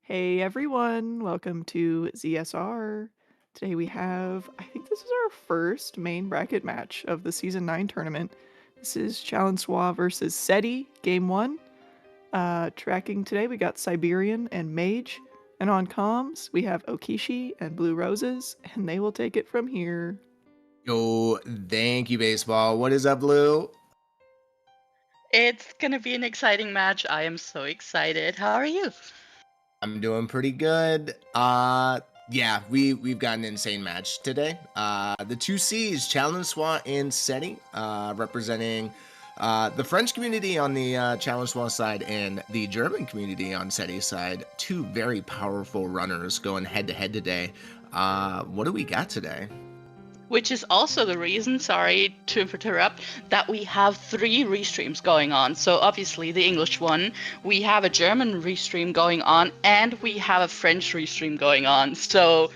Hey everyone, welcome to ZSR. Today we have, I think this is our first main bracket match of the Season 9 tournament. This is Challenge versus Ceddy, Game 1. Tracking today we got Siberian and Mage, and on comms we have Okishi and Blue Roses, and they will take it from here. Yo, thank you, baseball. What is up, Blue? It's gonna be an exciting match. I am so excited. How are you? I'm doing pretty good. Yeah, we've got an insane match today. The two C's, Challenge SWAT and Ceddy, representing the French community on the Challenge SWAT side and the German community on Ceddy's side. Two very powerful runners going head to head today. What do we got today? Which is also the reason, sorry to interrupt, that we have 3 restreams going on. So obviously the English one, we have a German restream going on, and we have a French restream going on. So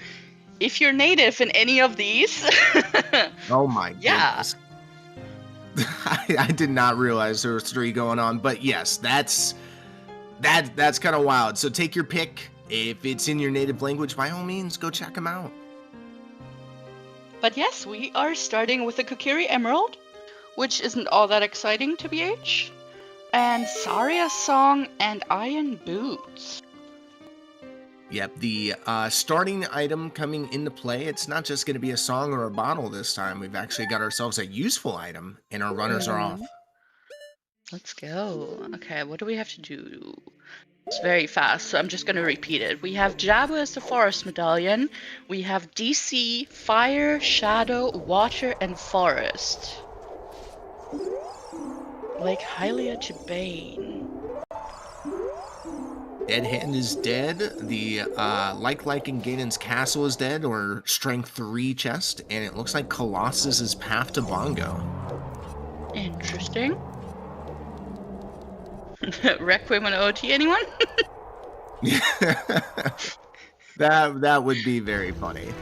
if you're native in any of these, Oh my yeah. goodness. I did not realize there was 3 going on, but yes, that's kind of wild. So take your pick. If it's in your native language, by all means, go check them out. But yes, we are starting with the Kokiri Emerald, which isn't all that exciting to BH, and Saria's Song and Iron Boots. Yep, the starting item coming into play, it's not just going to be a song or a bottle this time. We've actually got ourselves a useful item, and our runners are off. Let's go. Okay, what do we have to do? It's very fast, so I'm just gonna repeat it. We have Jabu as the Forest Medallion. We have DC, Fire, Shadow, Water, and Forest. Like Hylia to Bane. Dead Hand is dead. The like in Galen's Castle is dead, or Strength 3 chest, and it looks like Colossus is Path to Bongo. Interesting. Requiem on OT, anyone? That would be very funny.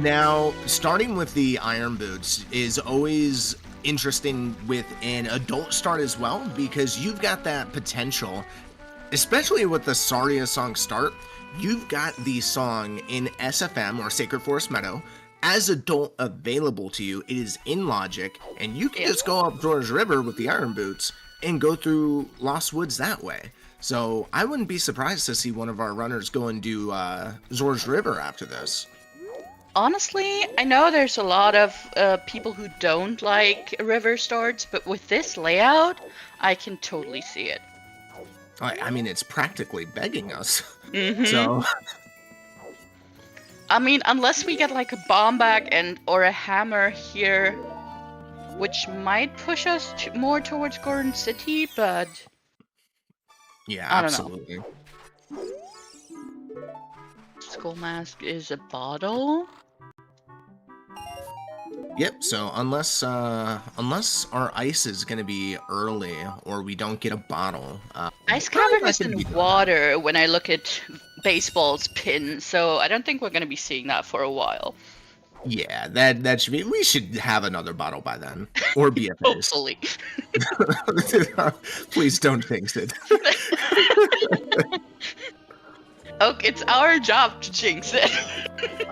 Now, starting with the Iron Boots is always interesting with an adult start as well, because you've got that potential, especially with the Saria song start. You've got the song in SFM, or Sacred Forest Meadow, as adult available to you. It is in Logic, and you can just go up George River with the Iron Boots and go through Lost Woods that way. So I wouldn't be surprised to see one of our runners go and do Zorge River after this. Honestly, I know there's a lot of people who don't like river starts, but with this layout, I can totally see it. I mean, it's practically begging us. Mm-hmm. So, I mean, unless we get like a bomb back or a hammer here, which might push us more towards Gordon City, but yeah, I don't absolutely. know. Skull Mask is a bottle. Yep. So unless our ice is gonna be early, or we don't get a bottle, Ice Cavern is in water when I look at baseball's pin, so I don't think we're gonna be seeing that for a while. Yeah, that should be. We should have another bottle by then, or be a Hopefully. Please don't jinx it. Okay, it's our job to jinx it.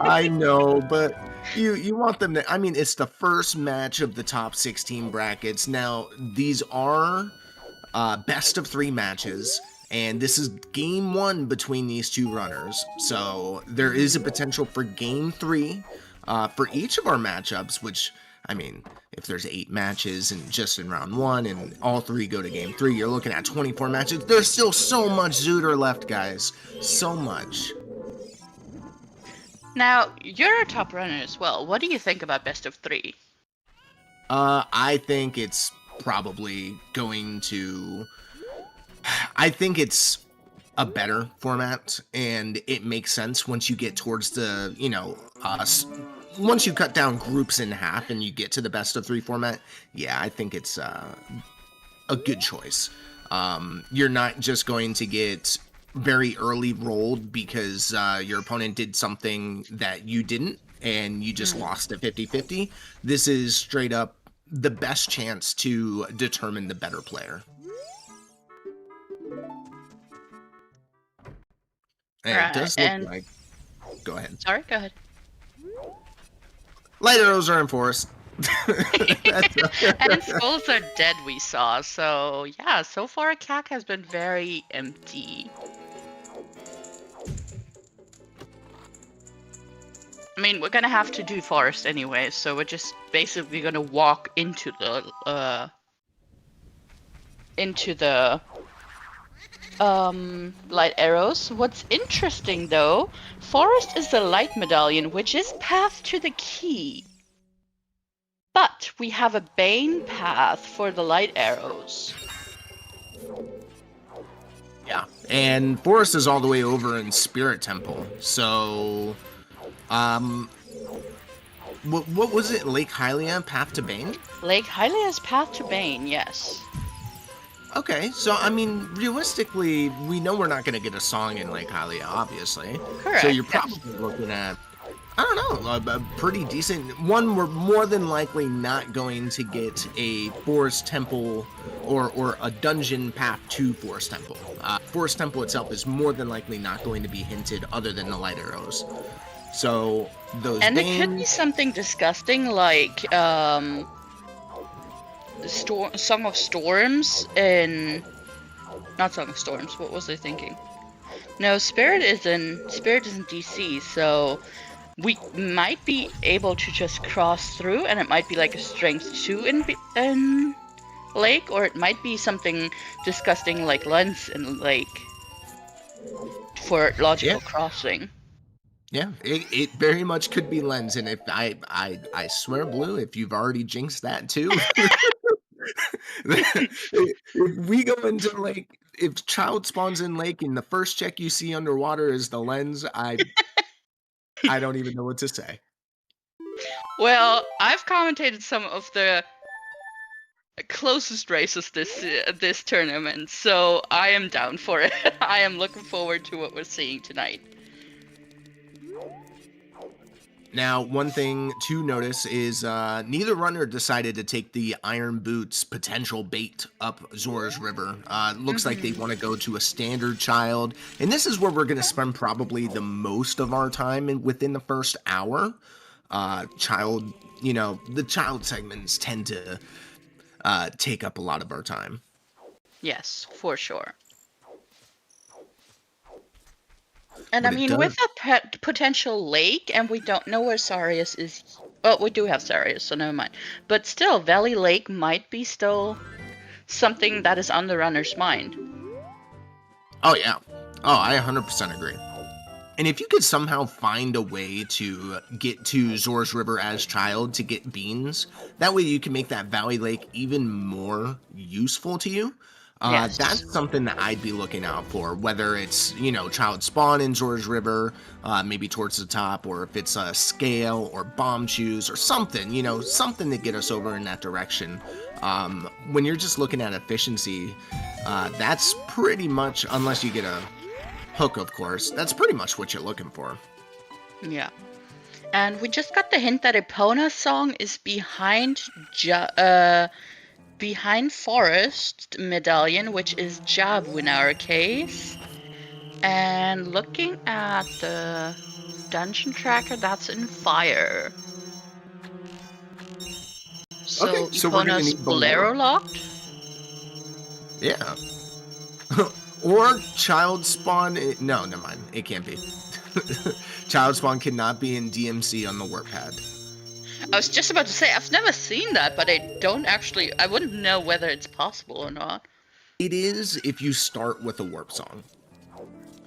I know, but you want them to. I mean, it's the first match of the top 16 brackets. Now, these are best of 3 matches, and this is game 1 between these two runners. So there is a potential for game 3 for each of our matchups, which, I mean, if there's 8 matches and just in round 1 and all 3 go to game 3, you're looking at 24 matches. There's still so much Zooter left, guys. So much. Now, you're a top runner as well. What do you think about best of 3? I think it's probably going to... I think it's a better format, and it makes sense once you get towards the, once you cut down groups in half and you get to the best of 3 format. Yeah, I think it's a good choice. You're not just going to get very early rolled because your opponent did something that you didn't, and you just lost at 50-50. This is straight up the best chance to determine the better player. It Right, does look and like. Go ahead. sorry, go ahead. Light arrows are in forest. That's And skulls are dead, we saw. So yeah, so far CAC has been very empty. I mean, we're gonna have to do forest anyway, so we're just basically gonna walk into the light arrows. What's interesting though, forest is the light medallion, which is path to the key. But we have a bane path for the light arrows. Yeah, and forest is all the way over in Spirit Temple. So, what was it? Lake Hylia, Path to Bane? Lake Hylia's path to bane, yes. Okay, so I mean, realistically, we know we're not going to get a song in Lake Hylia, obviously. Correct. So you're yes. probably looking at, I don't know, a pretty decent one. We're more than likely not going to get a Forest Temple or a dungeon path to Forest Temple. Forest Temple itself is more than likely not going to be hinted other than the light arrows. So those And Banes, it could be something disgusting like Song of Storms in not Song of Storms, what was I thinking? No, Spirit isn't DC, so we might be able to just cross through, and it might be like a strength 2 in Lake, or it might be something disgusting like Lens in Lake for logical crossing. yeah, it very much could be Lens, and if I swear, Blue, if you've already jinxed that too, if we go into Lake, if Child spawns in Lake and the first check you see underwater is the Lens, I don't even know what to say. Well, I've commentated some of the closest races this tournament, so I am down for it. I am looking forward to what we're seeing tonight. Now, one thing to notice is neither runner decided to take the Iron Boots potential bait up Zora's River. Looks like they want to go to a standard child, and this is where we're going to spend probably the most of our time within the first hour. Child, the child segments tend to take up a lot of our time. Yes, for sure. And But I mean, with a potential lake, and we don't know where Sarius is. Well, we do have Sarius, so never mind. But still, Valley Lake might be still something that is on the runner's mind. Oh, yeah. Oh, I 100% agree. And if you could somehow find a way to get to Zora's River as child to get beans, that way you can make that Valley Lake even more useful to you. Yes. That's something that I'd be looking out for, whether it's, child spawn in Zora's River, maybe towards the top, or if it's a scale or bomb shoes or something, something to get us over in that direction. When you're just looking at efficiency, that's pretty much, unless you get a hook, of course, that's pretty much what you're looking for. Yeah. And we just got the hint that Epona's song is behind Forest Medallion, which is Jabu in our case. And looking at the dungeon tracker, that's in Fire. So, Okay, so we're gonna Epona's need Bolero locked? Yeah. Or child spawn. No, never mind. It can't be. Child spawn cannot be in DMC on the warp pad. I was just about to say, I've never seen that, but I wouldn't know whether it's possible or not. It is if you start with a warp song.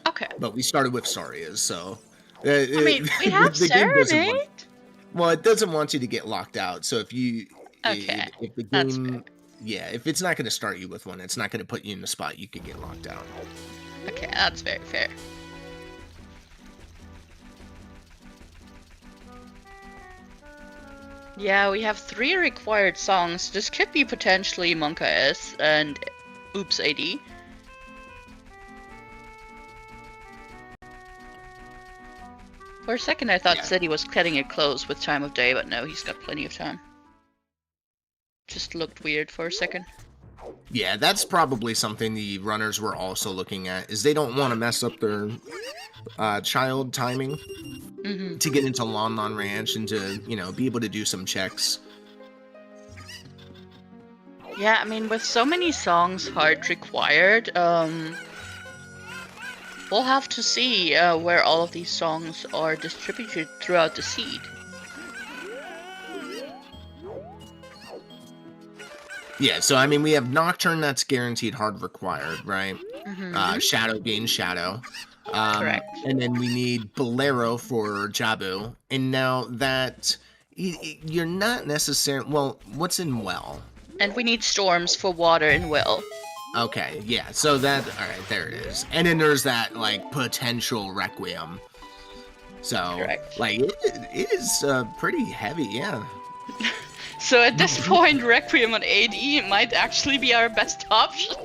Okay. But we started with Saria's, so. I mean, we have Serenade. Well, it doesn't want you to get locked out, so if you. Okay. If the game. Yeah, if it's not going to start you with one, it's not going to put you in a spot you could get locked out. Okay, that's very fair. Yeah, we have 3 required songs. This could be potentially Monka S and Oops AD. For a second I thought Ceddy was cutting it close with time of day, but no, he's got plenty of time. Just looked weird for a second. Yeah, that's probably something the runners were also looking at, is they don't want to mess up their child timing Hmm. to get into Lon Lon Ranch and to, be able to do some checks. Yeah, I mean, with so many songs hard required, we'll have to see where all of these songs are distributed throughout the seed. Yeah, so I mean, we have Nocturne that's guaranteed hard required, right? Mm-hmm. Shadow being Shadow. Correct. And then we need Bolero for Jabu. And now that you're not necessarily, well, what's in Well? And we need Storms for Water and Will. Okay, yeah, so that, all right, there it is. And then there's that, like, potential Requiem. So, Correct. like, it is pretty heavy, yeah. So at this point, Requiem on AD might actually be our best option.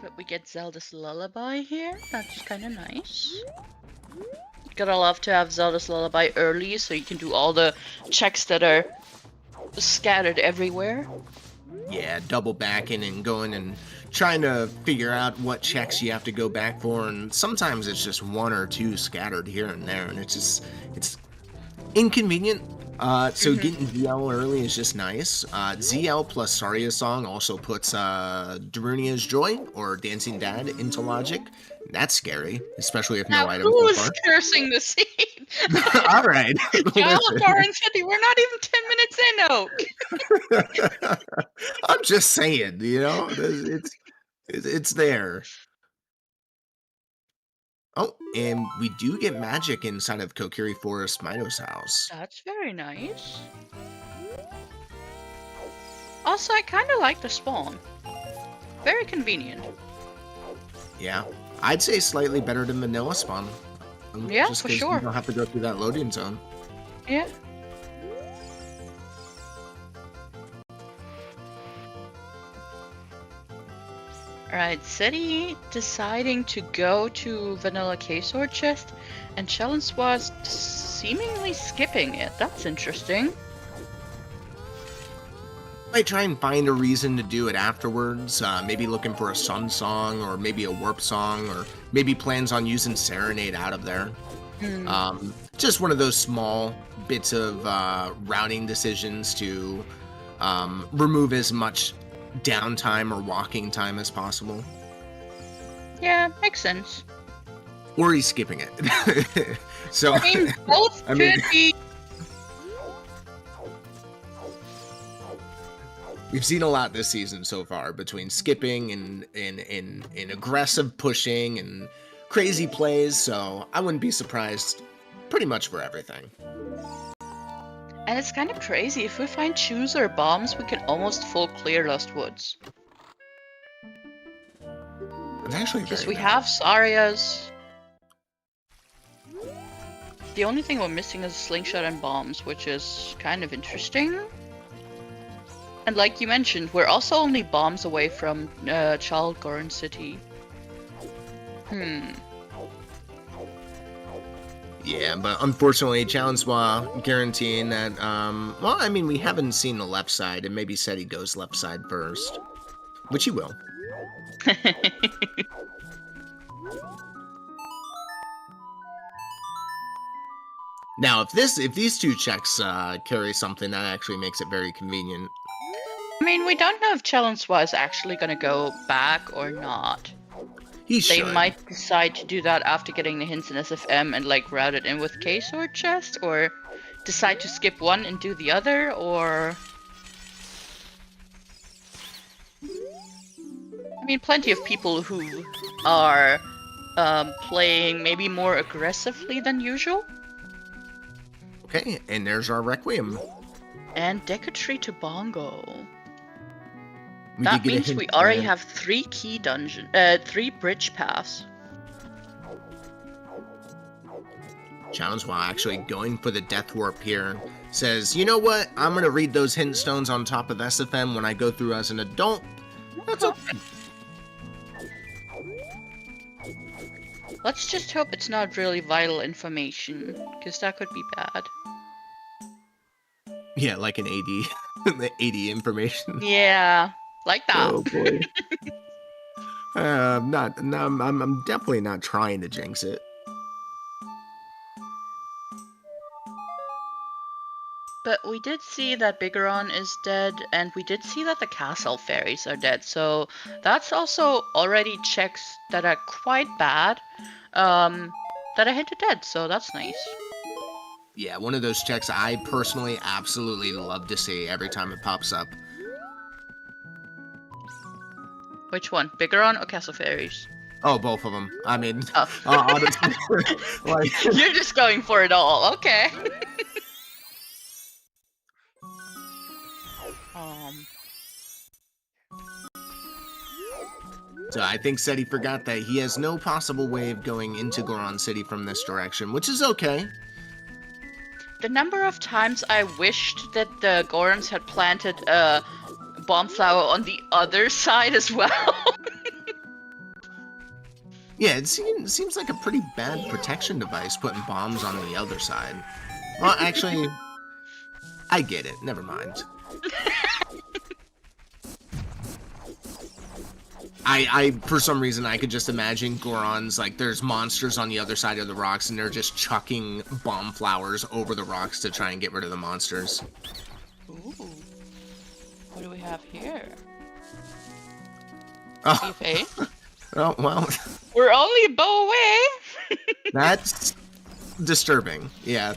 But we get Zelda's Lullaby here. That's kind of nice. Gotta love to have Zelda's Lullaby early so you can do all the checks that are scattered everywhere. Yeah, double backing and going and trying to figure out what checks you have to go back for, and sometimes it's just one or two scattered here and there, and it's inconvenient. So getting ZL early is just nice. ZL plus Saria Song also puts Darunia's Joy or Dancing Dad into logic. That's scary, especially if no Now, items who so is far. cursing the seed? All right. Jalapar and Ceddy, we're not even 10 minutes in, Oak. I'm just saying, it's there. Oh, and we do get magic inside of Kokiri Forest Mido's house. That's very nice. Also, I kind of like the spawn. Very convenient. Yeah, I'd say slightly better than Vanilla Spawn. Yeah, just for 'cause sure. You don't have to go through that loading zone. Yeah. Alright, Ceddy deciding to go to Vanilla K-Sword Chest, and Challenge was seemingly skipping it. That's interesting. Might try and find a reason to do it afterwards. Maybe looking for a Sun song, or maybe a Warp song, or maybe plans on using Serenade out of there. Just one of those small bits of routing decisions to remove as much downtime or walking time as possible. Yeah, makes sense. Or he's skipping it. So I mean, both I mean- could be. we've seen a lot this season so far between skipping and aggressive pushing and crazy plays, so I wouldn't be surprised pretty much for everything. And it's kind of crazy. If we find shoes or bombs, we can almost full clear Lost Woods. It's actually Because very we nice. have Saria's. The only thing we're missing is Slingshot and bombs, which is kind of interesting. And like you mentioned, we're also only bombs away from Chalgorn City. Yeah, but unfortunately, Challenge Swa guaranteeing that, well, I mean, we haven't seen the left side, and maybe said he goes left side first. Which he will. Now, if these two checks carry something, that actually makes it very convenient. I mean, we don't know if Challenge Swa is actually going to go back or not. He They should. might decide to do that after getting the hints in SFM and like route it in with K-Sword Chest, or decide to skip one and do the other, or... I mean, plenty of people who are playing maybe more aggressively than usual. Okay, and there's our Requiem. And Decatry to Bongo. We That did get a means hint we already there. have 3 key dungeon, 3 bridge paths. Challenge while actually going for the Death Warp here. Says, you know what? I'm going to read those hint stones on top of SFM when I go through as an adult. That's okay. Let's just hope it's not really vital information, because that could be bad. Yeah, like an AD. The AD information. Yeah, like that. Oh boy. I'm definitely not trying to jinx it. But we did see that Bigeron is dead, and we did see that the castle fairies are dead. So that's also already checks that are quite bad. That are hinted dead. So that's nice. Yeah, one of those checks I personally absolutely love to see every time it pops up. Which one, Bigeron or castle fairies? Oh, both of them. I mean, Oh. honestly, like You're just going for it all. Okay. So I think Ceddy forgot that he has no possible way of going into Goron City from this direction, which is okay. The number of times I wished that the Gorons had planted a bomb flower on the other side as well. Yeah, it seems like a pretty bad protection device putting bombs on the other side. Well, actually, I get it. Never mind. I for some reason I could just imagine Gorons, like there's monsters on the other side of the rocks and they're just chucking bomb flowers over the rocks to try and get rid of the monsters. Ooh. What do we have here? Oh, BFA? oh well. We're only a bow away! That's disturbing, yeah.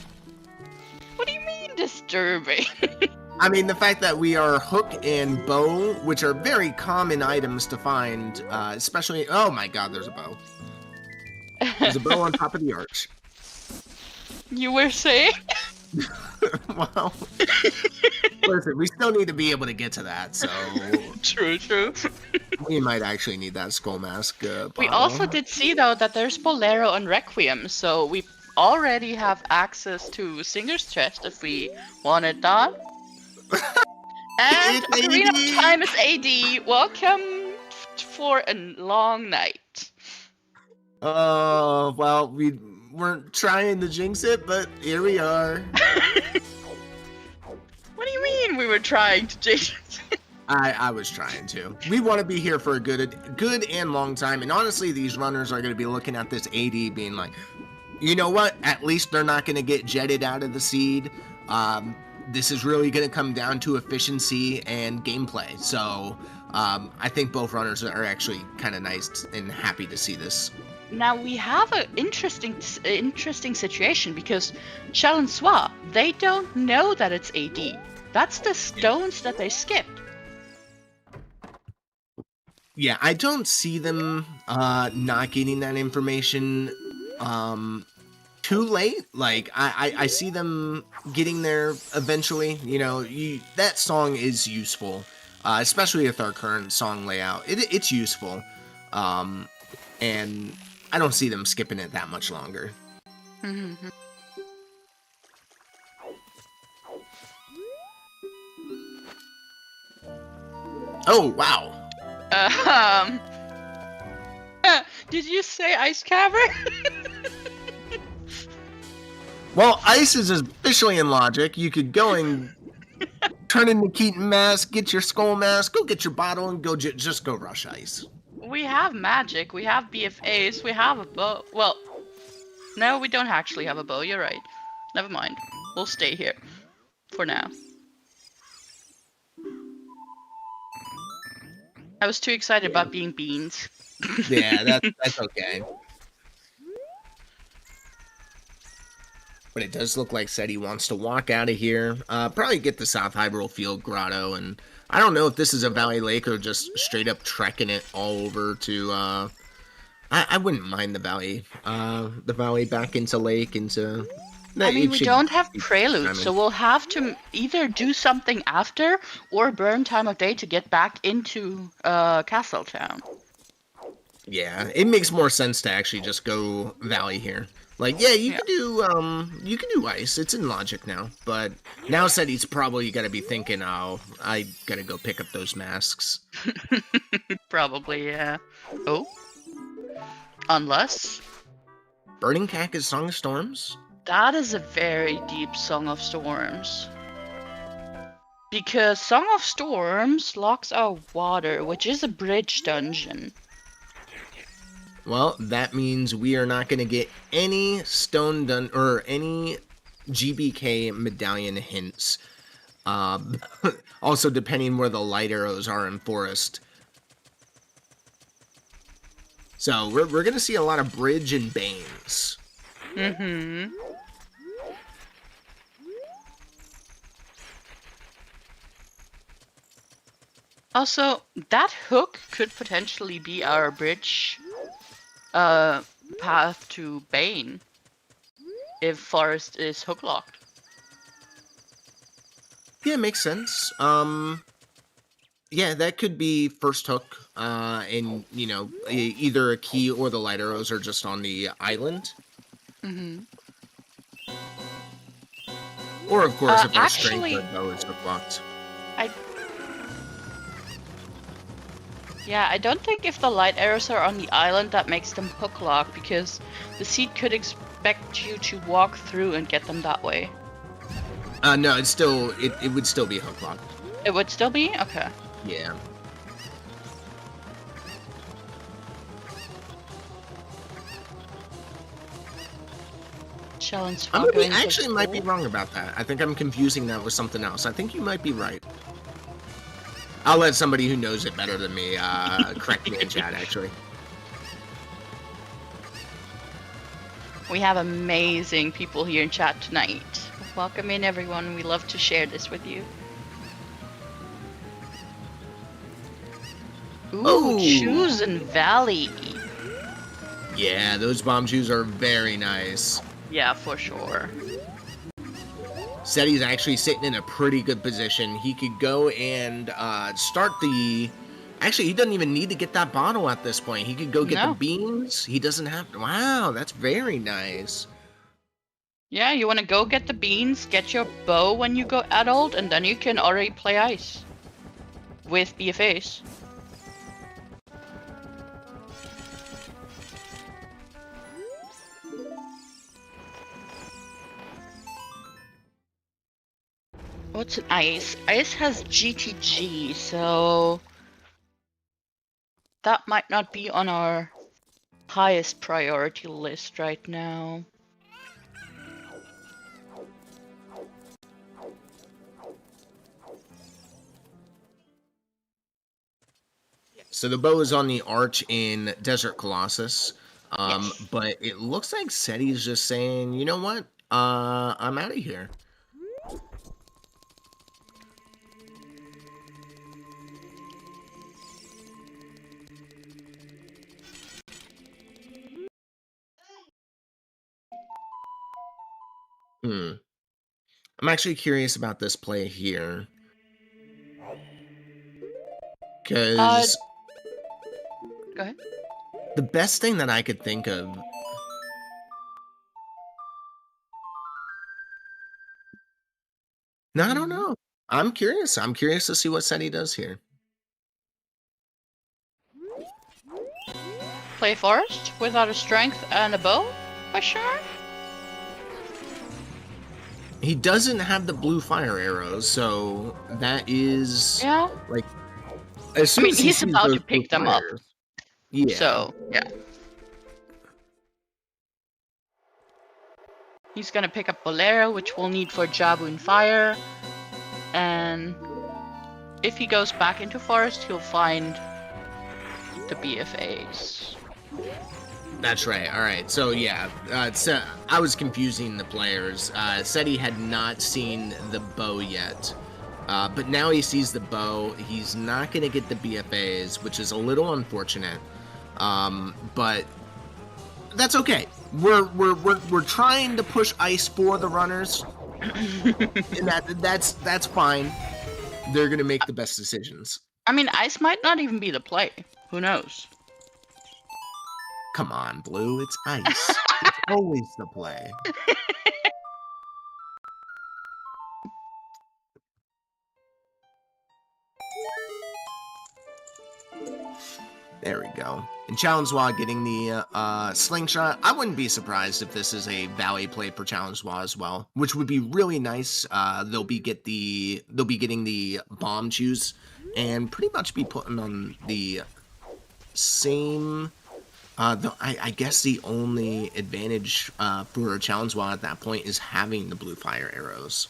What do you mean disturbing? I mean, the fact that we are hook and bow, which are very common items to find, especially... Oh my god, there's a bow. There's a bow on top of the arch. You were saying? Well, listen, we still need to be able to get to that, so... True. We might actually need that skull mask. We also did see, though, that there's Bolero and Requiem, so we already have access to Singer's Chest if we wanted that. And Arena of Time is AD. Welcome for a long night. Oh, well, we weren't trying to jinx it, but here we are. What do you mean we were trying to jinx it? I was trying to. We want to be here for a good and long time, and honestly, these runners are going to be looking at this AD being like, you know what? At least they're not going to get jetted out of the seed. This is really going to come down to efficiency and gameplay. So I think both runners are actually kind of nice and happy to see this. Now we have an interesting situation because Chalensoi, they don't know that it's AD. That's the stones that they skipped. Yeah, I don't see them not getting that information too late. Like I see them getting there eventually. You know, that song is useful, especially with our current song layout. It's useful, and I don't see them skipping it that much longer. Mm-hmm. Oh wow! Did you say Ice Cavern? Well, Ice is officially in Logic. You could go and turn into Keaton Mask, get your Skull Mask, go get your bottle, and go just go rush Ice. We have magic, we have BFAs, we have a bow. Well, no, we don't actually have a bow, you're right. Never mind. We'll stay here. For now. I was too excited about being beans. Yeah, that's okay. But it does look like Ceddy wants to walk out of here. Probably get the South Hyrule Field Grotto, and I don't know if this is a Valley Lake or just straight up trekking it all over to. I wouldn't mind the valley back into Lake into. I mean, we don't have Prelude, so we'll have to either do something after or burn time of day to get back into Castle Town. Yeah, it makes more sense to actually just go Valley here. Like, yeah, you can do Ice. It's in Logic now, but now Ceddy's probably got to be thinking, oh, I gotta go pick up those masks. Probably, yeah. Oh, unless Burning Cactus Song of Storms. That is a very deep Song of Storms. Because Song of Storms locks our water, which is a bridge dungeon. Well, that means we are not going to get any stone done or any GBK medallion hints. Also, depending where the light arrows are in forest. So we're going to see a lot of bridge and banes. Mm-hmm. Also, that hook could potentially be our bridge path to Bane if Forest is hook locked. Yeah, makes sense. Yeah, that could be first hook, and you know, either a key or the light arrows are just on the island. Mm-hmm. Or of course, if our strength Actually, or bow is hook locked. I don't think if the light arrows are on the island that makes them hook lock, because the seed could expect you to walk through and get them that way. No, it's still it would still be hook locked. It would still be? Okay. Yeah. Challenge I actually might be wrong about that. I think I'm confusing that with something else. I think you might be right. I'll let somebody who knows it better than me correct me in chat, actually. We have amazing people here in chat tonight. Welcome in, everyone. We love to share this with you. Ooh, Oh! Chosen Valley. Yeah, those bomb shoes are very nice. Yeah, for sure. Ceddy's actually sitting in a pretty good position. He could go and start the... Actually, he doesn't even need to get that bottle at this point. He could go get the beans. He doesn't have to... Wow, that's very nice. Yeah, you want to go get the beans, get your bow when you go adult, and then you can already play ice. With BFAs. What's an ice? Ice has GTG, so that might not be on our highest priority list right now. So the bow is on the arch in Desert Colossus. Yes. But it looks like Ceddy's just saying, you know what? I'm out of here. I'm actually curious about this play here. Because Go ahead. the best thing that I could think of... No, I don't know. I'm curious. I'm curious to see what Ceddy does here. Play Forest without a strength and a bow? For sure. He doesn't have the blue fire arrows, so that is... Yeah. Like, as soon I mean, as he he's sees about those to pick blue them up. fires- Yeah. So, yeah. He's gonna pick up Bolero, which we'll need for Jabu and Fire. And if he goes back into Forest, he'll find the BFAs. That's right. All right. So yeah, I was confusing the players. Said he had not seen the bow yet, but now he sees the bow. He's not going to get the BFAs, which is a little unfortunate. But that's okay. We're trying to push ice for the runners, and that's fine. They're going to make the best decisions. I mean, ice might not even be the play. Who knows? Come on, Blue. It's ice. It's always the play. There we go. And Challenge-Wa getting the slingshot. I wouldn't be surprised if this is a Valley play for Challenge-Wa as well, which would be really nice. They'll be getting the bomb choose and pretty much be putting on the same I guess the only advantage for a challenge wall at that point is having the blue fire arrows.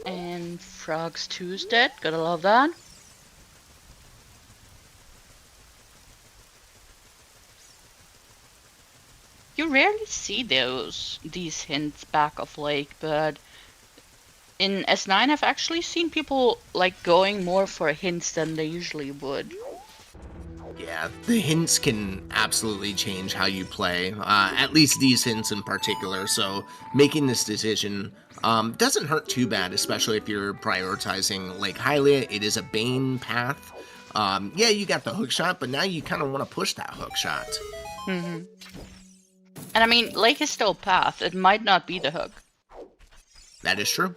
And Frog's 2's dead. Gotta love that. You rarely see these hints back of Lake, but in S9 I've actually seen people like going more for hints than they usually would. Yeah, the hints can absolutely change how you play, at least these hints in particular, so making this decision doesn't hurt too bad, especially if you're prioritizing Lake Hylia. It is a Bane path. Yeah, you got the hook shot, but now you kind of want to push that hook shot. Mm-hmm. And I mean, Lake is still path. It might not be the hook. That is true.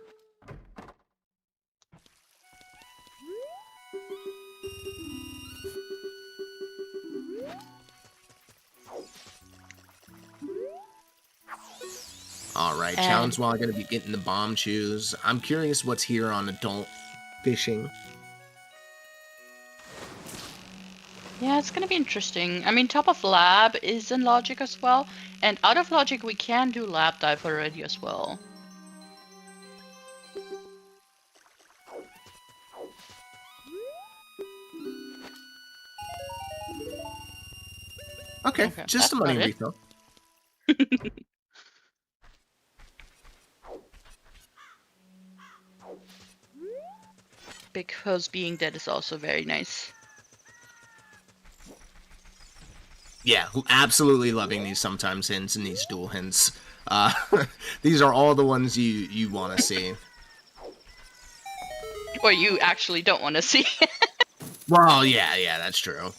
Alright, challenge while I'm going to be getting the bomb shoes. I'm curious what's here on adult fishing. Yeah, it's gonna be interesting. I mean, top of lab is in logic as well, and out of logic we can do lab dive already as well. Okay, just a money refill. Because being dead is also very nice. Yeah, absolutely loving these sometimes hints and these dual hints. These are all the ones you want to see. Or you actually don't want to see. Well, yeah, that's true.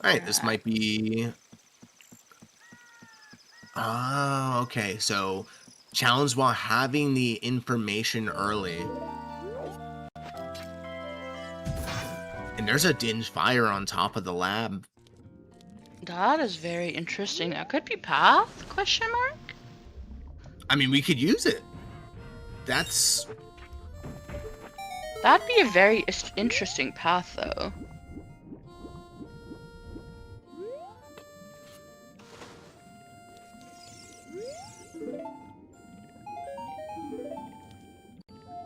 Alright, this might be... Oh, okay, so... Challenge while having the information early. And there's a Dinge Fire on top of the lab. That is very interesting. That could be path? Question mark? I mean, we could use it. That's... That'd be a very interesting path, though.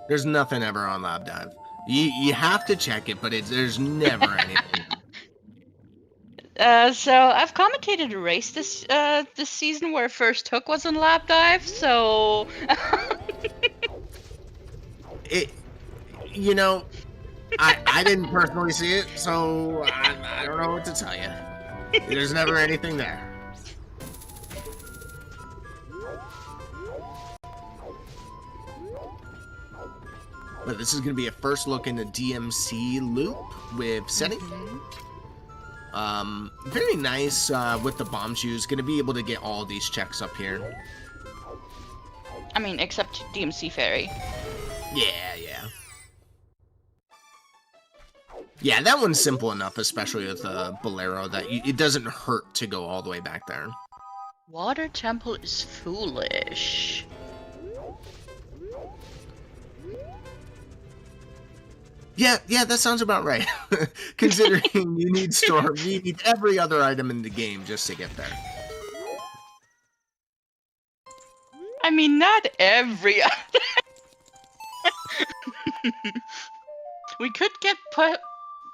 There's nothing ever on Lab Dive. You have to check it, but there's never anything. So I've commentated a race this season where first hook was in lab dive, so you know, I didn't personally see it, so I don't know what to tell you. There's never anything there. But this is going to be a first look in the DMC loop with Ceddy. Very nice with the bomb shoes. Going to be able to get all these checks up here. I mean, except DMC Fairy. Yeah. Yeah, that one's simple enough, especially with Bolero, that it doesn't hurt to go all the way back there. Water Temple is foolish. Yeah, that sounds about right. Considering you need Storm, you need every other item in the game just to get there. I mean, not every other. We could get put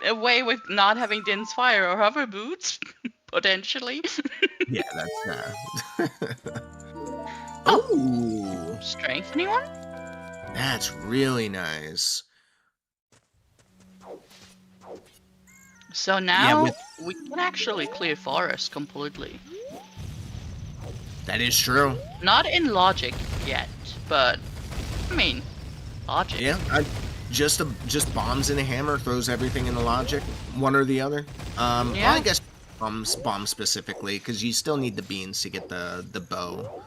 away with not having Din's Fire or Hover Boots, potentially. Yeah, that's Oh! Strength, anyone? That's really nice. So now we can actually clear forest completely. That is true. Not in logic yet, but I mean, logic. Yeah, just bombs and a hammer throws everything in the logic, one or the other. Yeah. Well, I guess bombs specifically, because you still need the beans to get the bow.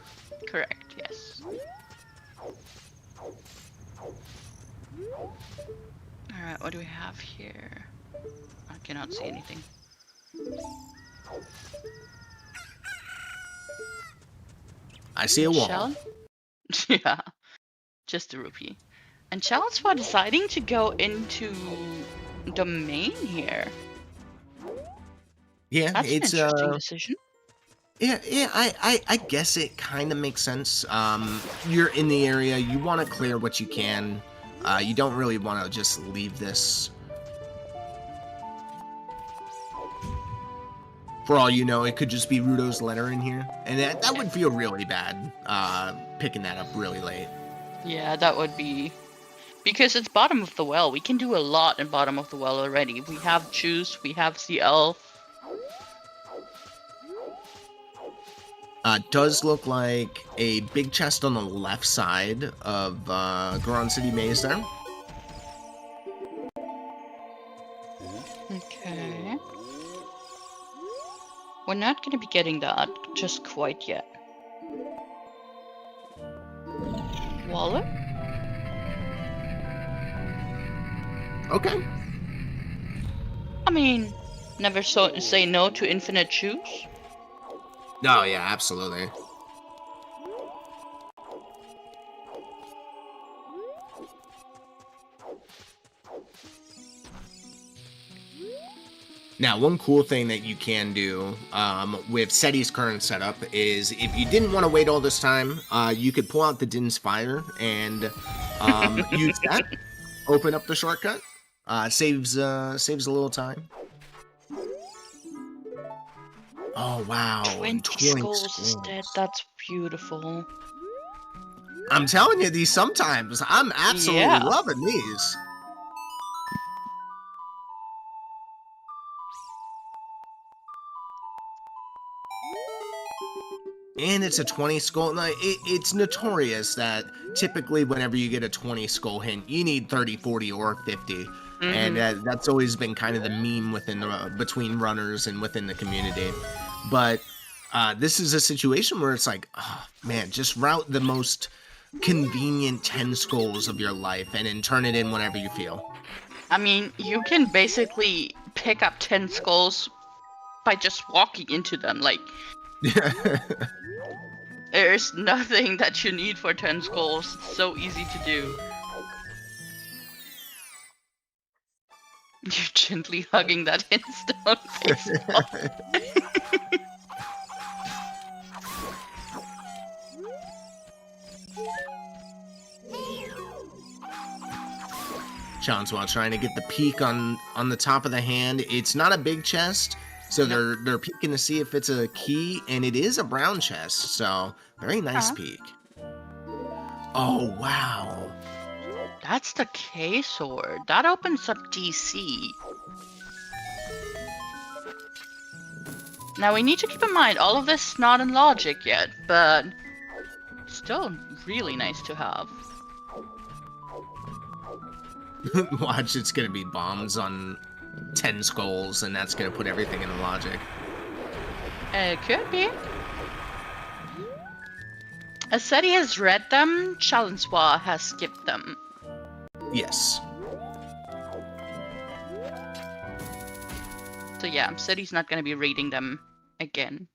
Correct. Yes. All right. What do we have here? I cannot see anything. I see a wall. Yeah, just a rupee. And Challenge for deciding to go into domain here. Yeah, That's an it's interesting decision. yeah. I guess it kind of makes sense. You're in the area. You want to clear what you can. You don't really want to just leave this. For all you know, it could just be Rudo's letter in here, and that would feel really bad. Picking that up really late. Yeah, that would be. Because it's bottom of the well. We can do a lot in bottom of the well already. We have juice, we have CL. Does look like a big chest on the left side of Goron City Maze there. Okay. We're not going to be getting that just quite yet. Waller? Okay. I mean, never say no to infinite juice. Oh, yeah, absolutely. Now, one cool thing that you can do with Ceddy's current setup is if you didn't want to wait all this time, you could pull out the Din's Fire and use that. Open up the shortcut. Saves a little time. Oh, wow. 20 skulls instead. That's beautiful. I'm telling you, these sometimes. I'm absolutely loving these. And it's a 20 skull. It's notorious that typically whenever you get a 20 skull hint, you need 30, 40, or 50. Mm-hmm. And that's always been kind of the meme within between runners and within the community. But this is a situation where it's like, oh, man, just route the most convenient 10 skulls of your life and then turn it in whenever you feel. I mean, you can basically pick up 10 skulls by just walking into them. Like, there's nothing that you need for 10 skulls. It's so easy to do. You're gently hugging that hindstone face. Chanswa trying to get the peek on the top of the hand. It's not a big chest, so they're peeking to see if it's a key, and it is a brown chest, so very nice peek. Oh, wow. That's the K sword. That opens up DC. Now we need to keep in mind, all of this is not in logic yet, but still really nice to have. Watch, it's gonna be bombs on 10 skulls, and that's gonna put everything in logic. It could be. As Ceddy has read them, Challenswa has skipped them. Yes. So yeah, Ceddy's not gonna be reading them again.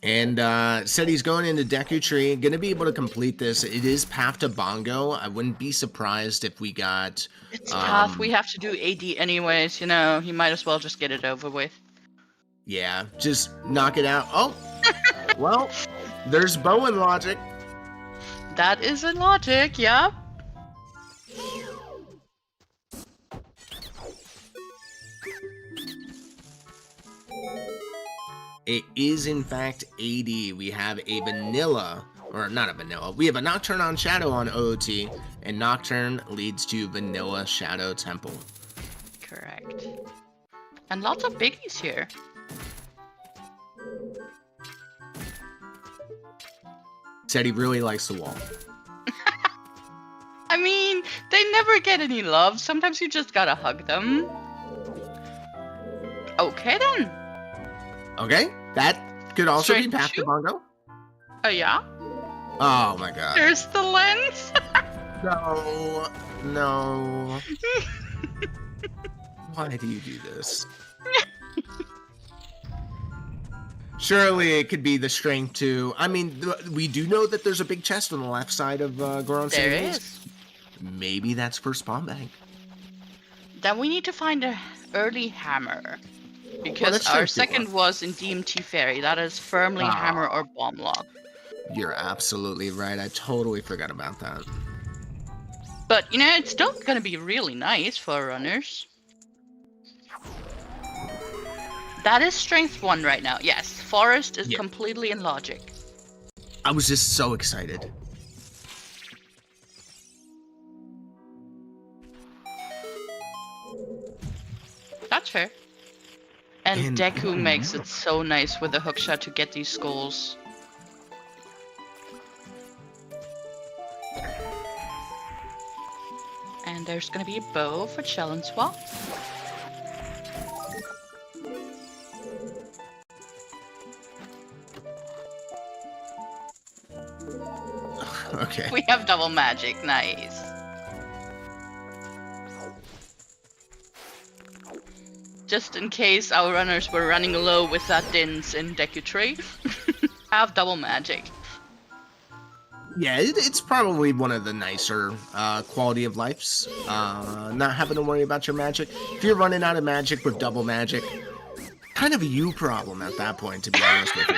And said he's going into Deku Tree, gonna be able to complete this. It is Path to Bongo. I wouldn't be surprised if we got... It's Path, we have to do AD anyways, you know, he might as well just get it over with. Yeah, just knock it out. Oh, well, there's bow in logic. That is in logic, yeah. It is, in fact, AD. We have a vanilla, or not a vanilla, we have a Nocturne on Shadow on OoT, and Nocturne leads to Vanilla Shadow Temple. Correct. And lots of biggies here. Said he really likes the wall. I mean, they never get any love. Sometimes you just gotta hug them. Okay then. Okay, that could also be Path to Bongo. Oh yeah? Oh my god. There's the lens. No. Why do you do this? Surely it could be the strength too. I mean, we do know that there's a big chest on the left side of Goron There City. is. Maybe that's for spawn bank. Then we need to find a early hammer. Well, Because that's our strength too. second was in DMT Fairy. That is firmly hammer or bomb lock. You're absolutely right. I totally forgot about that. But, you know, it's still gonna be really nice for runners. That is strength 1 right now. Yes, forest is completely in logic. I was just so excited. That's fair. And Deku makes it so nice with the hookshot to get these skulls. And there's gonna be a bow for challenge swap. Okay. We have double magic, nice. Just in case our runners were running low with that Dins in Deku Tree, have double magic. Yeah, it's probably one of the nicer quality of lives. Not having to worry about your magic. If you're running out of magic with double magic, kind of a you problem at that point, to be honest with you.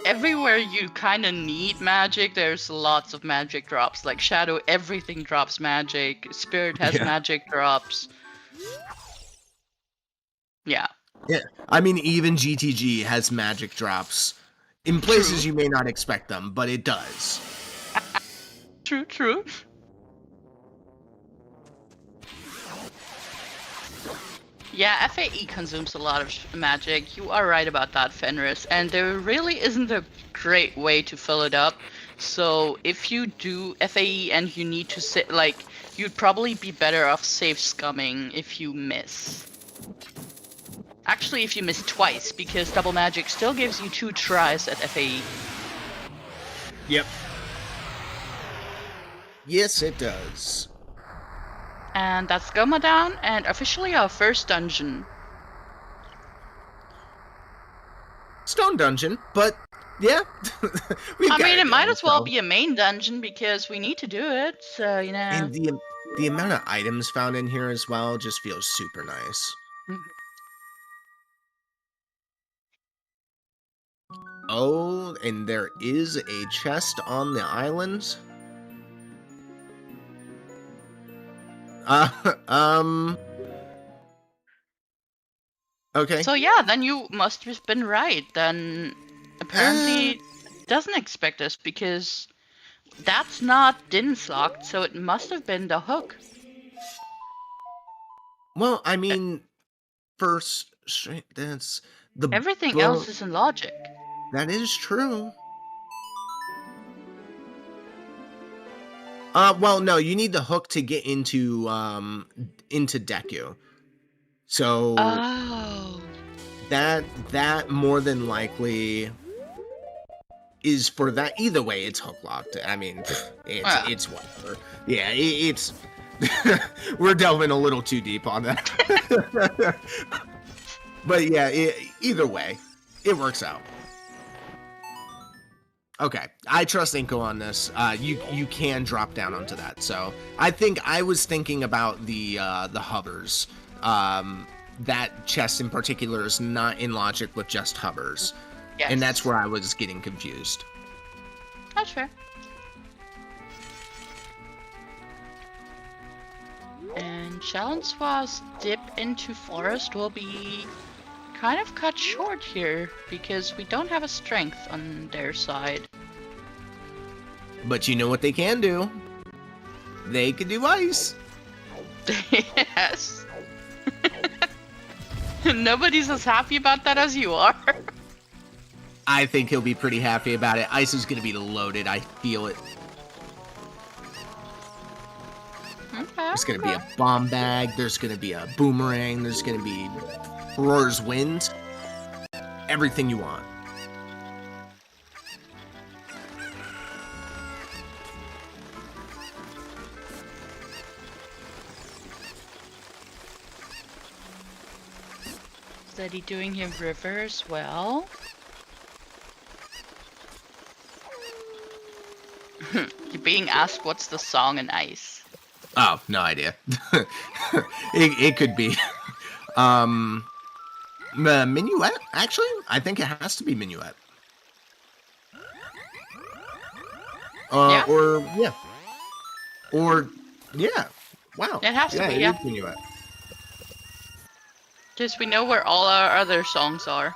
Everywhere you kind of need magic, there's lots of magic drops. Like Shadow, everything drops magic. Spirit has magic drops. Yeah. Yeah, I mean, even GTG has magic drops in places you may not expect them, but it does. True. Yeah, FAE consumes a lot of magic. You are right about that, Fenris. And there really isn't a great way to fill it up. So if you do FAE and you need to sit, like, you'd probably be better off safe scumming if you miss. Actually, if you miss twice, because double magic still gives you 2 tries at FAE. Yep. Yes, it does. And that's Goma down, and officially our first dungeon. Stone dungeon, but yeah. I mean, it might as well be a main dungeon because we need to do it, so, you know. And the amount of items found in here as well just feels super nice. Oh, and there is a chest on the island. Okay. So yeah, then you must have been right. Then apparently it doesn't expect us because that's not Din's locked, so it must have been the hook. Well, I mean, first, that's the everything else is in logic. That is true. Well, no, you need the hook to get into Deku. So that more than likely is for that. Either way, it's hook locked. I mean, it's whatever. Yeah, it's we're delving a little too deep on that. But yeah, either way, it works out. Okay, I trust Inko on this. You can drop down onto that. So I think I was thinking about the hovers. That chest in particular is not in logic with just hovers. Yes. And that's where I was getting confused. That's fair. And Challenge-Swa's dip into forest will be kind of cut short here because we don't have a strength on their side. But you know what they can do? They can do ice. Yes. Nobody's as happy about that as you are. I think he'll be pretty happy about it. Ice is going to be loaded. I feel it. Okay, There's going to be a bomb bag. There's going to be a boomerang. There's going to be Roar's Wind. Everything you want. Ceddy doing here? River as well. You're being asked what's the song in Ice. Oh, no idea. it could be. Minuet, actually? I think it has to be Minuet. Yeah. Or, yeah. Or, yeah. Wow. It has to be, it yeah. is Minuet. Because we know where all our other songs are.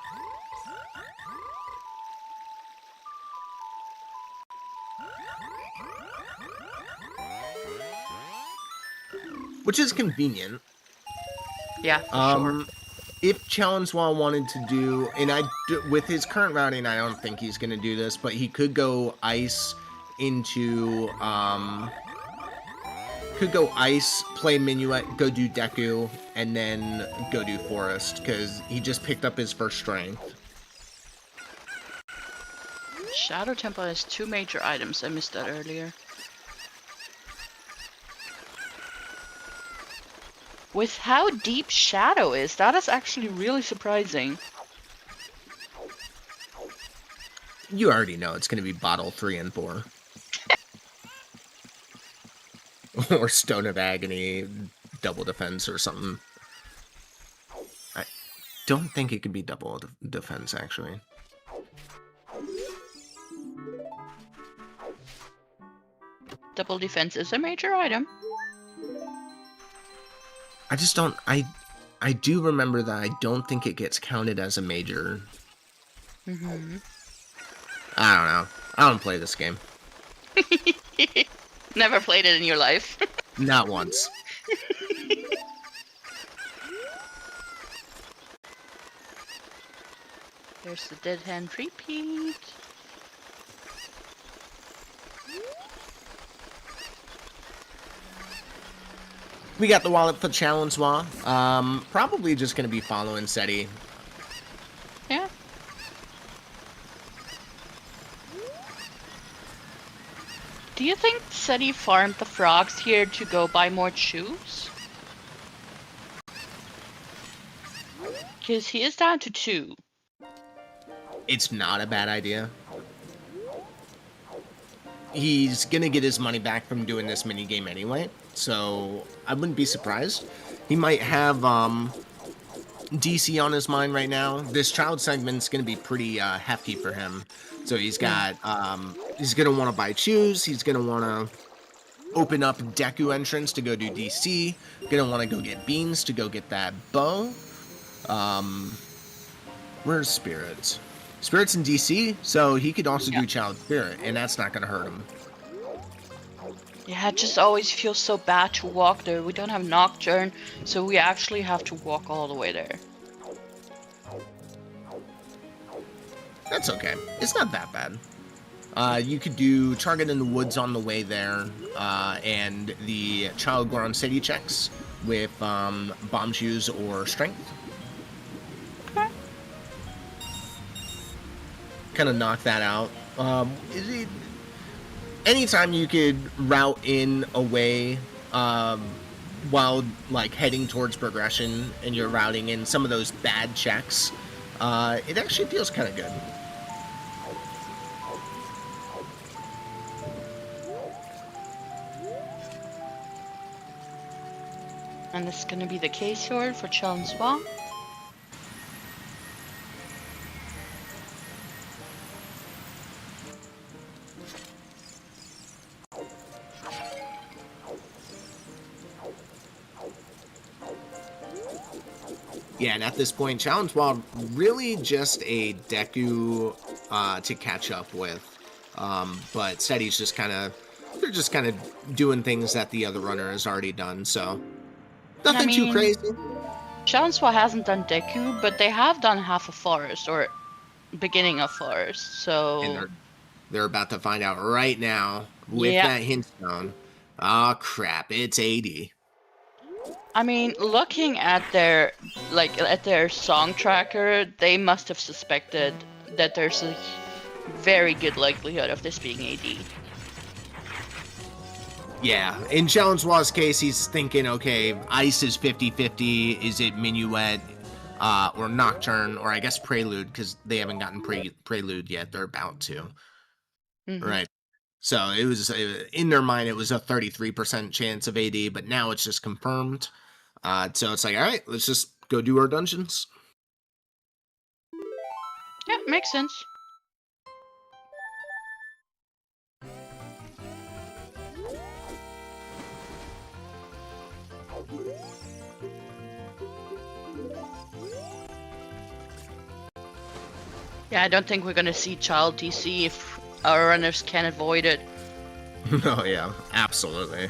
Which is convenient. Yeah, for sure. If Challenge-Wall wanted to do, and with his current routing, I don't think he's going to do this, but he could go Ice into, play Minuet, go do Deku, and then go do Forest, because he just picked up his first strength. Shadow Temple has 2 major items. I missed that earlier. With how deep Shadow is, that is actually really surprising. You already know it's going to be Bottle 3 and 4. Or Stone of Agony, Double Defense or something. I don't think it could be Double Defense, actually. Double Defense is a major item. I just don't... I do remember that I don't think it gets counted as a major. Mm-hmm. I don't know. I don't play this game. Never played it in your life. Not once. There's the Dead Hand repeat. We got the wallet for Challenge-Wall. Probably just going to be following Ceddy. Yeah. Do you think Ceddy farmed the frogs here to go buy more shoes? Because he is down to 2. It's not a bad idea. He's going to get his money back from doing this minigame anyway, so I wouldn't be surprised. He might have DC on his mind right now. This child segment's going to be pretty hefty for him. So he's got, he's going to want to buy shoes. He's going to want to open up Deku entrance to go do DC. Going to want to go get beans to go get that bow. Where's Spirits? Spirit's in DC, so he could also do Child Spirit, and that's not going to hurt him. Yeah, it just always feels so bad to walk there. We don't have Nocturne, so we actually have to walk all the way there. That's okay. It's not that bad. You could do Target in the Woods on the way there, and the Child Ground City checks with Bomb Shoes or Strength. Okay. Kind of knock that out. Anytime you could route in a way while like heading towards progression and you're routing in some of those bad checks, it actually feels kind of good. And this is gonna be the case here for Challenge-Wall. Yeah, and at this point, Challenge-Wall really just a Deku to catch up with. But Ceddy's just kind of, they're just kind of doing things that the other runner has already done, so nothing too crazy. Challenge-Wall hasn't done Deku, but they have done half of Forest, or beginning of Forest, so... And they're about to find out right now with that hint stone. Oh crap, it's 80. I mean, looking at their song tracker, they must have suspected that there's a very good likelihood of this being AD. Yeah, in Challenge Wall's case, he's thinking, okay, Ice is 50-50. Is it Minuet? or Nocturne, or I guess Prelude, because they haven't gotten Prelude yet. They're about to. Right. So it was in their mind, it was a 33% chance of AD, but now it's just confirmed. So it's like, all right, let's just go do our dungeons. Yeah, makes sense. Yeah, I don't think we're gonna see child TC if our runners can avoid it. Oh yeah, absolutely.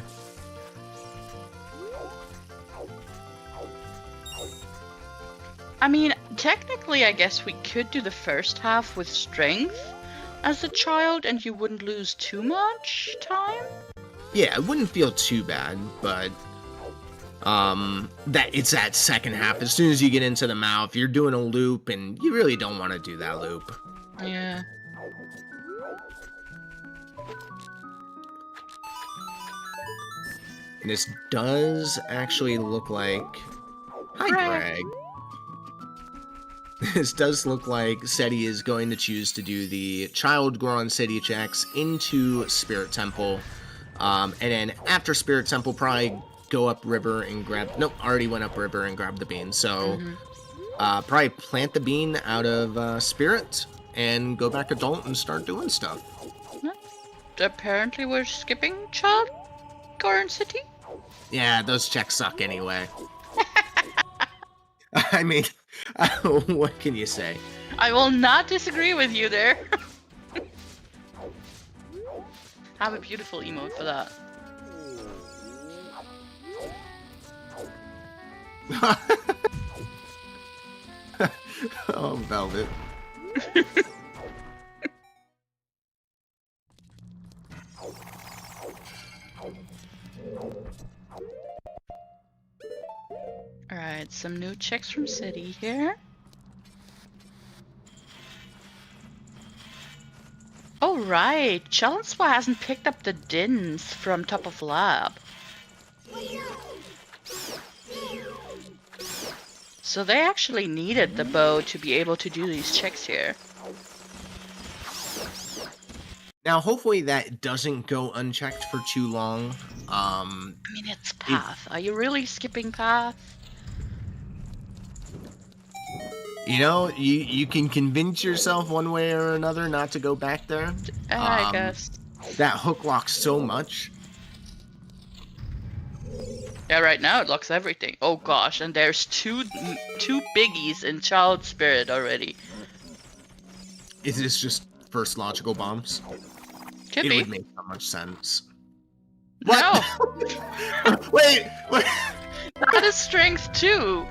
I mean, technically, I guess we could do the first half with strength as a child, and you wouldn't lose too much time. Yeah, it wouldn't feel too bad, but that it's that second half. As soon as you get into the mouth, you're doing a loop, and you really don't want to do that loop. Yeah. And this does actually look like... Hi, Greg. This does look like Ceddy is going to choose to do the Child Goron City checks into Spirit Temple. And then after Spirit Temple, probably go up river and grab... Nope, already went up river and grabbed the bean. So probably plant the bean out of Spirit and go back adult and start doing stuff. Apparently we're skipping Child Goron City? Yeah, those checks suck anyway. I mean, what can you say? I will not disagree with you there. Have a beautiful emote for that. Oh, Velvet. Alright, some new checks from Ceddy here. Oh right, Challenswa hasn't picked up the dins from top of lab. So they actually needed the bow to be able to do these checks here. Now, hopefully that doesn't go unchecked for too long. I mean, it's path. Are you really skipping path? You know, you can convince yourself one way or another not to go back there. I guess. That hook locks so much. Yeah, right now it locks everything. Oh gosh, and there's two biggies in Child Spirit already. Is this just first logical bombs? Could It be. would make so much sense. No! Wait! That is strength 2!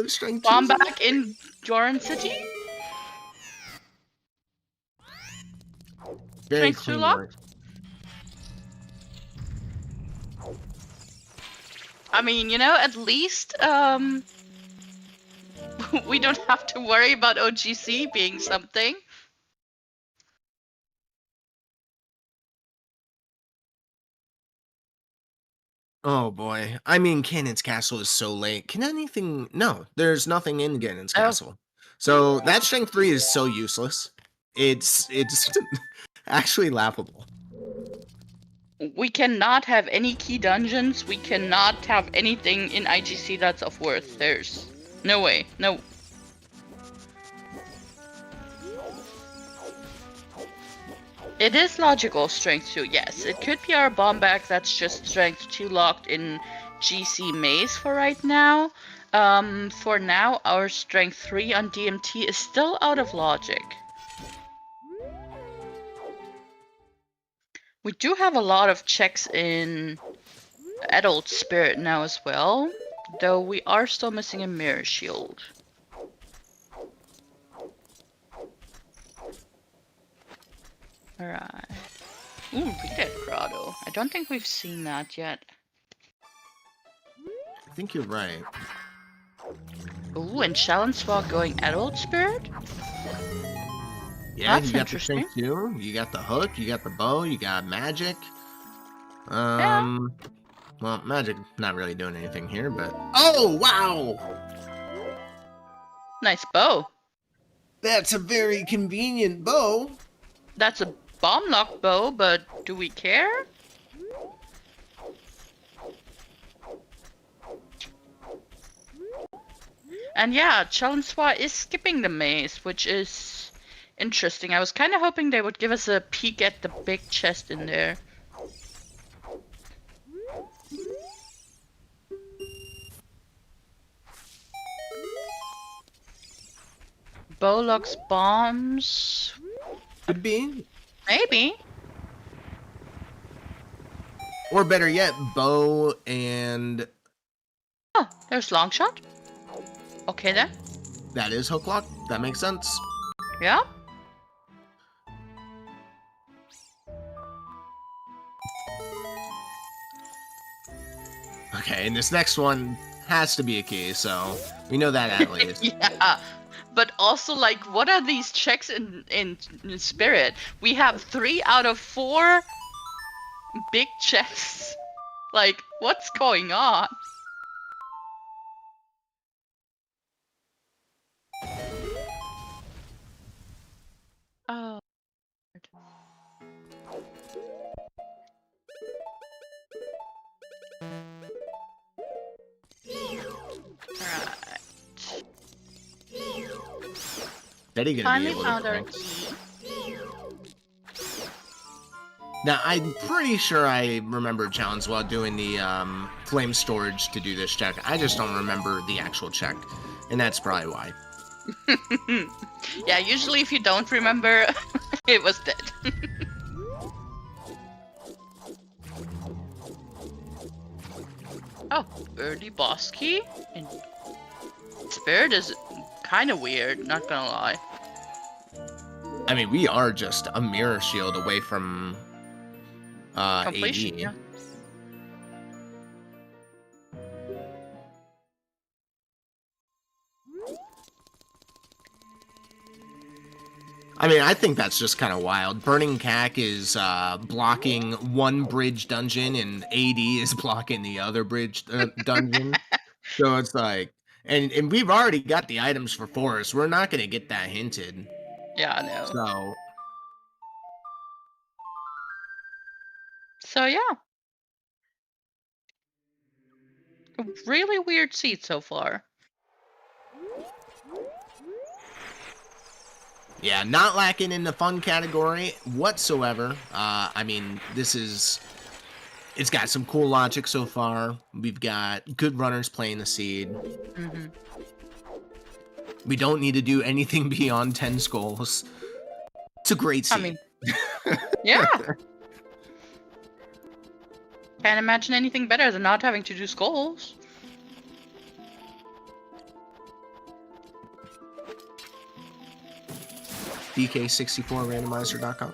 Strength Bomb 2? back in Goron City? Very Strength 2 clean locked? work. I mean, you know, at least, we don't have to worry about OGC being something. Oh boy. I mean, Ganon's Castle is so late. Can anything... No, there's nothing in Ganon's Castle. So that strength 3 is so useless. It's actually laughable. We cannot have any key dungeons. We cannot have anything in IGC that's of worth. There's no way. No. It is logical, strength 2, yes. It could be our bomb back that's just strength 2 locked in GC maze for right now. For now, our strength 3 on DMT is still out of logic. We do have a lot of checks in Adult Spirit now as well, though we are still missing a Mirror Shield. Alright. Ooh, Redead Grotto. I don't think we've seen that yet. I think you're right. Ooh, and Challenswa going Adult Spirit? Yeah, That's you got the interesting. strength 2, you got the hook, you got the bow, you got magic. Yeah. Well, magic not really doing anything here, but... Oh, wow! Nice bow. That's a very convenient bow. That's a bomb lock bow, but do we care? And yeah, Challenge is skipping the maze, which is interesting. I was kind of hoping they would give us a peek at the big chest in there. Bow locks bombs. Could be. Maybe. Or better yet, bow and... Oh, there's long shot. Okay then. That is hook lock. That makes sense. Yeah. Okay, and this next one has to be a key, so we know that at least. Yeah. But also, like, what are these checks in Spirit? We have 3 out of 4 big chests. Like, what's going on? Oh. Alright. Ceddy gonna be Finally able found to our go. key. Now, I'm pretty sure I remember Challenge while doing the flame storage to do this check. I just don't remember the actual check, and that's probably why. Yeah, usually if you don't remember, it was dead. Oh, early boss key? In Spirit is kind of weird, not gonna lie. I mean, we are just a mirror shield away from Completion, AD. yeah. I mean, I think that's just kind of wild. Burning Cack is blocking one bridge dungeon, and AD is blocking the other bridge dungeon. So it's like, and we've already got the items for Forest. We're not going to get that hinted. Yeah, I know. So, So yeah. A really weird seat so far. yeah, not lacking in the fun category whatsoever. I mean, it's got some cool logic so far. We've got good runners playing the seed. Mm-hmm. We don't need to do anything beyond 10 skulls. It's a great seed. I mean, yeah. Can't imagine anything better than not having to do skulls. DK64randomizer.com.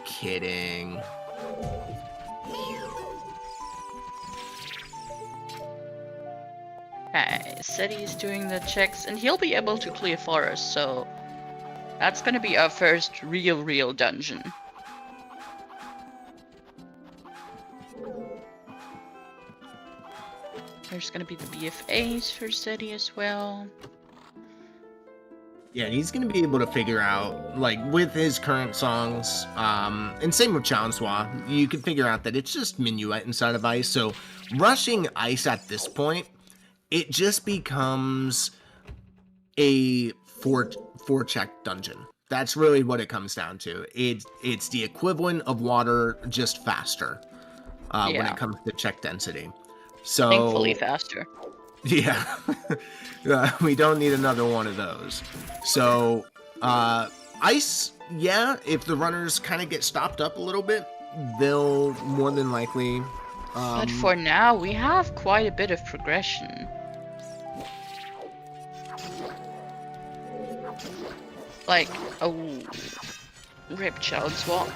Kidding. Okay, Ceddy's doing the checks, and he'll be able to clear Forest, so that's gonna be our first real dungeon. There's gonna be the BFAs for Ceddy as well. Yeah, he's gonna be able to figure out, like, with his current songs, and same with Chanswa, you can figure out that it's just Minuet inside of Ice, so rushing Ice at this point, it just becomes a four-check dungeon. That's really what it comes down to. It's the equivalent of water, just faster, when Yeah. it comes to check density. So Thankfully faster. yeah, we don't need another one of those. So, Ice, yeah, if the runners kind of get stopped up a little bit, they'll more than likely... But for now, we have quite a bit of progression. Like, oh, rip child swap.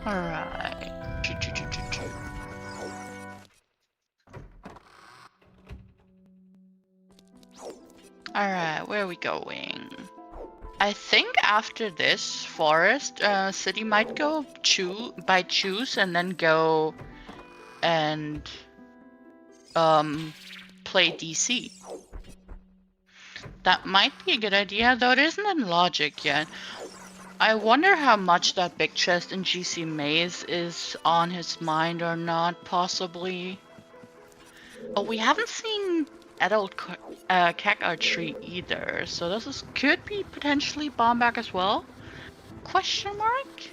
Alright. Alright, where are we going? I think after this forest, City might go choose and then go and play DC. That might be a good idea, though it isn't in logic yet. I wonder how much that big chest in GC Maze is on his mind or not, possibly. Oh, we haven't seen adult Cack Archery either, so this could be potentially Bombback as well? Question mark?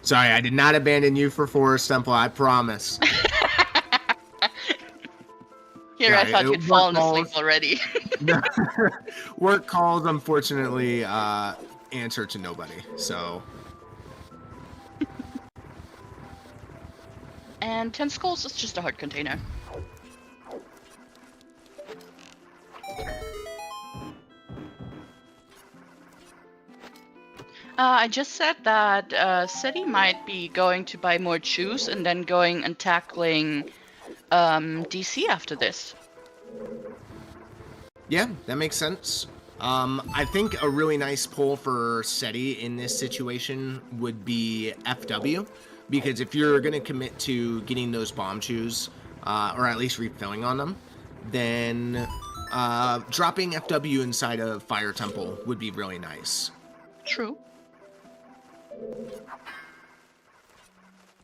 Sorry, I did not abandon you for Forest Temple, I promise. Here, I thought you'd fallen asleep already. No, work calls, unfortunately, answer to nobody, so. And 10 skulls is just a hard container. I just said that Ceddy might be going to buy more chews and then going and tackling DC after this. Yeah, that makes sense. I think a really nice pull for Ceddy in this situation would be FW, because if you're going to commit to getting those bomb chews, or at least refilling on them, then dropping FW inside of Fire Temple would be really nice. True.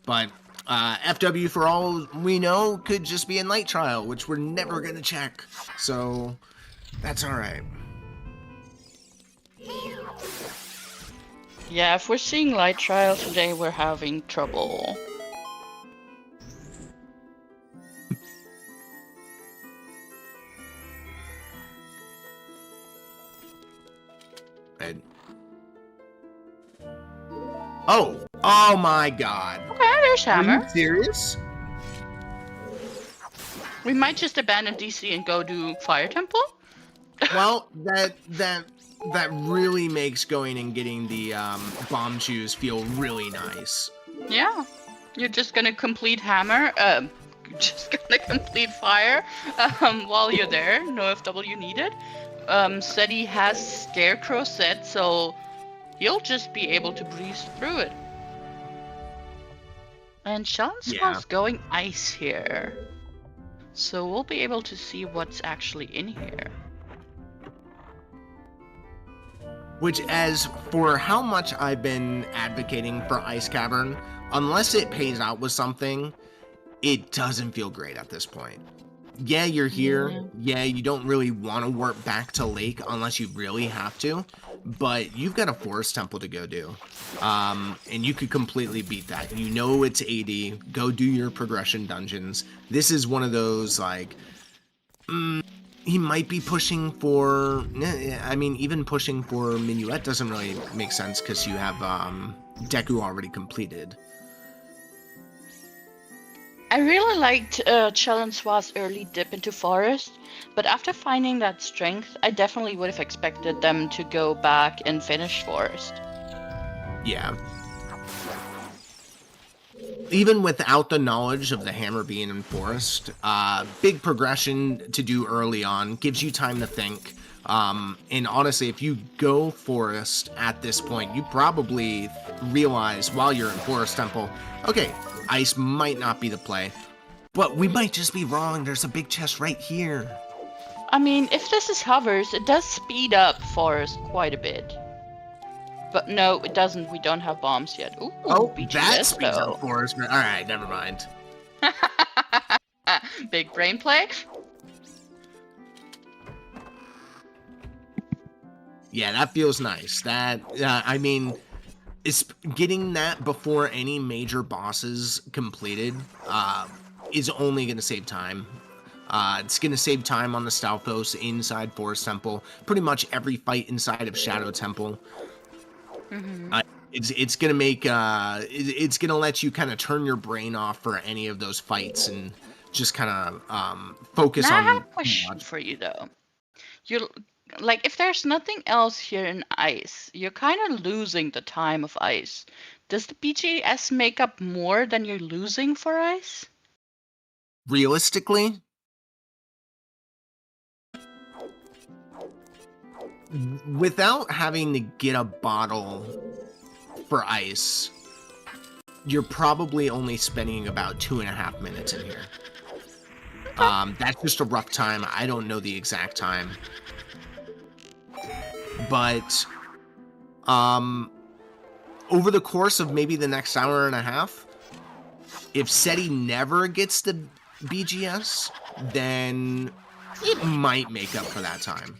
But FW, for all we know, could just be a night trial, which we're never going to check. So that's all right. Yeah, if we're seeing light trial today, we're having trouble. Red. Oh my god. Okay, there's Hammer. Are you serious? We might just abandon DC and go do Fire Temple? Well, that really makes going and getting the bomb chews feel really nice. Yeah. You're just gonna complete Hammer, just gonna complete Fire while you're there. No FW needed. Ceddy has Scarecrow set, so you'll just be able to breeze through it. And Sean's going ice here. So we'll be able to see what's actually in here. Which, as for how much I've been advocating for Ice Cavern, unless it pays out with something, it doesn't feel great at this point. Yeah, you're here. Yeah, you don't really want to warp back to Lake unless you really have to, but you've got a Forest Temple to go do. And you could completely beat that. You know it's 80. Go do your progression dungeons. This is one of those, like, he might be pushing for, I mean, even pushing for Minuet doesn't really make sense because you have Deku already completed. I really liked Challenge's early dip into Forest, but after finding that strength, I definitely would have expected them to go back and finish Forest. Yeah. Even without the knowledge of the hammer being in Forest, big progression to do early on, gives you time to think. And honestly, if you go Forest at this point, you probably realize while you're in Forest Temple, okay, Ice might not be the play, but we might just be wrong. There's a big chest right here. I mean, if this is hovers, it does speed up Forest quite a bit. But no, it doesn't. We don't have bombs yet. Ooh, oh, BGS, that speeds up Forest. All right, never mind. Big brain play. Yeah, that feels nice. That, I mean, it's getting that before any major bosses completed is only going to save time. It's going to save time on the Stalfos inside Forest Temple. Pretty much every fight inside of Shadow Temple. Mm-hmm. It's going to make it's going to let you kind of turn your brain off for any of those fights and just kind of focus on. I have a question for you though. You're like, if there's nothing else here in Ice, you're kind of losing the time of Ice. Does the BGS make up more than you're losing for Ice? Realistically, without having to get a bottle for ice, you're probably only spending about 2.5 minutes in here. That's just a rough time. I don't know the exact time. But over the course of maybe the next hour and a half, if Ceddy never gets the BGS, then it might make up for that time.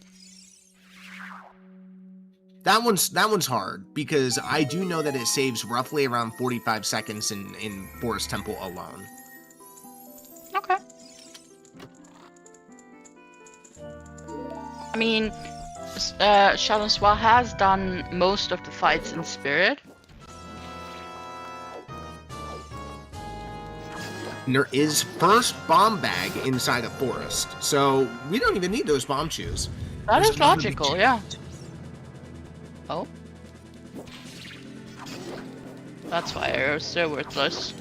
That one's hard, because I do know that it saves roughly around 45 seconds in Forest Temple alone. Okay. I mean, Shadowswa has done most of the fights in Spirit. And there is first bomb bag inside a forest, so we don't even need those bomb shoes. That is logical, yeah. Oh. That's why arrows, they're worthless.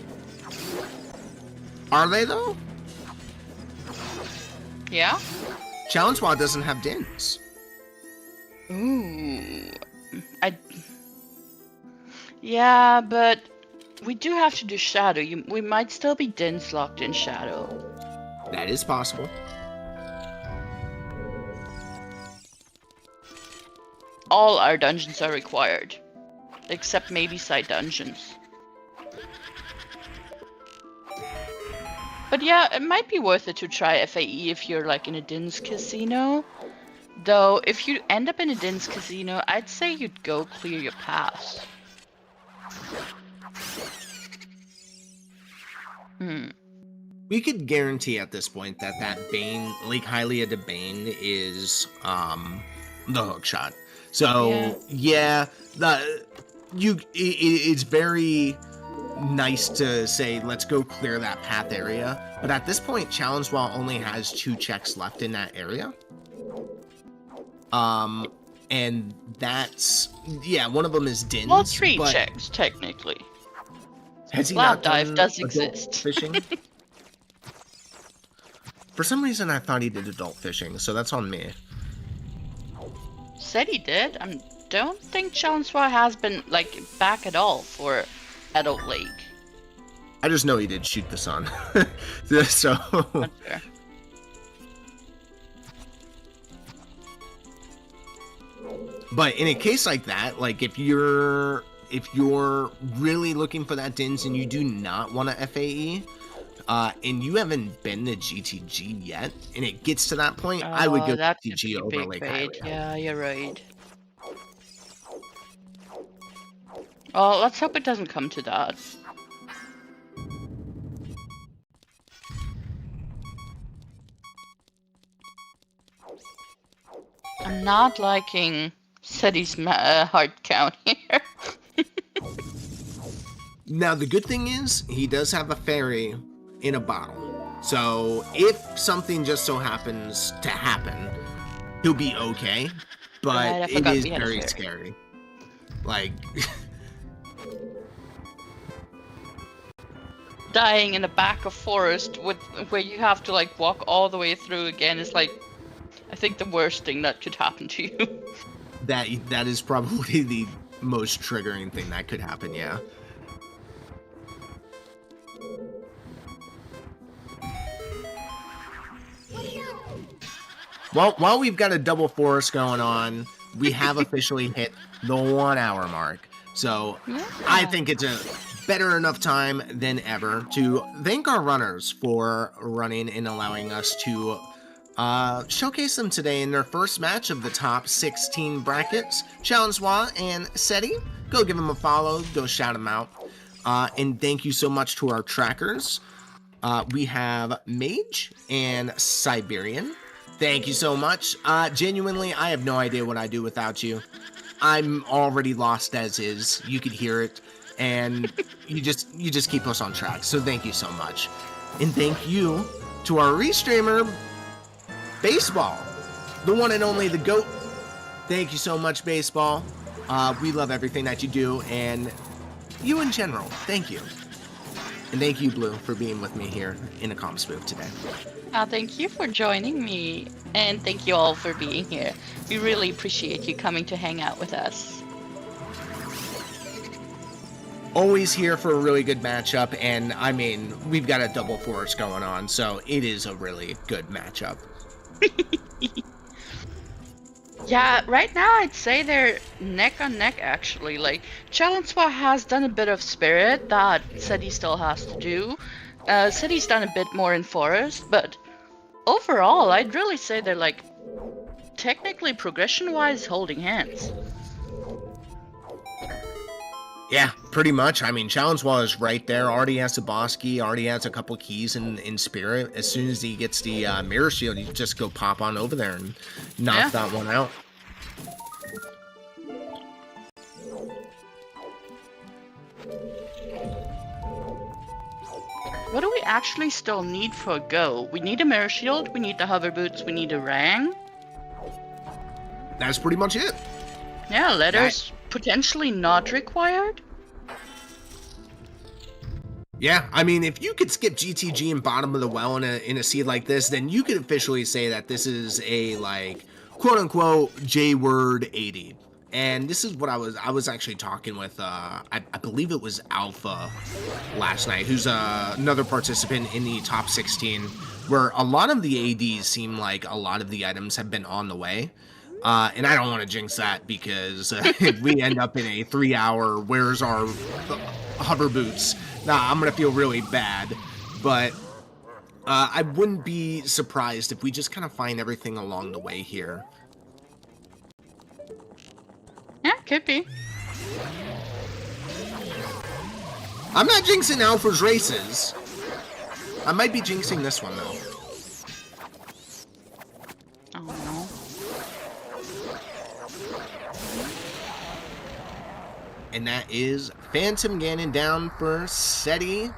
Are they, though? Yeah? Challenge Squad doesn't have dins. Ooh. Yeah, but we do have to do Shadow. We might still be dins locked in Shadow. That is possible. All our dungeons are required. Except maybe side dungeons. But yeah, it might be worth it to try FAE if you're like in a Din's Casino. Though, if you end up in a Din's Casino, I'd say you'd go clear your paths. We could guarantee at this point that Bane, Lake Hylia to Bane, is the hook shot. So yeah, it's very nice to say let's go clear that path area, but at this point, Challenge Wall only has 2 checks left in that area. And that's one of them is Dins. Well, 3 checks technically. Has he Lab not dive done does adult exist. fishing? For some reason, I thought he did adult fishing, so that's on me. Said he did. I don't think Challenge-Swa has been like back at all for Adult Lake. I just know he did shoot the sun. So. That's fair. But in a case like that, like if you're really looking for that Dins and you do not want to FAE, and you haven't been to GTG yet, and it gets to that point, I would go that GTG over Lake Hylia. Yeah, you're right. Well, let's hope it doesn't come to that. I'm not liking Ceddy's heart count here. Now, the good thing is, he does have a fairy in a bottle. So, if something just so happens to happen, he'll be okay. But it is very scary. Like... Dying in the back of forest where you have to like walk all the way through again is like, I think the worst thing that could happen to you. That is probably the most triggering thing that could happen, yeah. Well, while we've got a double forest going on, we have officially hit the 1 hour mark. So I think it's a better enough time than ever to thank our runners for running and allowing us to showcase them today in their first match of the top 16 brackets. Challenge Swa and Ceddy, go give them a follow, go shout them out. And thank you so much to our trackers. We have Mage and Siberian. Thank you so much. Genuinely, I have no idea what I'd do without you. I'm already lost as is. You could hear it. And you just keep us on track. So thank you so much. And thank you to our restreamer, Baseball, the one and only, the GOAT. Thank you so much, Baseball. We love everything that you do, and you in general. Thank you. And thank you, Blue, for being with me here in a comms booth today. Thank you for joining me, and thank you all for being here. We really appreciate you coming to hang out with us. Always here for a really good matchup, and I mean, we've got a double force going on, so it is a really good matchup. Yeah, right now I'd say they're neck on neck actually. Like, Challenge-Swa has done a bit of spirit that Ceddy still has to do. Ceddy's done a bit more in forest, but overall I'd really say they're like technically progression-wise holding hands. Yeah, pretty much. I mean, Challenge-Swa is right there. Already has a boss key, already has a couple keys in spirit. As soon as he gets the mirror shield, you just go pop on over there and knock that one out. What do we actually still need for a go? We need a mirror shield, we need the hover boots, we need a rang. That's pretty much it. Yeah, letters potentially not required. Yeah, I mean, if you could skip GTG and bottom of the well in a seed like this, then you could officially say that this is a, like, quote-unquote J-word 80. And this is what I was actually talking with, I believe it was Alpha last night, who's another participant in the top 16, where a lot of the ADs seem like a lot of the items have been on the way. And I don't want to jinx that, because if we end up in a 3-hour, where's our hover boots? Nah, I'm going to feel really bad. But I wouldn't be surprised if we just kind of find everything along the way here. Yeah, could be. I'm not jinxing Alpha's races. I might be jinxing this one, though. Oh no. And that is Phantom Ganon down for Ceddy.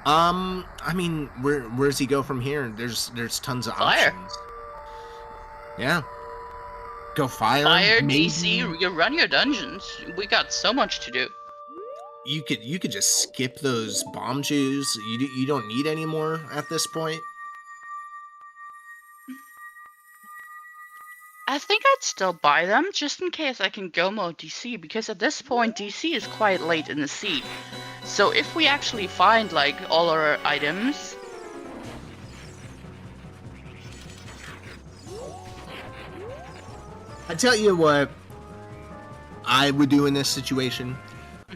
I mean, where does he go from here? There's tons of Fire. options. Yeah. Go fire. Fire, maybe. DC, you run your dungeons. We got so much to do. You could just skip those bomb juice. You don't need any more at this point. I think I'd still buy them just in case I can go mode DC, because at this point DC is quite late in the seed. So if we actually find like all our items, I tell you what I would do in this situation.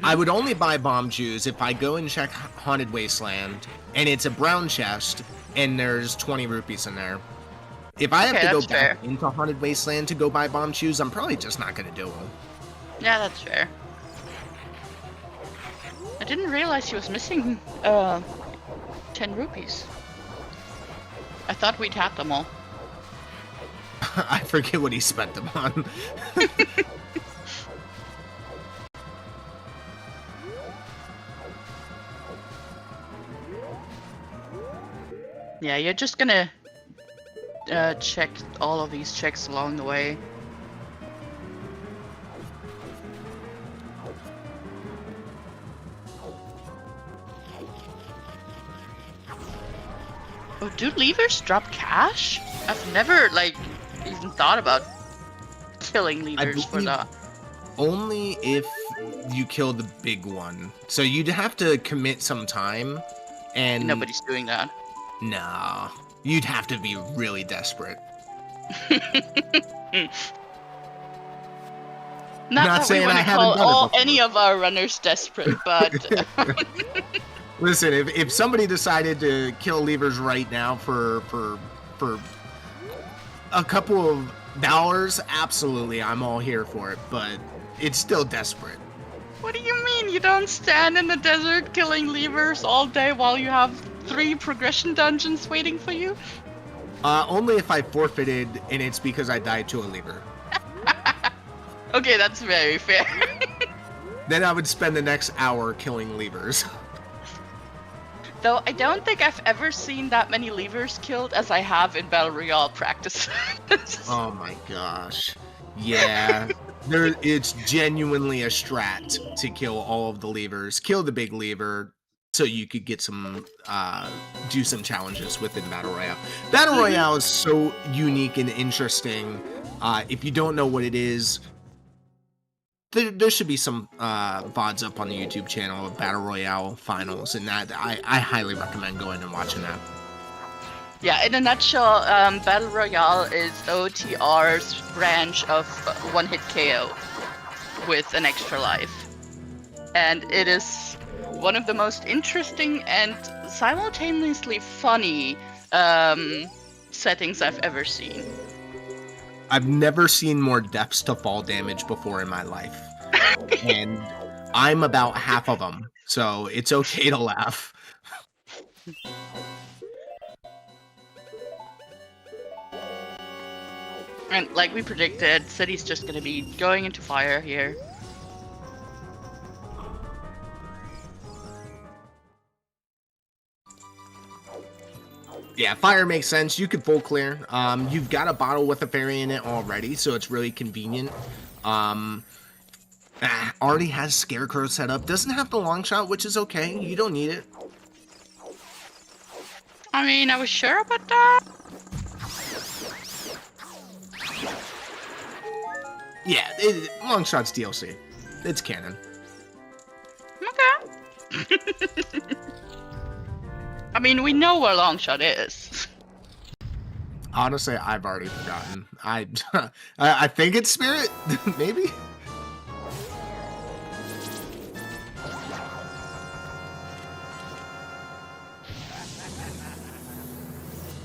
I would only buy bomb juice if I go and check Haunted Wasteland and it's a brown chest and there's 20 rupees in there. If I have to go back into Haunted Wasteland to go buy bomb shoes, I'm probably just not going to do them. Yeah, that's fair. I didn't realize he was missing 10 rupees. I thought we'd had them all. I forget what he spent them on. Yeah, you're just gonna check all of these checks along the way. Oh, do levers drop cash? I've never, like, even thought about killing levers for that. Only if you kill the big one. So you'd have to commit some time, and nobody's doing that. Nah, you'd have to be really desperate. Not saying I haven't done any of our runners desperate, but listen, if somebody decided to kill levers right now for a couple of dollars, absolutely, I'm all here for it, but it's still desperate. What do you mean? You don't stand in the desert killing levers all day while you have 3 progression dungeons waiting for you? Only if I forfeited and it's because I died to a lever. Okay, that's very fair. Then I would spend the next hour killing levers. Though I don't think I've ever seen that many levers killed as I have in Battle Royale practice. Oh my gosh. Yeah. It's genuinely a strat to kill all of the levers. Kill the big lever, so you could get some do some challenges within Battle Royale. Battle Royale is so unique and interesting. If you don't know what it is, there should be some VODs up on the YouTube channel of Battle Royale finals, and that I highly recommend going and watching that. Yeah, in a nutshell, Battle Royale is OTR's branch of one-hit KO with an extra life. And it is one of the most interesting and simultaneously funny settings I've ever seen. I've never seen more deaths to fall damage before in my life. And I'm about half of them, so it's okay to laugh. And like we predicted, Ceddy's just gonna be going into fire here. Yeah, fire makes sense. You could full clear. You've got a bottle with a fairy in it already, so it's really convenient. Already has Scarecrow set up. Doesn't have the long shot, which is okay. You don't need it. I mean, I was sure about that. Yeah, long shot's DLC. It's canon. Okay. I mean, we know where Longshot is. Honestly, I've already forgotten. I think it's Spirit, maybe.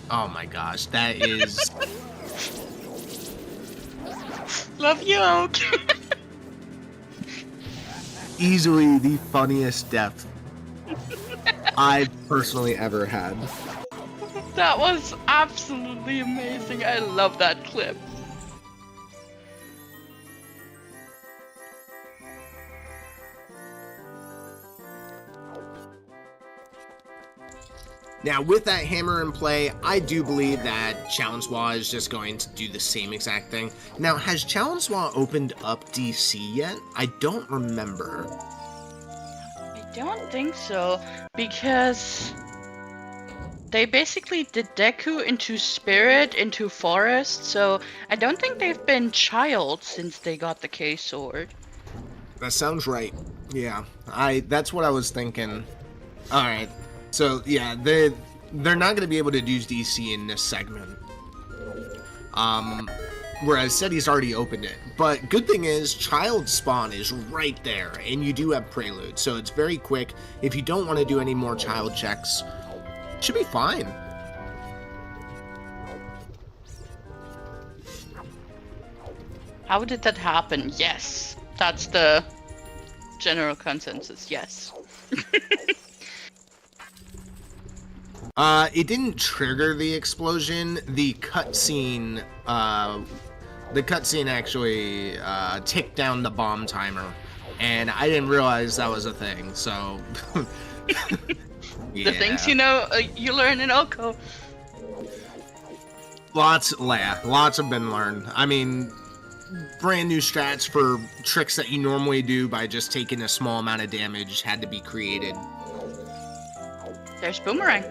Oh my gosh, that is Love you, Oak. easily the funniest death I've personally ever had. That was absolutely amazing. I love that clip. Now, with that hammer in play, I do believe that Challenge-Swa is just going to do the same exact thing. Now, has Challenge-Swa opened up DC yet? I don't remember. I don't think so, because they basically did Deku into Spirit, into Forest, so I don't think they've been Child since they got the K-Sword. That sounds right. Yeah, that's what I was thinking. Alright, so yeah, they're not going to be able to use DC in this segment. Whereas Ceddy's already opened it. But good thing is, Child Spawn is right there, and you do have Prelude, so it's very quick. If you don't want to do any more child checks, should be fine. How did that happen? Yes. That's the general consensus, yes. It didn't trigger the explosion. The cutscene actually ticked down the bomb timer, and I didn't realize that was a thing. So, The things you learn in Oko. Lots have been learned. I mean, brand new strats for tricks that you normally do by just taking a small amount of damage had to be created. There's Boomerang.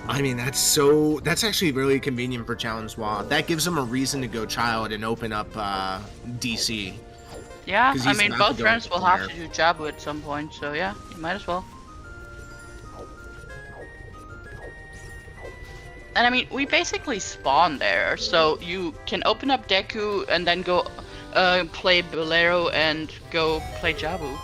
I mean, that's actually really convenient for Challenge-Swa. That gives them a reason to go Child and open up DC. Yeah, I mean, both friends will have to do Jabu at some point, so yeah, you might as well. And I mean, we basically spawn there, so you can open up Deku and then go play Bolero and go play Jabu.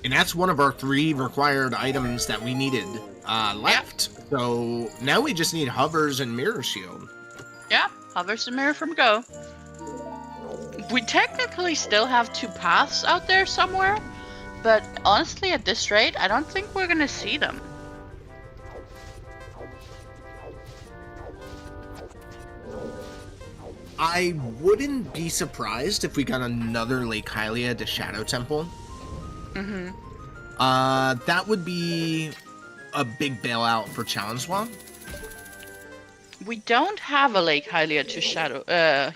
And that's one of our 3 required items that we needed left. Yeah. So now we just need Hovers and Mirror Shield. Yeah, Hovers and Mirror from Go. We technically still have 2 paths out there somewhere, but honestly at this rate, I don't think we're gonna see them. I wouldn't be surprised if we got another Lake Hylia to Shadow Temple. Mm-hmm. That would be a big bailout for Challenge-Swa. We don't have a Lake Hylia to Shadow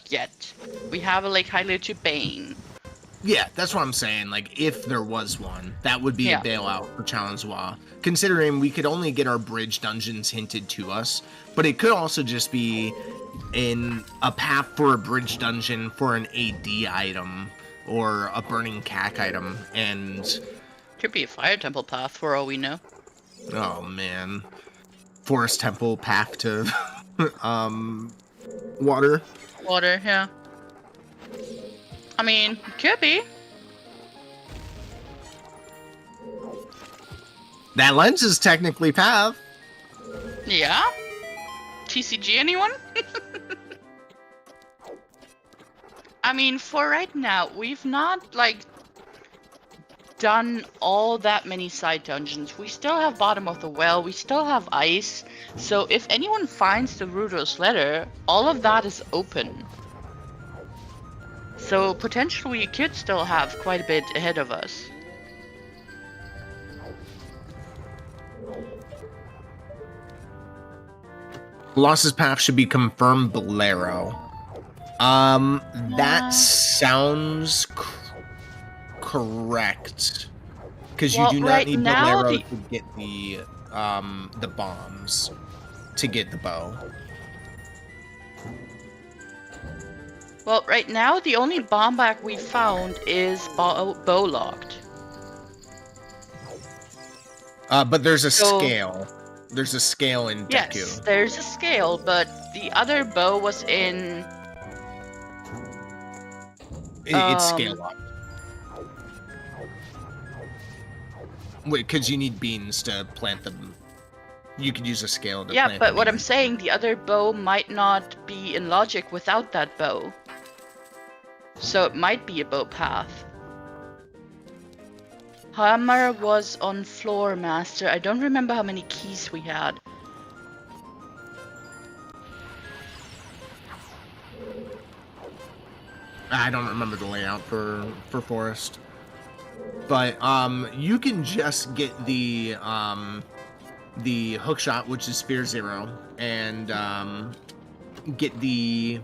yet. We have a Lake Hylia to Bane. Yeah, that's what I'm saying. Like, if there was one, that would be a Yeah. bailout for Challenge Wa. Considering we could only get our bridge dungeons hinted to us, but it could also just be in a path for a bridge dungeon for an AD item or a burning cack item, and Could be a fire temple path for all we know. oh man, forest temple path to water. Water, yeah. I mean, could be. That lens is technically path. Yeah. TCG, anyone? I mean, for right now, we've not, like, done all that many side dungeons. We still have Bottom of the Well, we still have Ice, so if anyone finds the Rudo's letter, all of that is open. So potentially we could still have quite a bit ahead of us. Loss's path should be confirmed Bolero. That sounds correct. Because you do not need Bolero to get the bombs to get the bow. Well, right now the only bomb back we found is bow locked. But there's a scale. There's a scale in Deku. Yes, there's a scale, but the other bow was in... It's scale locked. Wait, because you need beans to plant them. You could use a scale to plant them. Yeah, but what I'm saying, the other bow might not be in logic without that bow. So it might be a bow path. Hammer was on Floor Master. I don't remember how many keys we had. I don't remember the layout for Forest. But you can just get the hook shot, which is Spear 0, and get the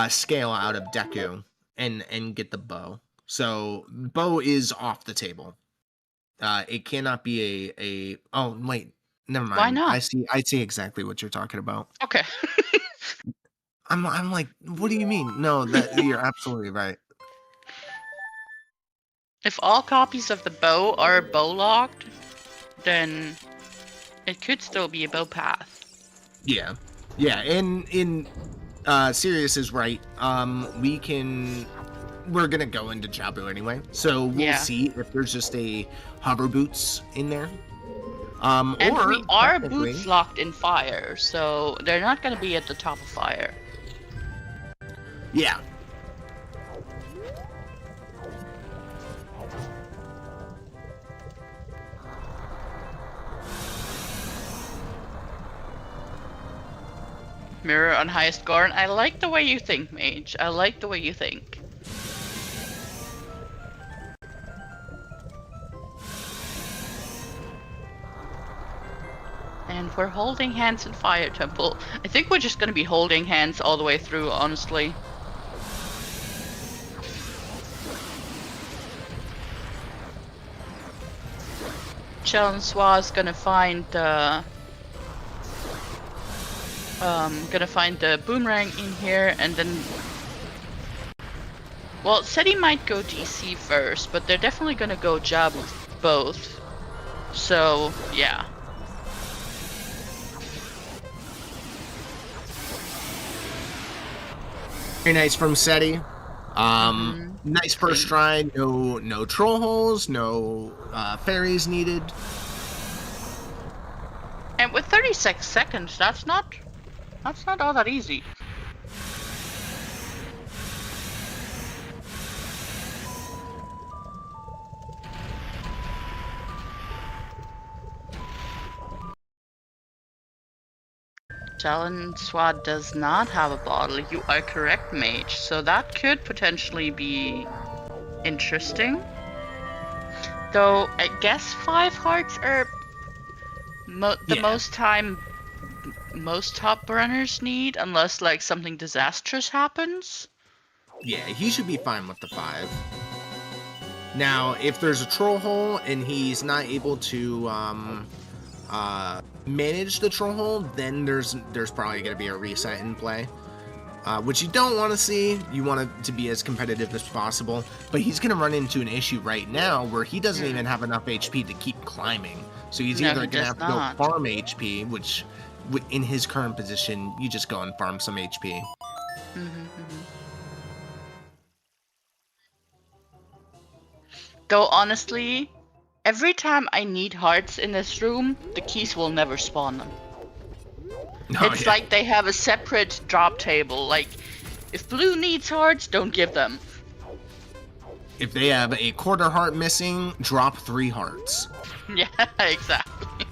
scale out of Deku and get the bow. So bow is off the table. It cannot be a oh wait, never mind. Why not? I see exactly what you're talking about. Okay. I'm like, what do you mean? No, that you're absolutely right. If all copies of the bow are bow locked, then it could still be a bow path. Yeah. And Sirius is right. We're gonna go into Jabu anyway, so we'll see if there's just a hover boots in there. And we are boots locked in fire, so they're not gonna be at the top of fire. Yeah. Mirror on highest Gorn. I like the way you think, Mage. I like the way you think. And we're holding hands in Fire Temple. I think we're just gonna be holding hands all the way through, honestly. Chelenswa is gonna find the boomerang in here, and then, well, Ceddy might go DC first, but they're definitely gonna go Jabu both. So yeah. Very nice from Ceddy. Nice first try. No troll holes. No fairies needed. And with 36 seconds, that's not all that easy. Talon Swad does not have a bottle. You are correct, Mage. So that could potentially be interesting. Though I guess 5 hearts are most top runners need, unless like something disastrous happens. Yeah, he should be fine with the 5. Now, if there's a troll hole and he's not able to manage the troll hole, then there's probably going to be a reset in play. Which you don't want to see. You want it to be as competitive as possible. But he's going to run into an issue right now where he doesn't even have enough HP to keep climbing. So he's either going to have to go farm HP, which in his current position, you just go and farm some HP. Though honestly, every time I need hearts in this room, the keys will never spawn them. It's like they have a separate drop table. Like, if blue needs hearts, don't give them. If they have a quarter heart missing, drop 3 hearts. Yeah, exactly.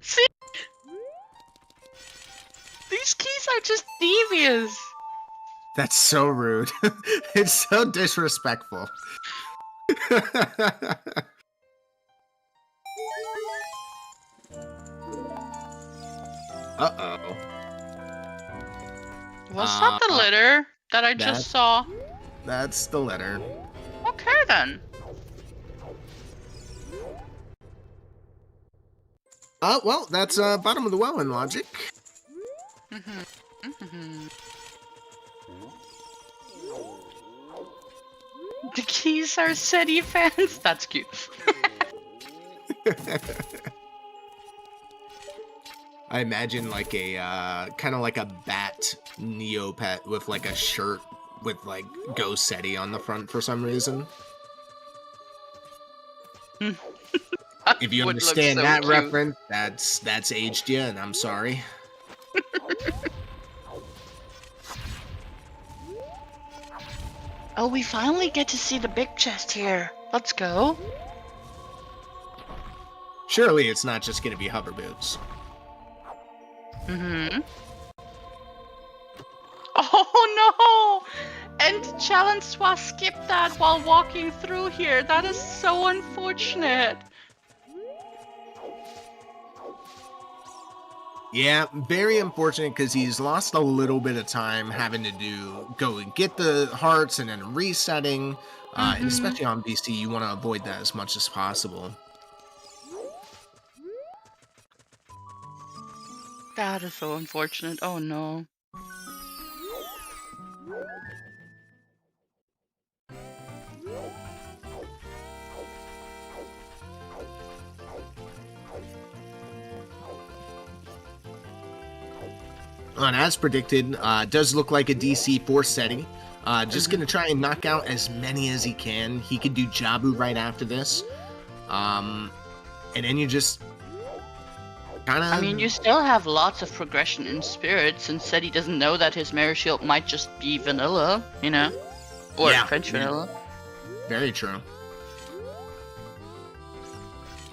See? These keys are just devious. That's so rude. It's so disrespectful. Uh-oh. Was that the litter that I just saw? That's the litter. Okay, then. Well, that's bottom of the well in logic. The keys are Ceddy fans. That's cute. I imagine like a kind of like a bat Neopet with like a shirt with like Go Ceddy on the front for some reason. If you understand so that cute. reference, that's aged you, and I'm sorry. Oh, we finally get to see the big chest here. Let's go. Surely it's not just gonna be hover boots. Oh no! And Challenge Swa skipped that while walking through here. That is so unfortunate. Yeah, very unfortunate because he's lost a little bit of time having to go and get the hearts and then resetting. And especially on BC, you want to avoid that as much as possible. That is so unfortunate. Oh no. And as predicted, does look like a DC for Ceddy. Just gonna try and knock out as many as he can. He could do Jabu right after this. And then you just kind of... I mean, you still have lots of progression in Spirit, since Ceddy doesn't know that his Mirror Shield might just be vanilla, you know? Or French vanilla. Very true.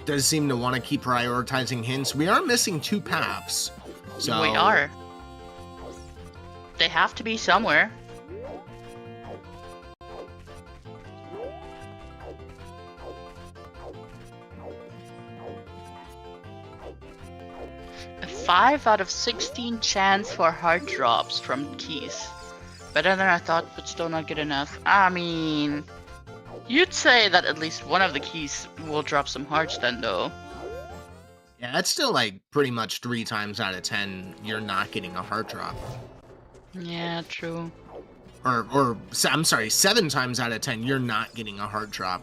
Does seem to want to keep prioritizing hints. We are missing 2 paths. So... We are. They have to be somewhere. A 5 out of 16 chance for heart drops from keys. Better than I thought, but still not good enough. I mean, you'd say that at least one of the keys will drop some hearts then, though. Yeah, that's still like pretty much 3 times out of 10 you're not getting a heart drop. Yeah, true. Or I'm sorry, 7 times out of 10 you're not getting a heart drop.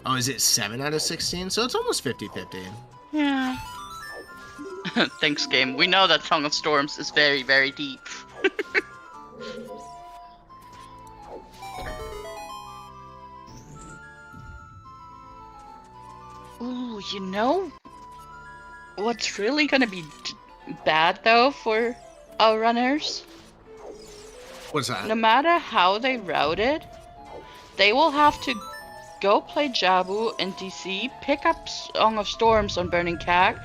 Oh, is it 7 out of 16? So it's almost 50-50. Yeah. Thanks, game. We know that Song of Storms is very, very deep. Ooh, you know what's really gonna be bad though for our runners? What's that? No matter how they route it, they will have to go play Jabu in DC, pick up Song of Storms on Burning Cag,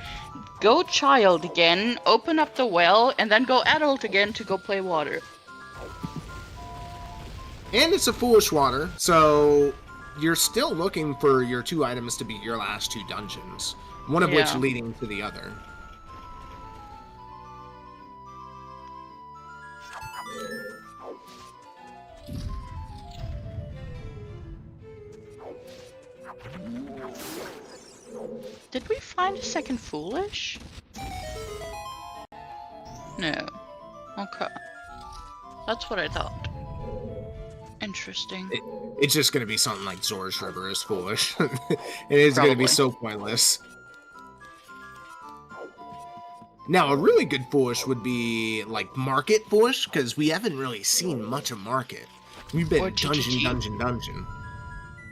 go Child again, open up the well, and then go Adult again to go play Water. And it's a foolish water, so you're still looking for your 2 items to beat your last 2 dungeons, one of which leading to the other. Did we find a second foolish? No. Okay. That's what I thought. Interesting. It's just gonna be something like Zora's River is foolish. It is gonna be Probably. so pointless. Now, a really good foolish would be like Market foolish, because we haven't really seen much of Market. We've been Or dungeon, GGG? dungeon.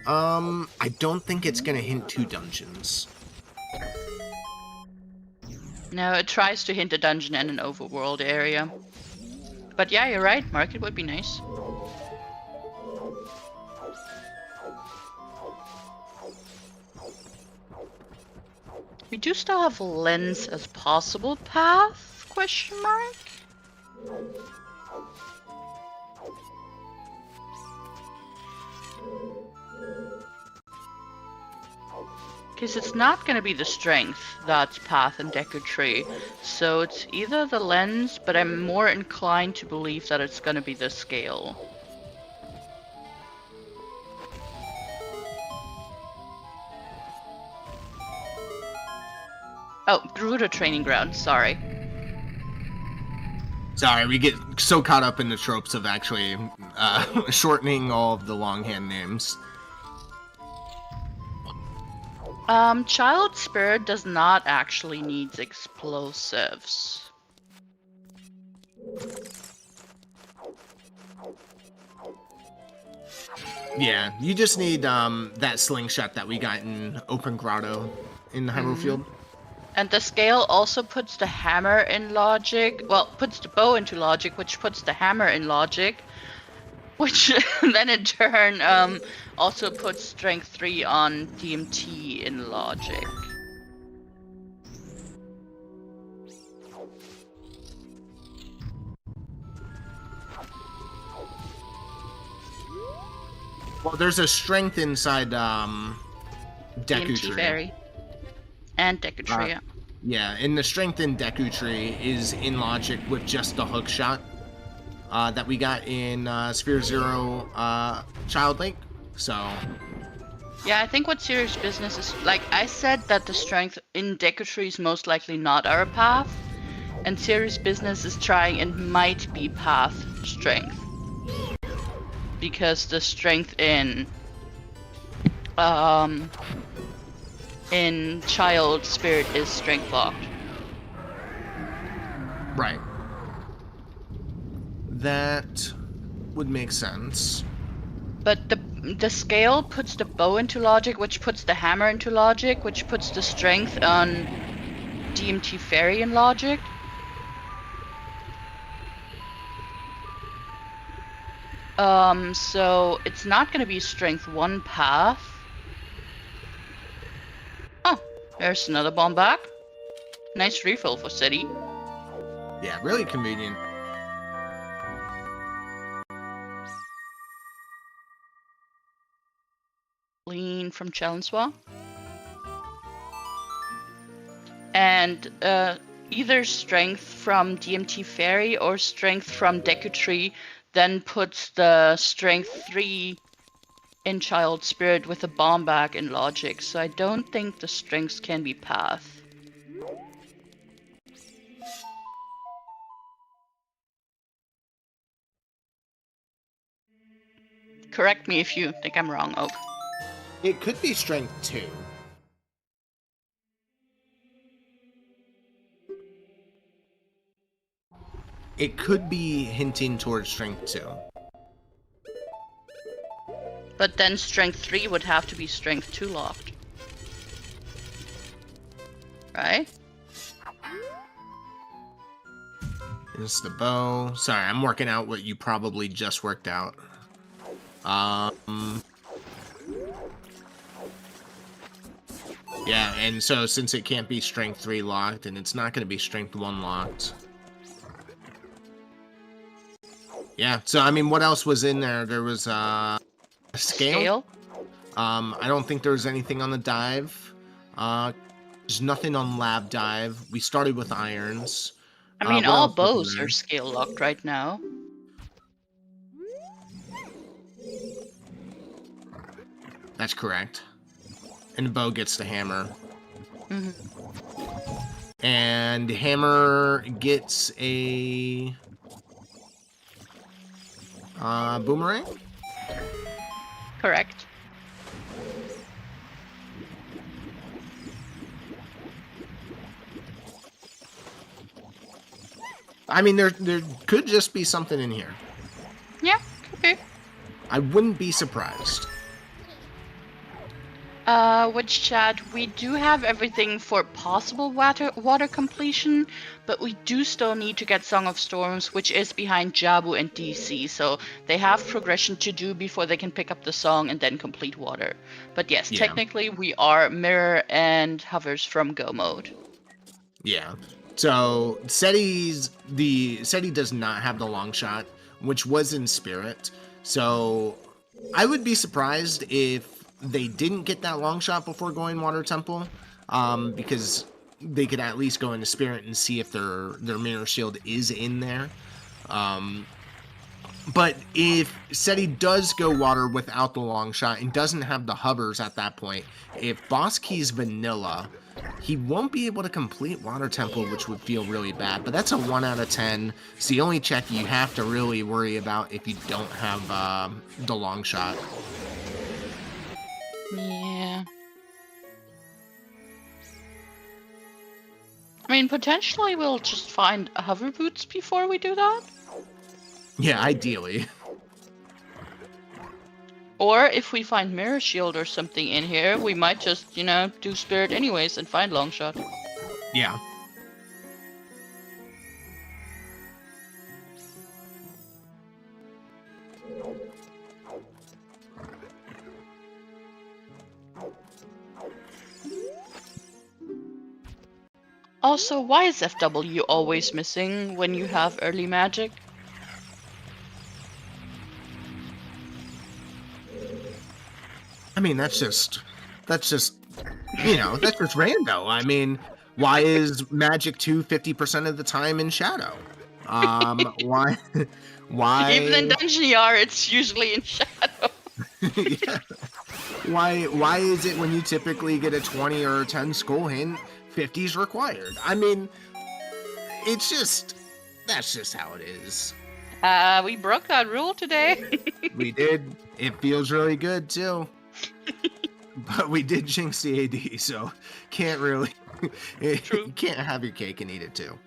I don't think it's gonna hint to dungeons. No, it tries to hint a dungeon and an overworld area. But yeah, you're right. Market would be nice. We do still have lens as possible path? Question mark? Because it's not going to be the strength that's path and Deku Tree. So it's either the lens, but I'm more inclined to believe that it's going to be the scale. Oh, Gerudo Training Ground, sorry. Sorry, we get so caught up in the tropes of actually shortening all of the longhand names. Child Spirit does not actually need explosives. Yeah, you just need that slingshot that we got in Open Grotto in the Hyrule Field. And the scale also puts the hammer in logic. Well, puts the bow into logic, which puts the hammer in logic. Which then in turn also puts strength 3 on DMT in logic. Well, there's a strength inside Deku DMT Tree. Fairy. And Deku Tree, yeah. Yeah, and the strength in Deku Tree is in logic with just the hook shot that we got in Sphere Zero Child Link. So Yeah, I think what serious business is, like I said that the strength in Deku Tree is most likely not our path, and serious business is trying and might be path strength. Because the strength in Child Spirit is strength locked. right. That would make sense. But the scale puts the bow into logic, which puts the hammer into logic, which puts the strength on DMT Fairy in logic. So it's not gonna be strength 1 path. Oh, there's another bomb back. Nice refill for Ceddy. Yeah, really convenient. Lean from Challenge-Swa. And either strength from DMT Fairy or strength from Deku Tree then puts the strength 3 in Child Spirit with a bomb back in logic. So I don't think the strengths can be path. Correct me if you think I'm wrong, Oak. It could be strength 2. It could be hinting towards strength 2. But then strength 3 would have to be strength 2 locked. Right? It's the bow. Sorry, I'm working out what you probably just worked out. Yeah, and so since it can't be strength 3 locked, and it's not going to be strength 1 locked. Yeah, so I mean, what else was in there? There was a scale. I don't think there was anything on the dive. There's nothing on lab dive. We started with irons. I mean, what all else was in bows there? are scale locked right now. That's correct. And Bo gets the hammer. Mhm. And Hammer gets a boomerang? Correct. I mean, there could just be something in here. Yeah, could be. I wouldn't be surprised. Which chat, we do have everything for possible water completion, but we do still need to get Song of Storms, which is behind Jabu and DC, so they have progression to do before they can pick up the song and then complete water. But yes, Yeah. technically we are mirror and hovers from go mode. Yeah. So Ceddy does not have the long shot, which was in spirit. So I would be surprised if they didn't get that long shot before going Water Temple, because they could at least go into spirit and see if their mirror shield is in there. But if Ceddy does go water without the long shot and doesn't have the hovers at that point, if Boss Key's vanilla, he won't be able to complete Water Temple, which would feel really bad. But that's a 1 out of 10. It's the only check you have to really worry about if you don't have the long shot. Yeah. I mean, potentially we'll just find hover boots before we do that. Yeah, ideally. Or if we find Mirror Shield or something in here, we might just, do Spirit anyways and find Longshot. Yeah. Also, why is FW always missing when you have early magic? I mean, that's just that's just rando. I mean, why is Magic 2 50% of the time in Shadow? Why? Even in Dungeon Yard, it's usually in Shadow. Yeah. Why is it when you typically get a 20 or a 10 skull hint, 50 is required? I mean, that's just how it is. We broke that rule today. We did. It feels really good too. But we did jinx the AD, so can't really. True. You can't have your cake and eat it too.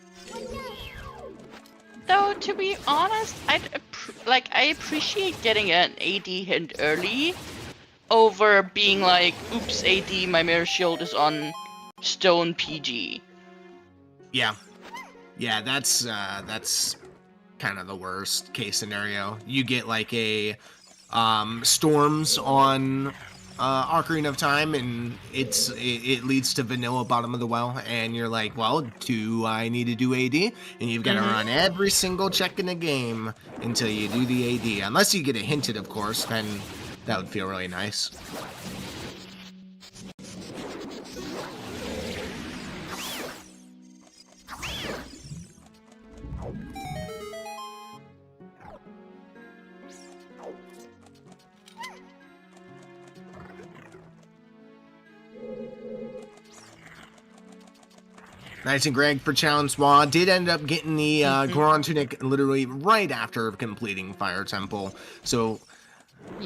Though, to be honest, I appreciate getting an AD hint early over being like, oops, AD, my mirror shield is on stone PG. Yeah, that's kind of the worst case scenario. You get like a storms on Ocarina of Time, and it leads to vanilla bottom of the well, and you're like, well, do I need to do AD? And you've got to run every single check in the game until you do the AD. Unless you get it hinted, of course, then that would feel really nice. Nice and Greg for Challenge Swa did end up getting the Goron Tunic literally right after completing Fire Temple. So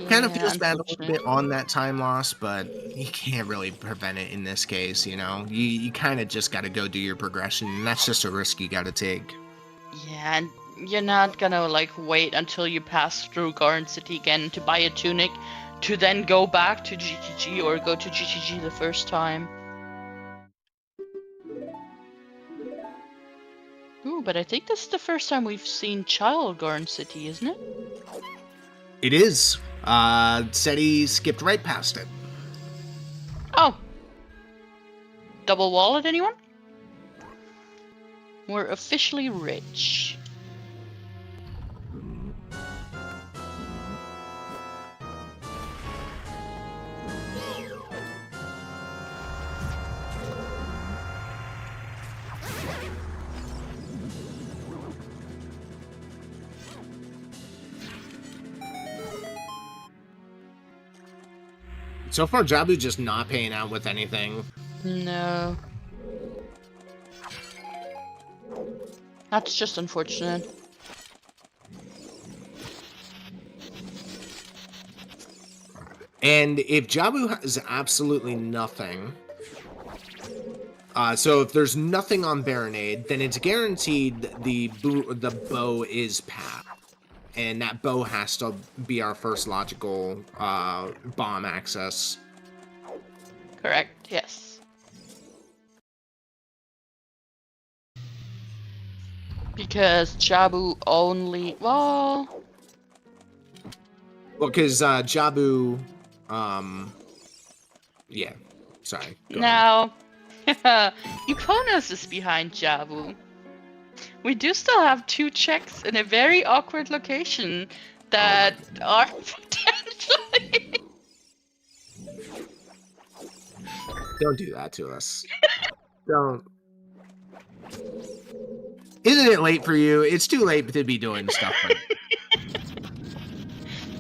kind of feels bad a little bit on that time loss, but you can't really prevent it in this case, You kind of just got to go do your progression, and that's just a risk you got to take. Yeah, and you're not gonna wait until you pass through Goron City again to buy a tunic to then go back to GGG or go to GGG the first time. Ooh, but I think this is the first time we've seen Child Goron City, isn't it? It is. Ceddy skipped right past it. Oh. Double wallet, anyone? We're officially rich. So far, Jabu just not paying out with anything. No. That's just unfortunate. And if Jabu has absolutely nothing, so if there's nothing on Baronade, then it's guaranteed the bow is pat. And that bow has to be our first logical bomb access. Correct, yes. Because Jabu only... Well, because Jabu... yeah, sorry. Go ahead. now... Econos is behind Jabu. We do still have 2 checks in a very awkward location that are potentially... Don't do that to us. Don't. Isn't it late for you? It's too late to be doing stuff like that.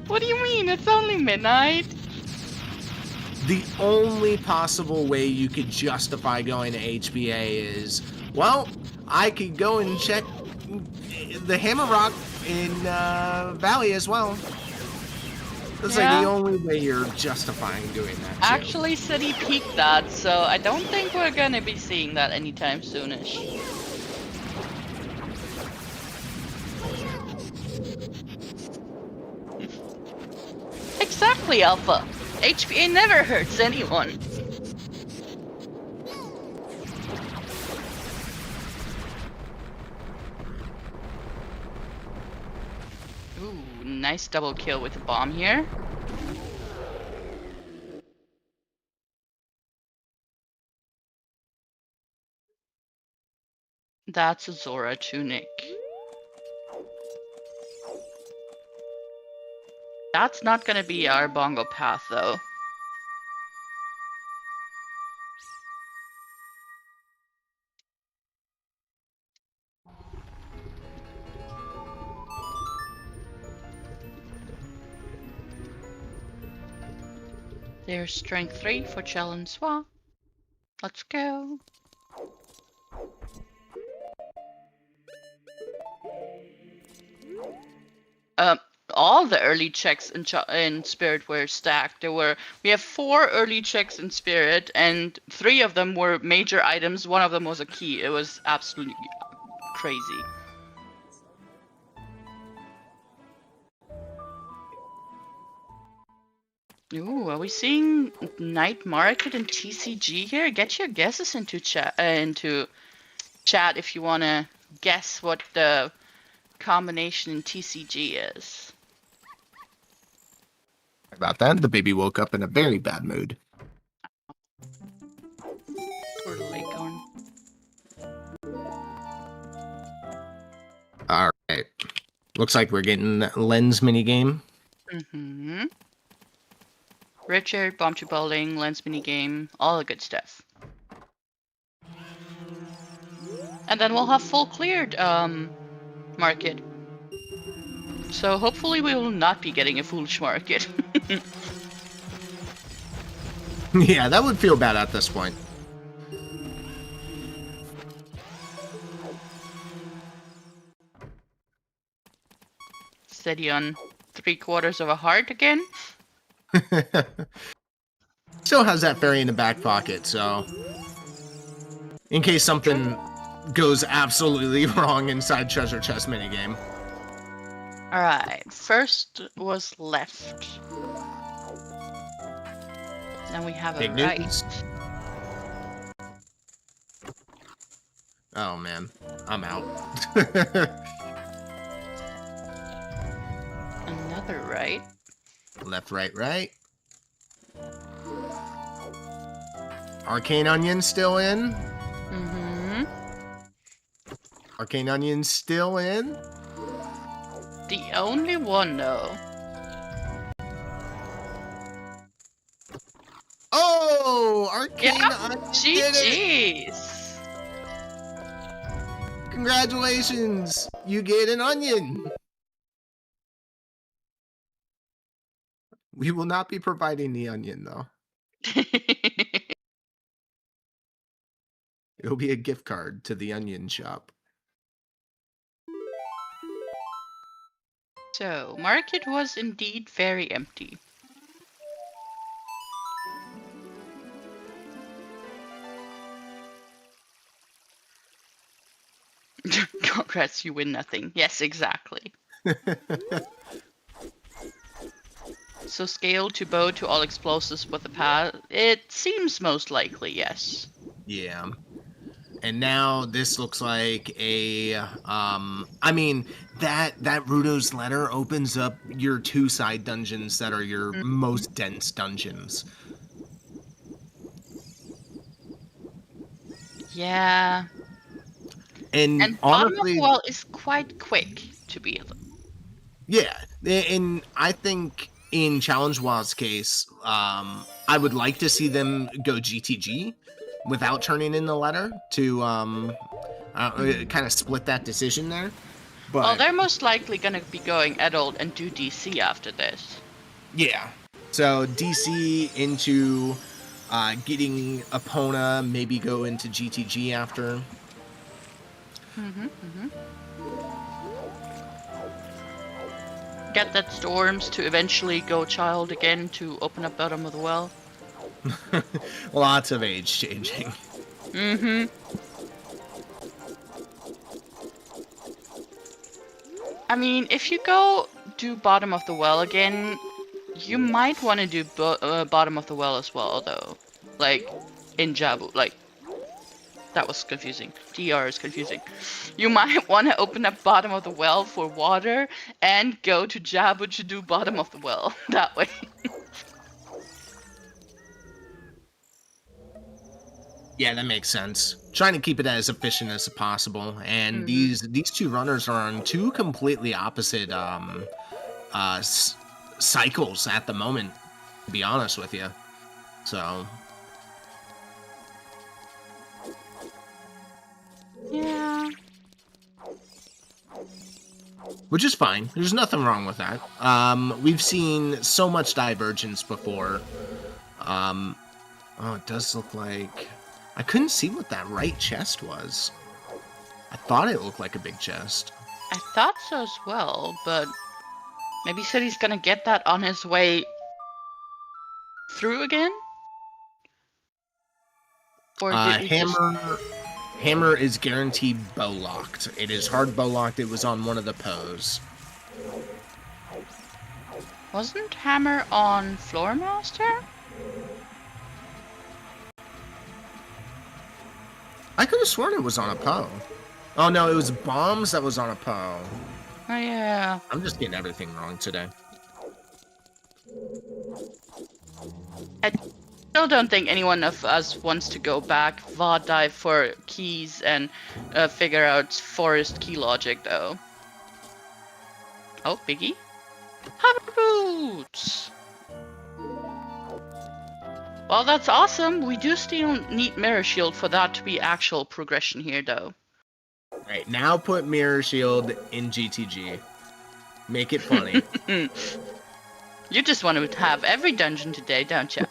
What do you mean? It's only midnight. The only possible way you could justify going to HBA is, well, I could go and check the Hammer Rock in Valley as well. That's like the only way you're justifying doing that. Too. Actually, Ceddy peaked that, so I don't think we're gonna be seeing that anytime soonish. Exactly, Alpha. HPA never hurts anyone. Ooh, nice double kill with the bomb here. That's a Zora tunic. That's not gonna be our bongo path, though. There's strength 3 for Challenge-Swa. Let's go. All the early checks in Spirit were stacked. We have 4 early checks in Spirit, and 3 of them were major items. 1 of them was a key. It was absolutely crazy. Ooh, are we seeing Night Market and TCG here? Get your guesses into chat if you want to guess what the combination in TCG is. About that, the baby woke up in a very bad mood. Poor Leghorn. All right. Looks like we're getting that lens minigame. Mm-hmm. Richard, Bomb to Bowling, Lens minigame, all the good stuff. And then we'll have full cleared market. So hopefully we will not be getting a foolish market. Yeah, that would feel bad at this point. Steady on 3/4 of a heart again. Still has that fairy in the back pocket, so in case something goes absolutely wrong inside treasure chest minigame. Alright, first was left. Then we have a right. News. Oh man, I'm out. Another right. Left, right, right. Arcane Onion still in. Mm-hmm. Arcane Onion still in. The only one, though. Oh, Arcane Onion did it. GG's. Congratulations, you get an onion. We will not be providing the onion, though. It'll be a gift card to the onion shop. So, market was indeed very empty. Congrats, you win nothing. Yes, exactly. So scale to bow to all explosives with a path. It seems most likely, yes. Yeah. And now this looks like a I mean that Rudo's letter opens up your 2 side dungeons that are your most dense dungeons. Yeah. And And bottom of the honestly, wall is quite quick to be. yeah, and I think in Challenge Wall's case, I would like to see them go GTG without turning in the letter to kind of split that decision there. Well, But they're most likely gonna be going adult and do DC after this. yeah, so DC into getting Epona, maybe go into GTG after. Get that Storms to eventually go child again to open up bottom of the well. Lots of age changing. I mean, if you go do bottom of the well again, you might want to do bottom of the well as well, though. Like, in Jabu. Like, that was confusing. DR is confusing. You might want to open up bottom of the well for water and go to Jabu to do bottom of the well. That way. Yeah, that makes sense. Trying to keep it as efficient as possible, and these 2 runners are on 2 completely opposite cycles at the moment. To be honest with you, so Yeah. which is fine. There's nothing wrong with that. We've seen so much divergence before. Oh, it does look like I couldn't see what that right chest was. I thought it looked like a big chest. I thought so as well, but maybe said he's gonna get that on his way through again? Or did he just... Hammer is guaranteed bow locked. It is hard bow locked. It was on one of the pose. Wasn't Hammer on Floor Master? I could have sworn it was on a Poe. Oh no, it was bombs that was on a Poe. Oh yeah. I'm just getting everything wrong today. I still don't think anyone of us wants to go back VOD dive for keys and figure out forest key logic though. Oh, Biggie. Hover boots! Well, that's awesome. We do still need Mirror Shield for that to be actual progression here though. Right, now put Mirror Shield in GTG. Make it funny. You just want to have every dungeon today, don't you?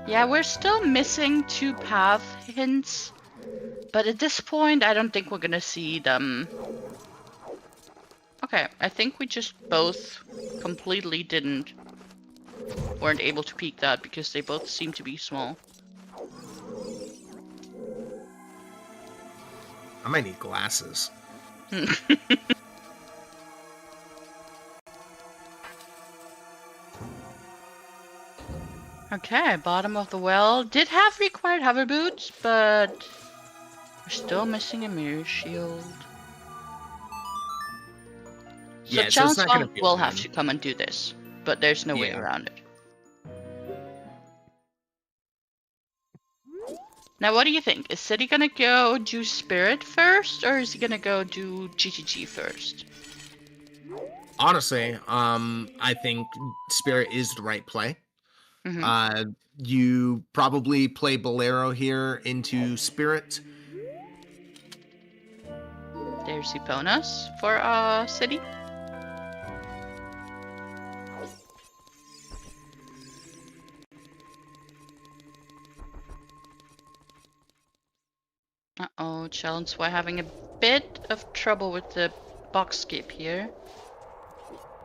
Yeah, we're still missing 2 path hints, but at this point, I don't think we're gonna see them. Okay, I think we just both completely weren't able to peek that because they both seem to be small. I might need glasses. Okay, bottom of the well. Did have required hover boots, but we're still missing a mirror shield. So Yeah, so it's not gonna Challenge be will good. have to come and do this, but there's no way around it. Now, what do you think? Is Ceddy gonna go do Spirit first, or is he gonna go do GTG first? Honestly, I think Spirit is the right play. Mm-hmm. You probably play Bolero here into Spirit. There's Eponas for Ceddy. Oh, Challenge Y having a bit of trouble with the box skip here.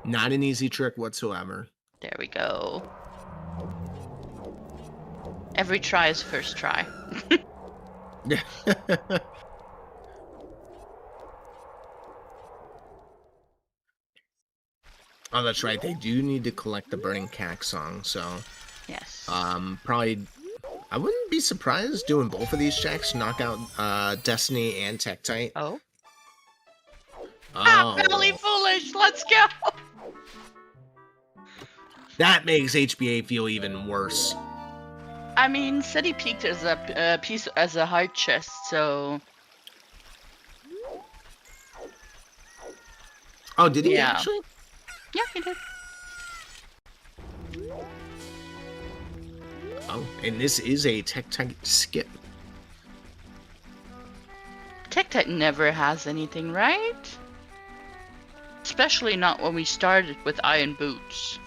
Not an easy trick whatsoever. There we go. Every try is first try. Oh, that's right. They do need to collect the Burning Cack song, so Yes. probably I wouldn't be surprised doing both of these checks, knock out Destiny and Tektite. Oh. Oh, Really foolish. Let's go. that makes HBA feel even worse. I mean, Ceddy peaked as a piece as a hard chest, so Oh, did he Yeah. actually? yeah, he did. Oh, and this is a Tektite skip. Tektite never has anything, right? Especially not when we started with iron boots.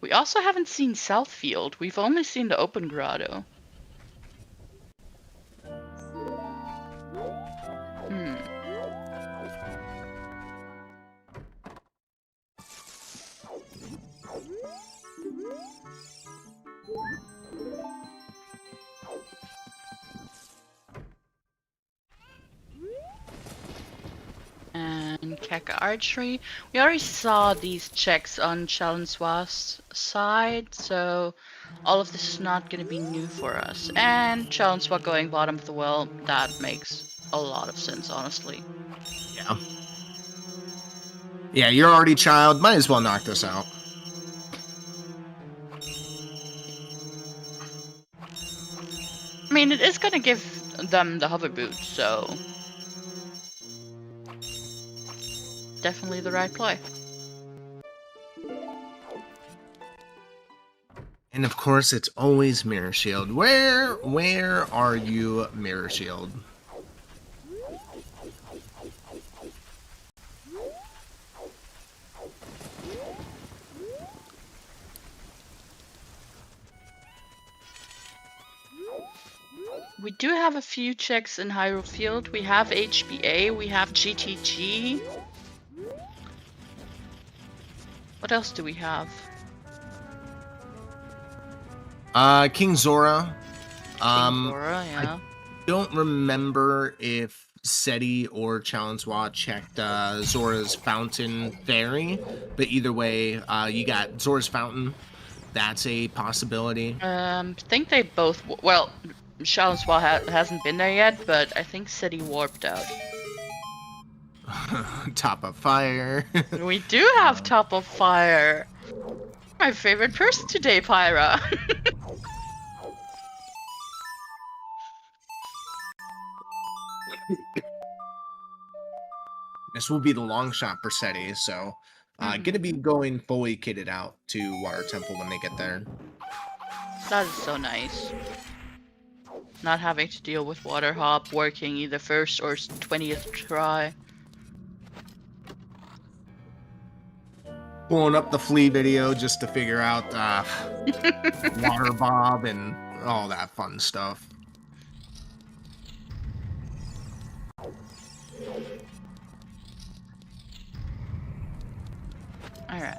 We also haven't seen Southfield. We've only seen the open grotto. Hmm. And Keka Archery. We already saw these checks on Challenge-Wa's side, so all of this is not going to be new for us. And Challenge-Wa going bottom of the well, that makes a lot of sense, honestly. Yeah. Yeah, you're already child. Might as well knock this out. I mean, it is going to give them the hover boot, so definitely the right play. And of course, it's always Mirror Shield. Where are you, Mirror Shield? We do have a few checks in Hyrule Field. We have HBA, we have GTG. What else do we have? King Zora. King Zora, yeah. Don't remember if Ceddy or Challenge-Wa checked Zora's Fountain Fairy, but either way, you got Zora's Fountain. That's a possibility. Think they both. Well, Challenge-Wa hasn't been there yet, but I think Ceddy warped out. Top of Fire. We do have Top of Fire. My favorite person today, Pyra. This will be the long shot for Ceddy, so gonna be going fully kitted out to Water Temple when they get there. That is so nice. Not having to deal with Water Hop working either first or 20th try. Pulling up the Flea video just to figure out Water Bob and all that fun stuff. Alright.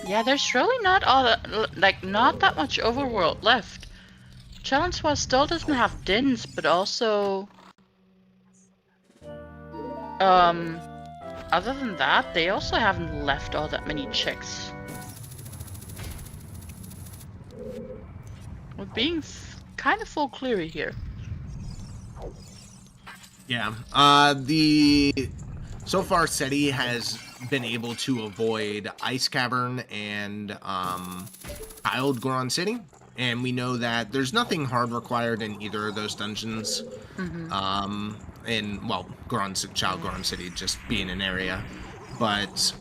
Yeah, there's really not all that, not that much overworld left. Challenge-Wa still doesn't have Dins, but also other than that, they also haven't left all that many checks. We're being kind of full cleary here. Yeah. So far Ceddy has been able to avoid Ice Cavern and Tiled Goron City, and we know that there's nothing hard required in either of those dungeons. And well, Child Goron City just being an area, but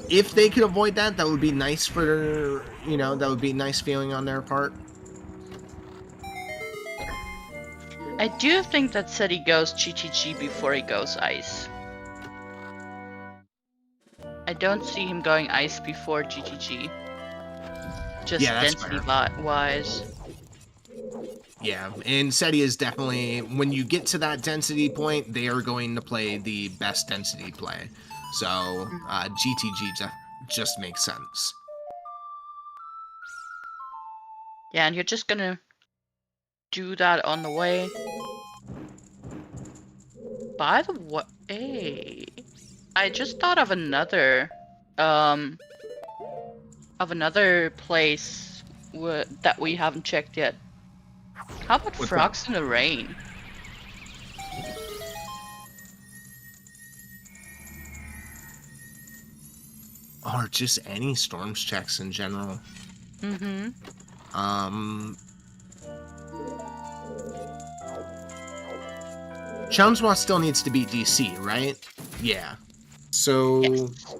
if they could avoid that, that would be nice for You know, that would be a nice feeling on their part. I do think that Ceddy goes GTG before he goes ice. I don't see him going ice before GTG. Just Yeah, that's density fair. wise. Yeah, and Ceddy is definitely, when you get to that density point, they are going to play the best density play. So GTG just makes sense. Yeah, and you're just gonna do that on the way. By the way, I just thought of another place that we haven't checked yet. How about What's frogs that? in the rain? Or just any storms checks in general. Mm-hmm. Challenge still needs to beat DC, right? Yeah. So Yes.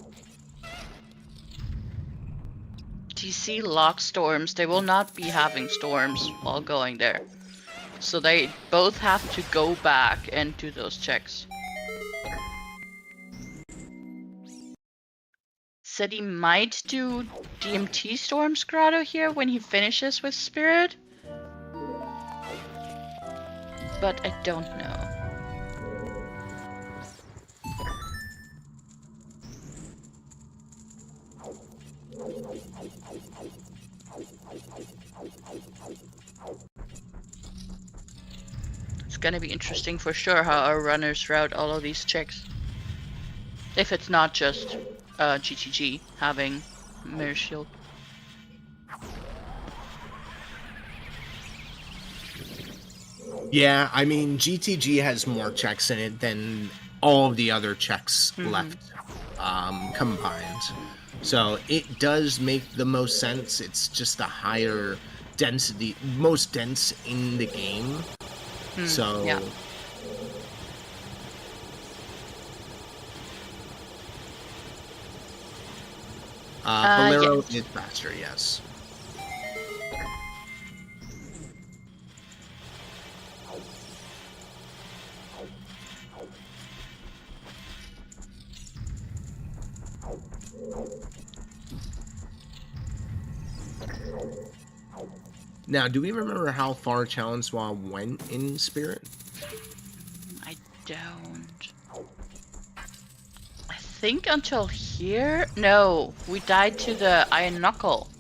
DC lock storms. They will not be having storms while going there. So they both have to go back and do those checks. Said he might do DMT Storms Grotto here when he finishes with Spirit. But I don't know. It's gonna be interesting for sure how our runners route all of these checks. If it's not just GTG having Mirror Shield. yeah, I mean GTG has more checks in it than all of the other checks left combined. So it does make the most sense. It's just a higher density, most dense in the game. So yeah. Bolero Yes. is faster, yes. Now, do we remember how far Challenge Swap went in Spirit? I don't. I think until here? No, we died to the Iron Knuckle.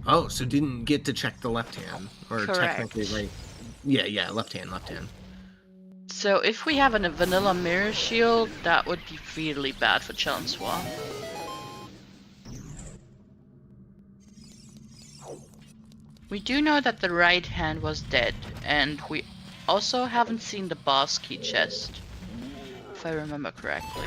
Oh, so didn't get to check the left hand, or Correct. technically right? Yeah, left hand. So if we have a vanilla mirror shield, that would be really bad for Challenge Swap. We do know that the right hand was dead, and we also haven't seen the boss key chest, if I remember correctly.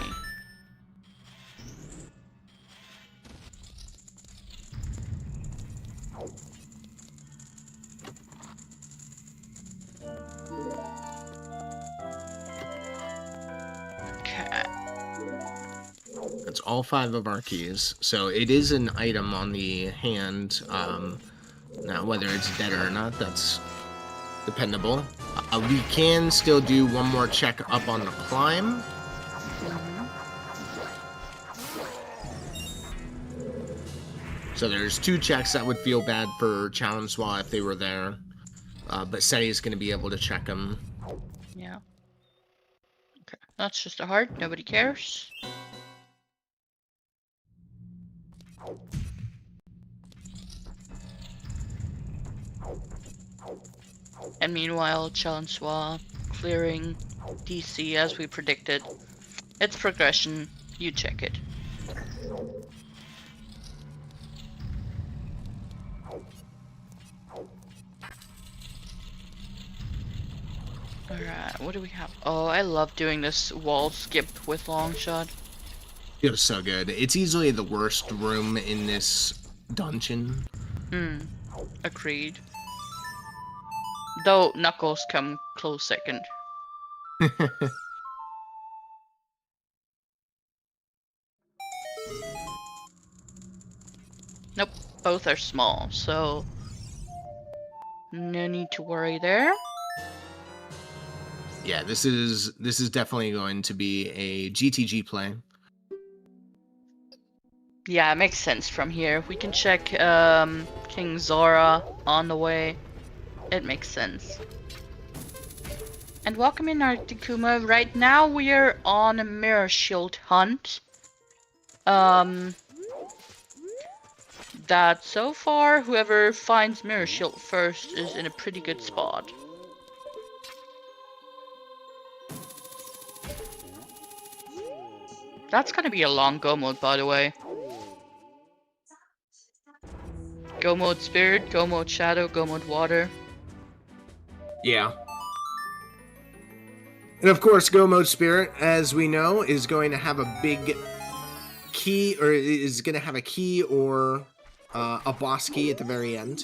Okay. That's all 5 of our keys. So it is an item on the hand. Now, whether it's dead or not, that's dependable. We can still do one more check up on the climb. So there's 2 checks that would feel bad for Challenge Swap if they were there. But Ceddy is going to be able to check them. Yeah. Okay. That's just a heart. Nobody cares. And meanwhile, Challenge Swap clearing DC as we predicted. It's progression. You check it. Alright, what do we have? Oh, I love doing this wall skip with long shot. It was so good. It's easily the worst room in this dungeon. Agreed. Though Knuckles come close second. Nope, both are small, so no need to worry there. Yeah, this is definitely going to be a GTG play. Yeah, it makes sense from here. We can check King Zora on the way. It makes sense. And welcome in, Artikuma. Right now we are on a mirror shield hunt. That so far, whoever finds mirror shield first is in a pretty good spot. That's gonna be a long go mode, by the way. Go mode spirit, go mode shadow, go mode water. Yeah. And of course, Go Mode Spirit, as we know, is going to have a big key, or is going to have a key or a boss key at the very end.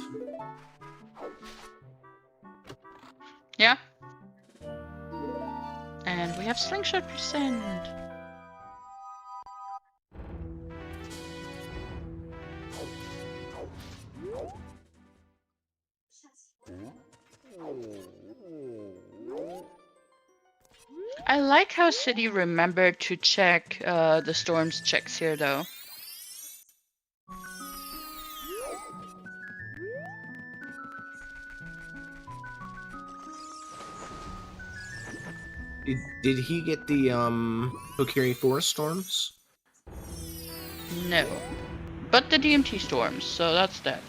Yeah. And we have slingshot percent. I like how Ceddy remembered to check the storm's checks here, though. Did he get the Kokiri Forest Storms? No. But the DMT storms, so that's that.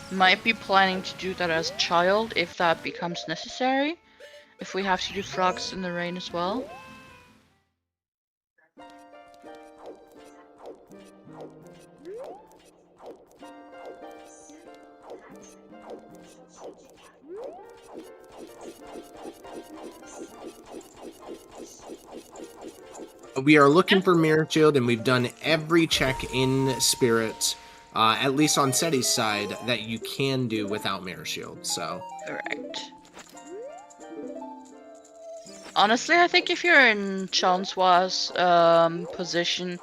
Might be planning to do that as child if that becomes necessary. If we have to do frogs in the rain as well. We are looking for Mirror Shield, and we've done every check in Spirit, at least on Ceddy's side, that you can do without Mirror Shield, so... Correct. Honestly, I think if you're in Chansua's position,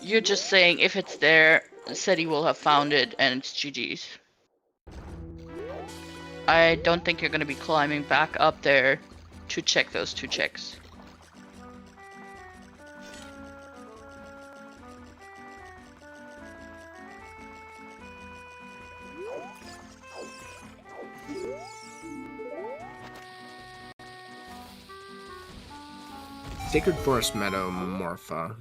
you're just saying if it's there, Ceddy will have found it, and it's GG's. I don't think you're going to be climbing back up there to check those two checks. Sacred Forest Metamorpha.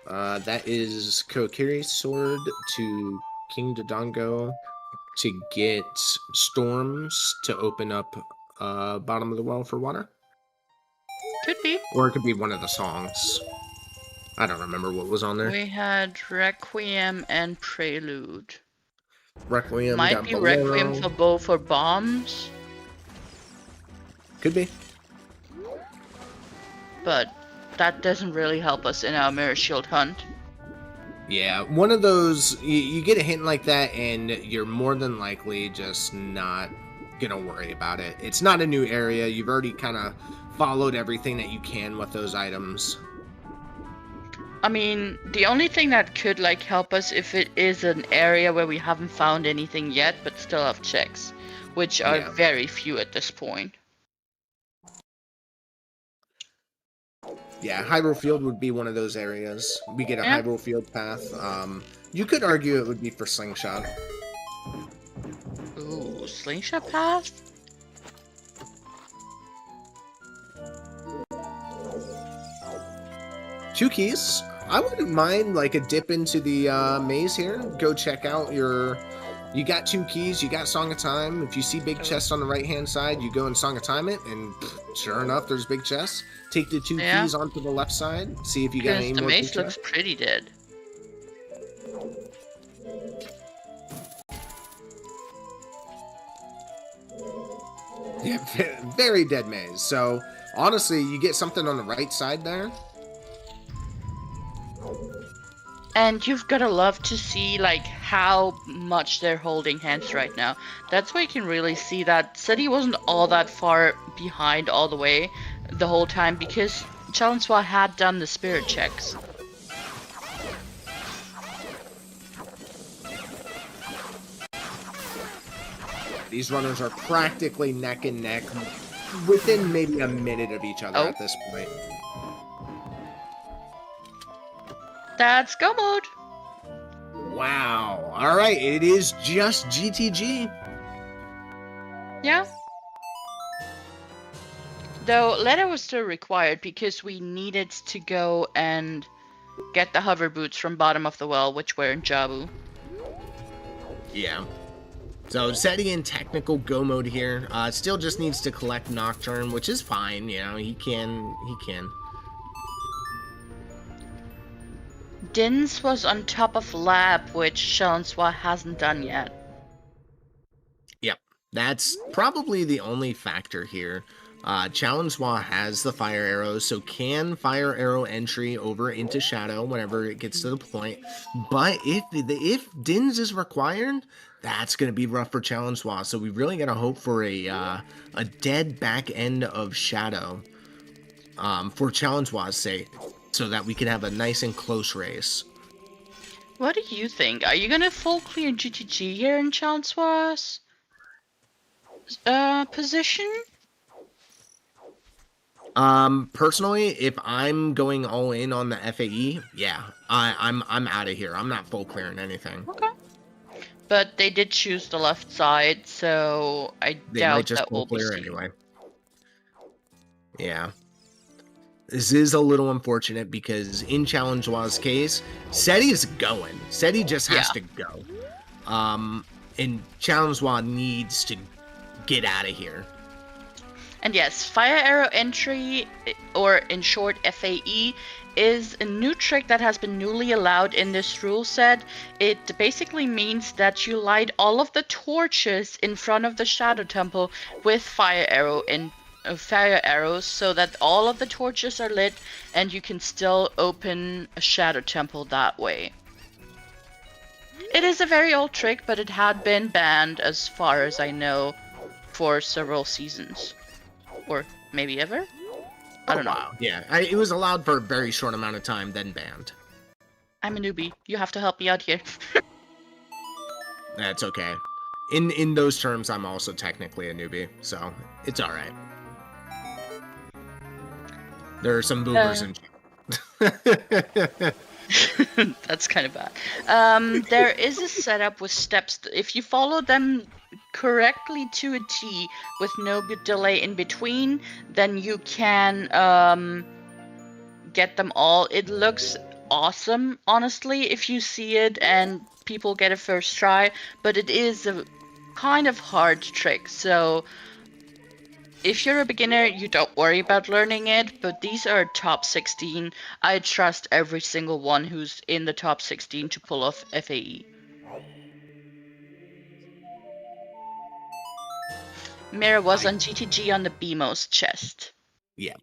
That is Kokiri's sword to King Dodongo to get storms to open up bottom of the well for water. Could be. Or it could be one of the songs. I don't remember what was on there. We had Requiem and Prelude. Requiem. Might be Requiem for both for bombs. Could be. But that doesn't really help us in our mirror shield hunt. Yeah, one of those, you get a hint like that and you're more than likely just not gonna worry about it. It's not a new area. You've already kind of followed everything that you can with those items. I mean, the only thing that could like help us if it is an area where we haven't found anything yet but still have checks, which are very few at this point. Yeah, Hyrule Field would be one of those areas. We get a Hyrule Field path. You could argue it would be for Slingshot. Ooh, Slingshot path? Two keys. I wouldn't mind like a dip into the maze here. Go check out your... You got two keys, you got Song of Time. If you see big chests on the right-hand side, you go and Song of Time it, and sure enough, there's big chests. Take the two keys onto the left side, see if you got any more. The maze looks pretty dead. Yeah, very dead maze. So, honestly, you get something on the right side there. And you've gotta love to see like how much they're holding hands right now. That's why you can really see that Ceddy wasn't all that far behind all the way the whole time, because Challenge-Swa had done the spirit checks. These runners are practically neck and neck, within maybe a minute of each other at this point. That's go mode. Wow. All right, it is just GTG. Yeah. Though letter was still required because we needed to go and get the hover boots from bottom of the well, which were in Jabu. Yeah. So Ceddy in technical go mode here. Still just needs to collect Nocturne, which is fine. You know, he can. Dins was on top of lab, which Challenge-Swa hasn't done yet. Yep, that's probably the only factor here. Challenge-Swa has the fire arrows, so can fire arrow entry over into Shadow whenever it gets to the point. But if Dins is required, that's going to be rough for Challenge-Swa. So we really got to hope for a dead back end of Shadow for Challenge-Swa's sake, so that we can have a nice and close race. What do you think? Are you gonna full clear GTG here in Challenge-Swa's position? Personally, if I'm going all in on the FAE, yeah, I'm out of here. I'm not full clearing anything. Okay. But they did choose the left side, so I doubt that will be seen. Anyway. Yeah. This is a little unfortunate because in Challenge-Swa's case, Ceddy is going. Ceddy just has to go. And Challenge-Swa needs to get out of here. And yes, fire arrow entry, or in short FAE, is a new trick that has been newly allowed in this rule set. It basically means that you light all of the torches in front of the Shadow Temple with fire arrows, so that all of the torches are lit and you can still open a Shadow Temple that way. It is a very old trick, but it had been banned, as far as I know, for several seasons. Or maybe ever? I don't know. Wow. Yeah, it was allowed for a very short amount of time, then banned. I'm a newbie. You have to help me out here. That's okay. In those terms, I'm also technically a newbie, so it's all right. There are some boomers in. That's kind of bad. There is a setup with steps. If you follow them correctly to a T with no delay in between, then you can get them all. It looks awesome, honestly, if you see it and people get a first try, but it is a kind of hard trick, so if you're a beginner, you don't worry about learning it, but these are top 16. I trust every single one who's in the top 16 to pull off FAE. Mira was on GTG on the BMO's chest. Yeah.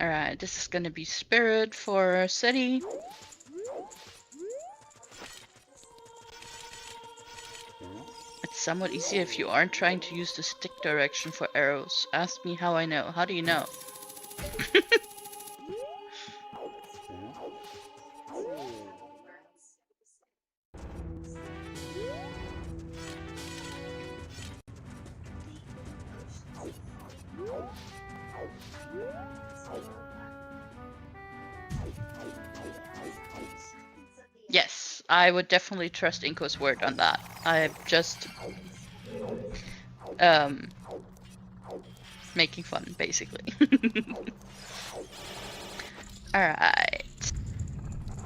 Alright, this is gonna be Spirit for Ceddy. It's somewhat easier if you aren't trying to use the stick direction for arrows. Ask me how I know. How do you know? Yes, I would definitely trust Inko's word on that. I'm just making fun, basically. Alright.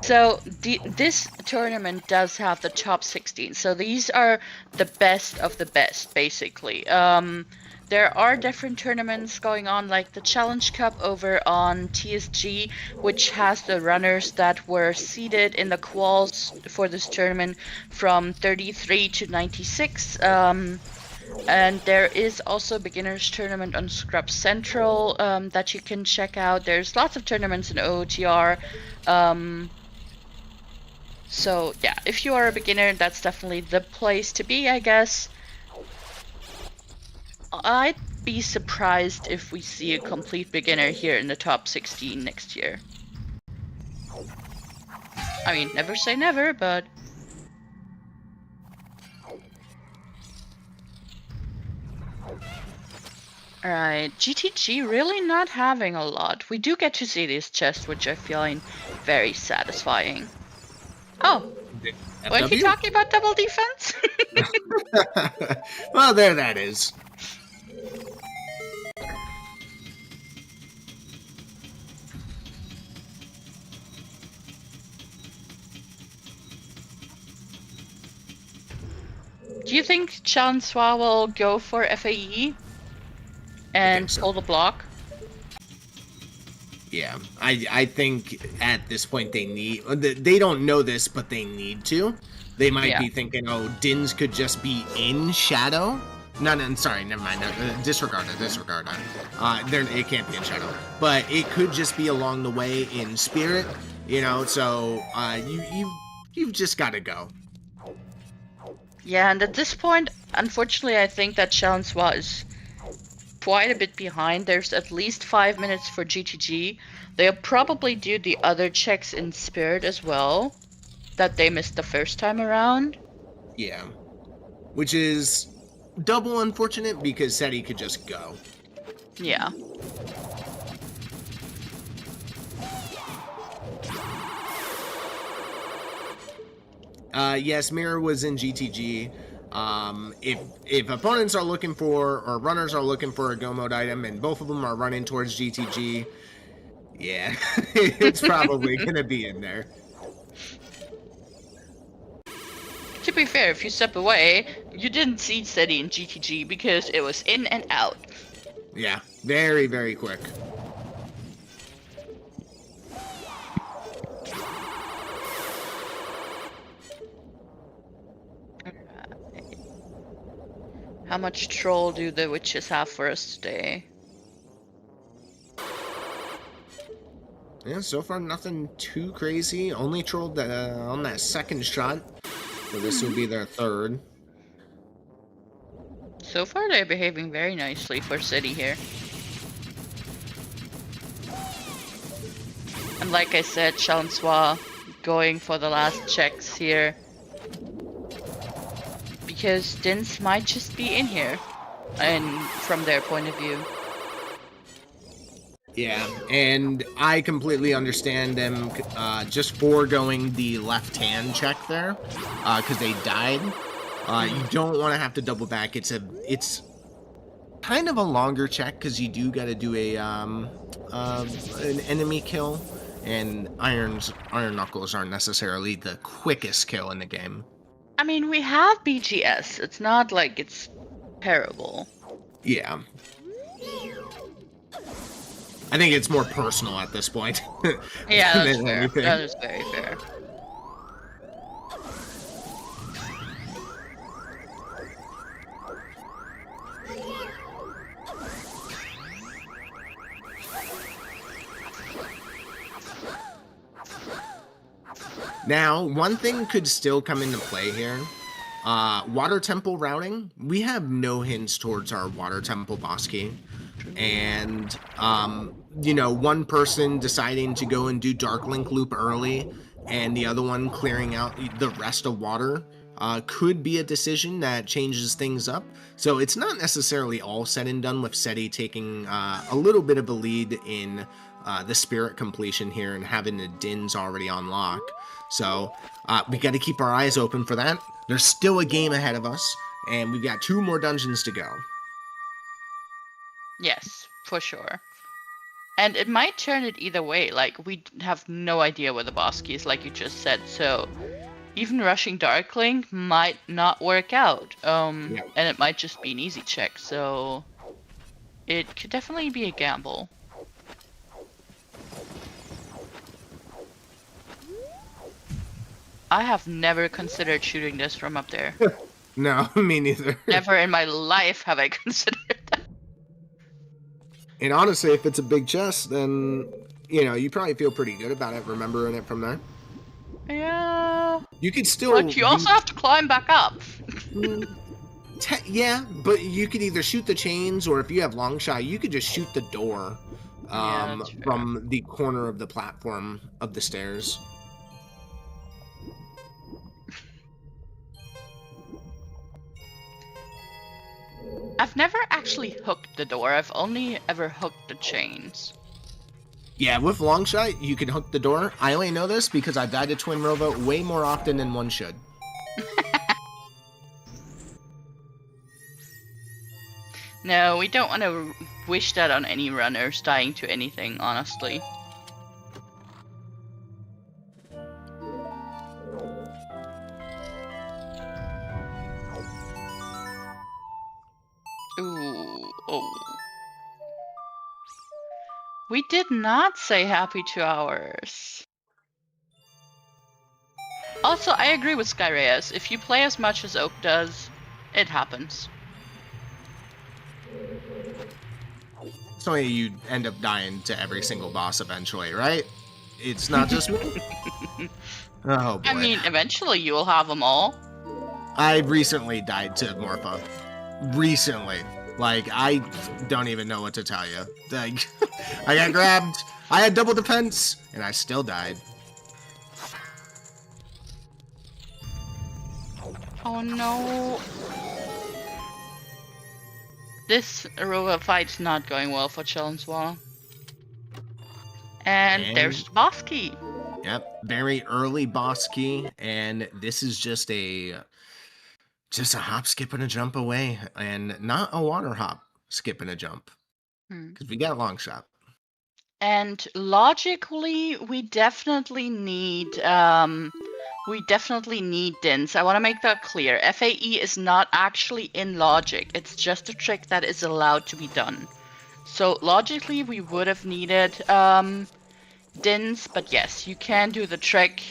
So this tournament does have the top 16. So these are the best of the best, basically. There are different tournaments going on, like the Challenge Cup over on TSG, which has the runners that were seeded in the quals for this tournament from 33 to 96. And there is also beginners tournament on Scrub Central that you can check out. There's lots of tournaments in OOTR. So yeah, if you are a beginner, that's definitely the place to be, I guess. I'd be surprised if we see a complete beginner here in the top 16 next year. I mean, never say never, but... Alright, GTG really not having a lot. We do get to see these chests, which I find very satisfying. Oh, weren't you talking about double defense? Well, there that is. Do you think Chanswa will go for FAE and pull the block? Yeah, I think at this point they don't know this, but they need to. They might be thinking, oh, Dins could just be in Shadow. No, sorry, never mind. Disregard it. It can't be in Shadow, but it could just be along the way in Spirit. You know, so you've just got to go. Yeah, and at this point, unfortunately, I think that Chanswa is quite a bit behind. There's at least 5 minutes for GTG. They'll probably do the other checks in Spirit as well that they missed the first time around. Yeah, which is double unfortunate because Ceddy could just go. Yeah. Yes, Mirror was in GTG. If opponents are looking for, or runners are looking for a go mode item, and both of them are running towards GTG, yeah, it's probably gonna be in there. To be fair, if you step away, you didn't see Ceddy in GTG because it was in and out. Yeah, very, very quick. How much troll do the witches have for us today? Yeah, so far nothing too crazy. Only trolled on that second shot. So this will be their third. So far they're behaving very nicely for Ceddy here. And like I said, Chanswa going for the last checks here. Because Dins might just be in here, and from their point of view. Yeah, and I completely understand them just foregoing the left-hand check there, because they died. You don't want to have to double back. It's kind of a longer check because you do got to do an enemy kill, and Iron Knuckles aren't necessarily the quickest kill in the game. I mean, we have BGS. It's not like it's terrible. Yeah. I think it's more personal at this point. Yeah, that's fair. That is very fair. Now, one thing could still come into play here. Water Temple routing. We have no hints towards our Water Temple boss key. And, you know, one person deciding to go and do Dark Link Loop early and the other one clearing out the rest of water could be a decision that changes things up. So it's not necessarily all said and done with Ceddy taking a little bit of a lead in the Spirit completion here and having the Dins already on lock. So we got to keep our eyes open for that. There's still a game ahead of us, and we've got 2 more dungeons to go. Yes, for sure. And it might turn it either way. Like, we have no idea where the boss key is, like you just said. So even rushing Darklink might not work out. And it might just be an easy check. So it could definitely be a gamble. I have never considered shooting this from up there. No, me neither. Never in my life have I considered that. And honestly, if it's a big chest, then, you probably feel pretty good about it, remembering it from there. Yeah. You could still... But you also have to climb back up. Yeah, but you could either shoot the chains, or if you have long shot, you could just shoot the door Yeah, that's fair. from the corner of the platform of the stairs. I've never actually hooked the door. I've only ever hooked the chains. Yeah, with long shot, you can hook the door. I only know this because I died to Twin Rowboat way more often than one should. No, we don't want to wish that on any runners dying to anything, honestly. Ooh, oh. We did not say happy 2 hours. Also, I agree with Skyreyes. If you play as much as Oak does, it happens. So you end up dying to every single boss eventually, right? It's not just me. Oh boy. I mean, eventually you will have them all. I recently died to Morpha. Recently. Like, I don't even know what to tell you. Like, I got grabbed, I had double defense, and I still died. Oh no. This Aurora fight's not going well for Challenge-Wall. And there's the boss key. Yep, very early boss key, and this is just a hop, skip, and a jump away, and not a water hop, skip, and a jump, because we got long shot. And logically, we definitely need dins. I want to make that clear. FAE is not actually in logic. It's just a trick that is allowed to be done. So logically, we would have needed dins, but yes, you can do the trick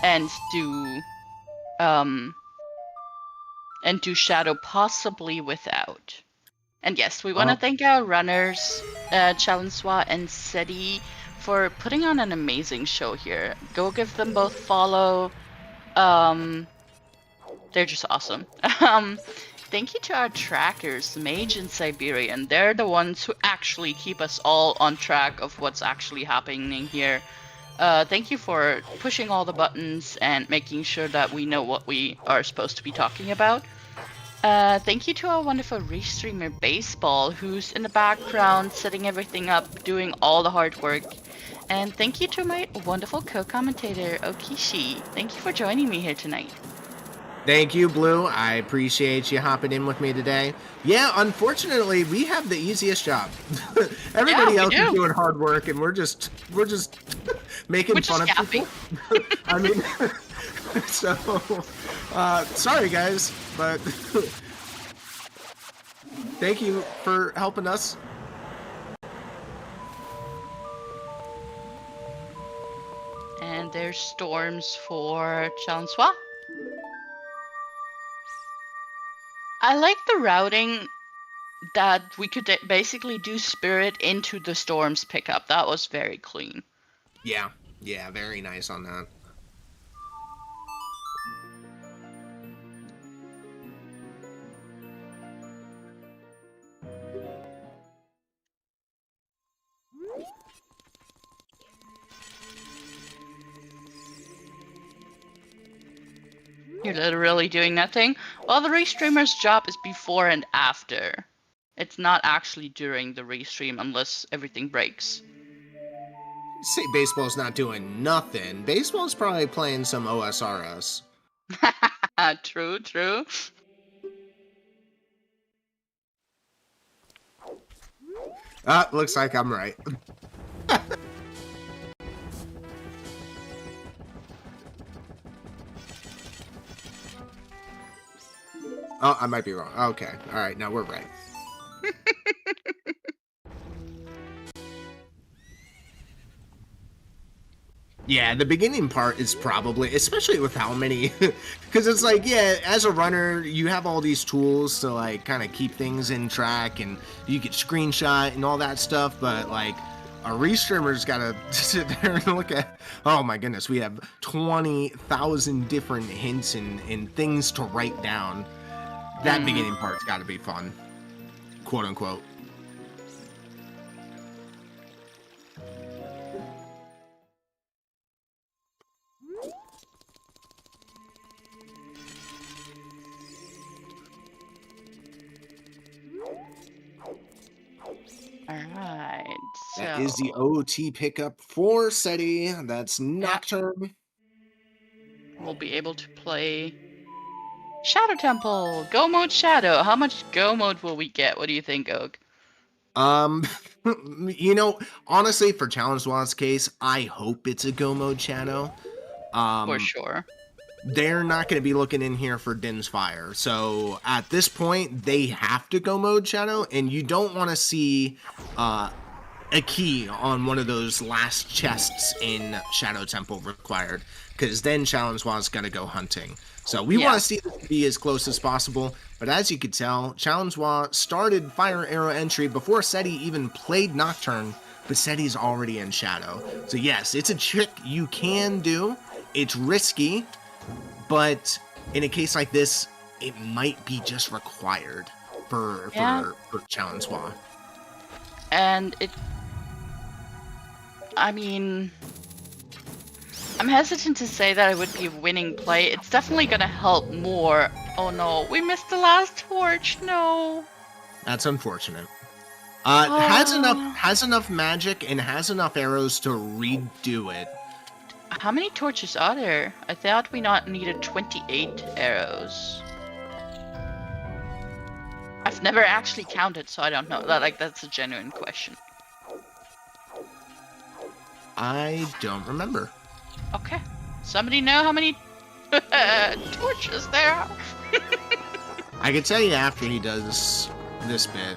and do shadow possibly without. And yes, we want to thank our runners, Challenge-Swa and Ceddy, for putting on an amazing show here. Go give them both follow. They're just awesome. Thank you to our trackers, Mage and Siberian. They're the ones who actually keep us all on track of what's actually happening here. Thank you for pushing all the buttons and making sure that we know what we are supposed to be talking about. Thank you to our wonderful restreamer Baseball, who's in the background setting everything up, doing all the hard work. And thank you to my wonderful co-commentator Okishi. Thank you for joining me here tonight. Thank you, Blue. I appreciate you hopping in with me today. Yeah, unfortunately, we have the easiest job. Everybody else is doing hard work, and we're just making fun of people. I mean, so sorry guys, but thank you for helping us. And there's storms for Challenge-Swa. I like the routing that we could basically do Spirit into the Storms pickup. That was very clean. Yeah, very nice on that. You're literally doing nothing? Well, the restreamer's job is before and after. It's not actually during the restream unless everything breaks. Say Baseball's not doing nothing. Baseball's probably playing some OSRS. True, true. Looks like I'm right. Oh, I might be wrong. Okay. All right. Now we're right. Yeah, the beginning part is probably, especially with how many, because it's like, yeah, as a runner, you have all these tools to like kind of keep things in track, and you get screenshot and all that stuff. But like, a restreamer's got to sit there and look at, oh my goodness, we have 20,000 different hints and things to write down. That beginning part's got to be fun, quote unquote. Alright, That so is the OT pickup for Ceddy. That's Nocturne. we'll be able to play Shadow Temple, Go Mode Shadow. How much Go Mode will we get? What do you think, Oak? You know, honestly, for Challenge Wall's case, I hope it's a Go Mode Shadow. For sure. They're not going to be looking in here for Din's Fire. So at this point, they have to Go Mode Shadow, and you don't want to see a key on one of those last chests in Shadow Temple required, because then Challenge Wall's got to go hunting. So we want to see this be as close as possible, but as you could tell, Challenge Wall started Fire Arrow entry before Ceddy even played Nocturne, but Ceddy's already in Shadow. So yes, it's a trick you can do. It's risky, but in a case like this, it might be just required for Challenge Wall. And I mean, I'm hesitant to say that it would be a winning play. It's definitely gonna help more. Oh no, we missed the last torch. No. That's unfortunate. Has enough magic and has enough arrows to redo it. How many torches are there? I thought we needed 28 arrows. I've never actually counted, so I don't know. That's a genuine question. I don't remember. Okay. Somebody know how many torches there are? I can tell you after he does this bit.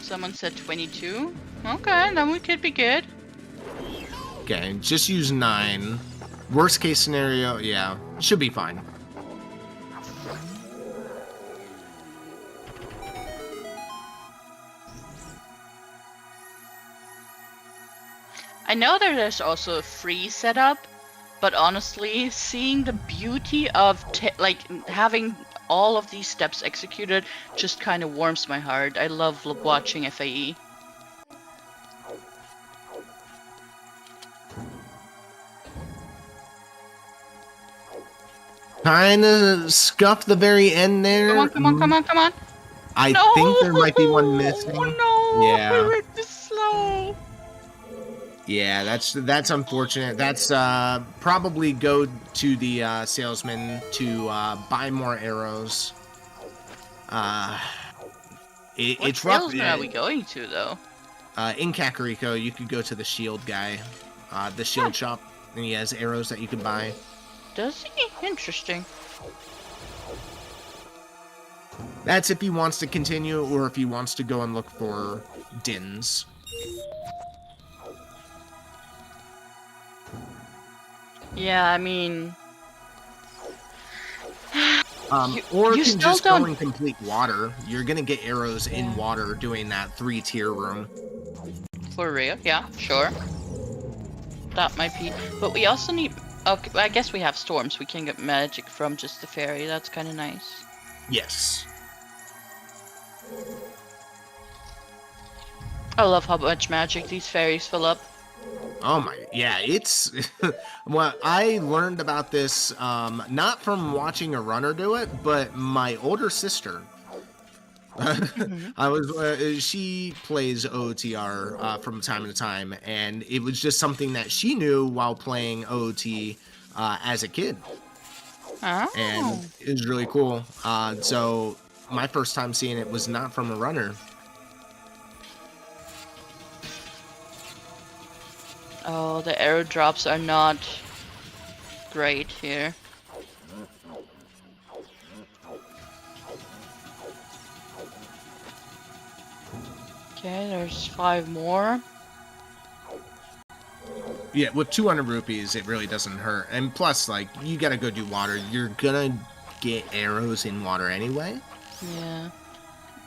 Someone said 22. Okay, then we could be good. Okay, just use 9. Worst case scenario, yeah, should be fine. I know that there's also a free setup, but honestly, seeing the beauty of having all of these steps executed just kind of warms my heart. I love watching FAE. Kind of scuffed the very end there. Come on. I think there might be one missing. Oh no! Yeah. We were too slow. Yeah, that's unfortunate. That's probably go to the salesman to buy more arrows. It's rough. What salesman are we going to though? In Kakariko, you could go to the shield guy, the shield shop, and he has arrows that you can buy. Does he? Interesting. That's if he wants to continue, or if he wants to go and look for Dins. Yeah, I mean... Or you can just go and complete water. You're gonna get arrows in water doing that 3-tier room. For real? Yeah, sure. That might be... But we also need... Okay, I guess we have storms. We can get magic from just the fairy. That's kind of nice. Yes. I love how much magic these fairies fill up. Oh my, yeah, it's... Well, I learned about this, not from watching a runner do it, but my older sister. She plays OOTR from time to time, and it was just something that she knew while playing OOT as a kid. Oh. And it was really cool. So my first time seeing it was not from a runner. Oh, the arrow drops are not great here. Okay, there's 5 more. Yeah, with 200 rupees, it really doesn't hurt. And plus, like, you gotta go do water. You're gonna get arrows in water anyway. Yeah.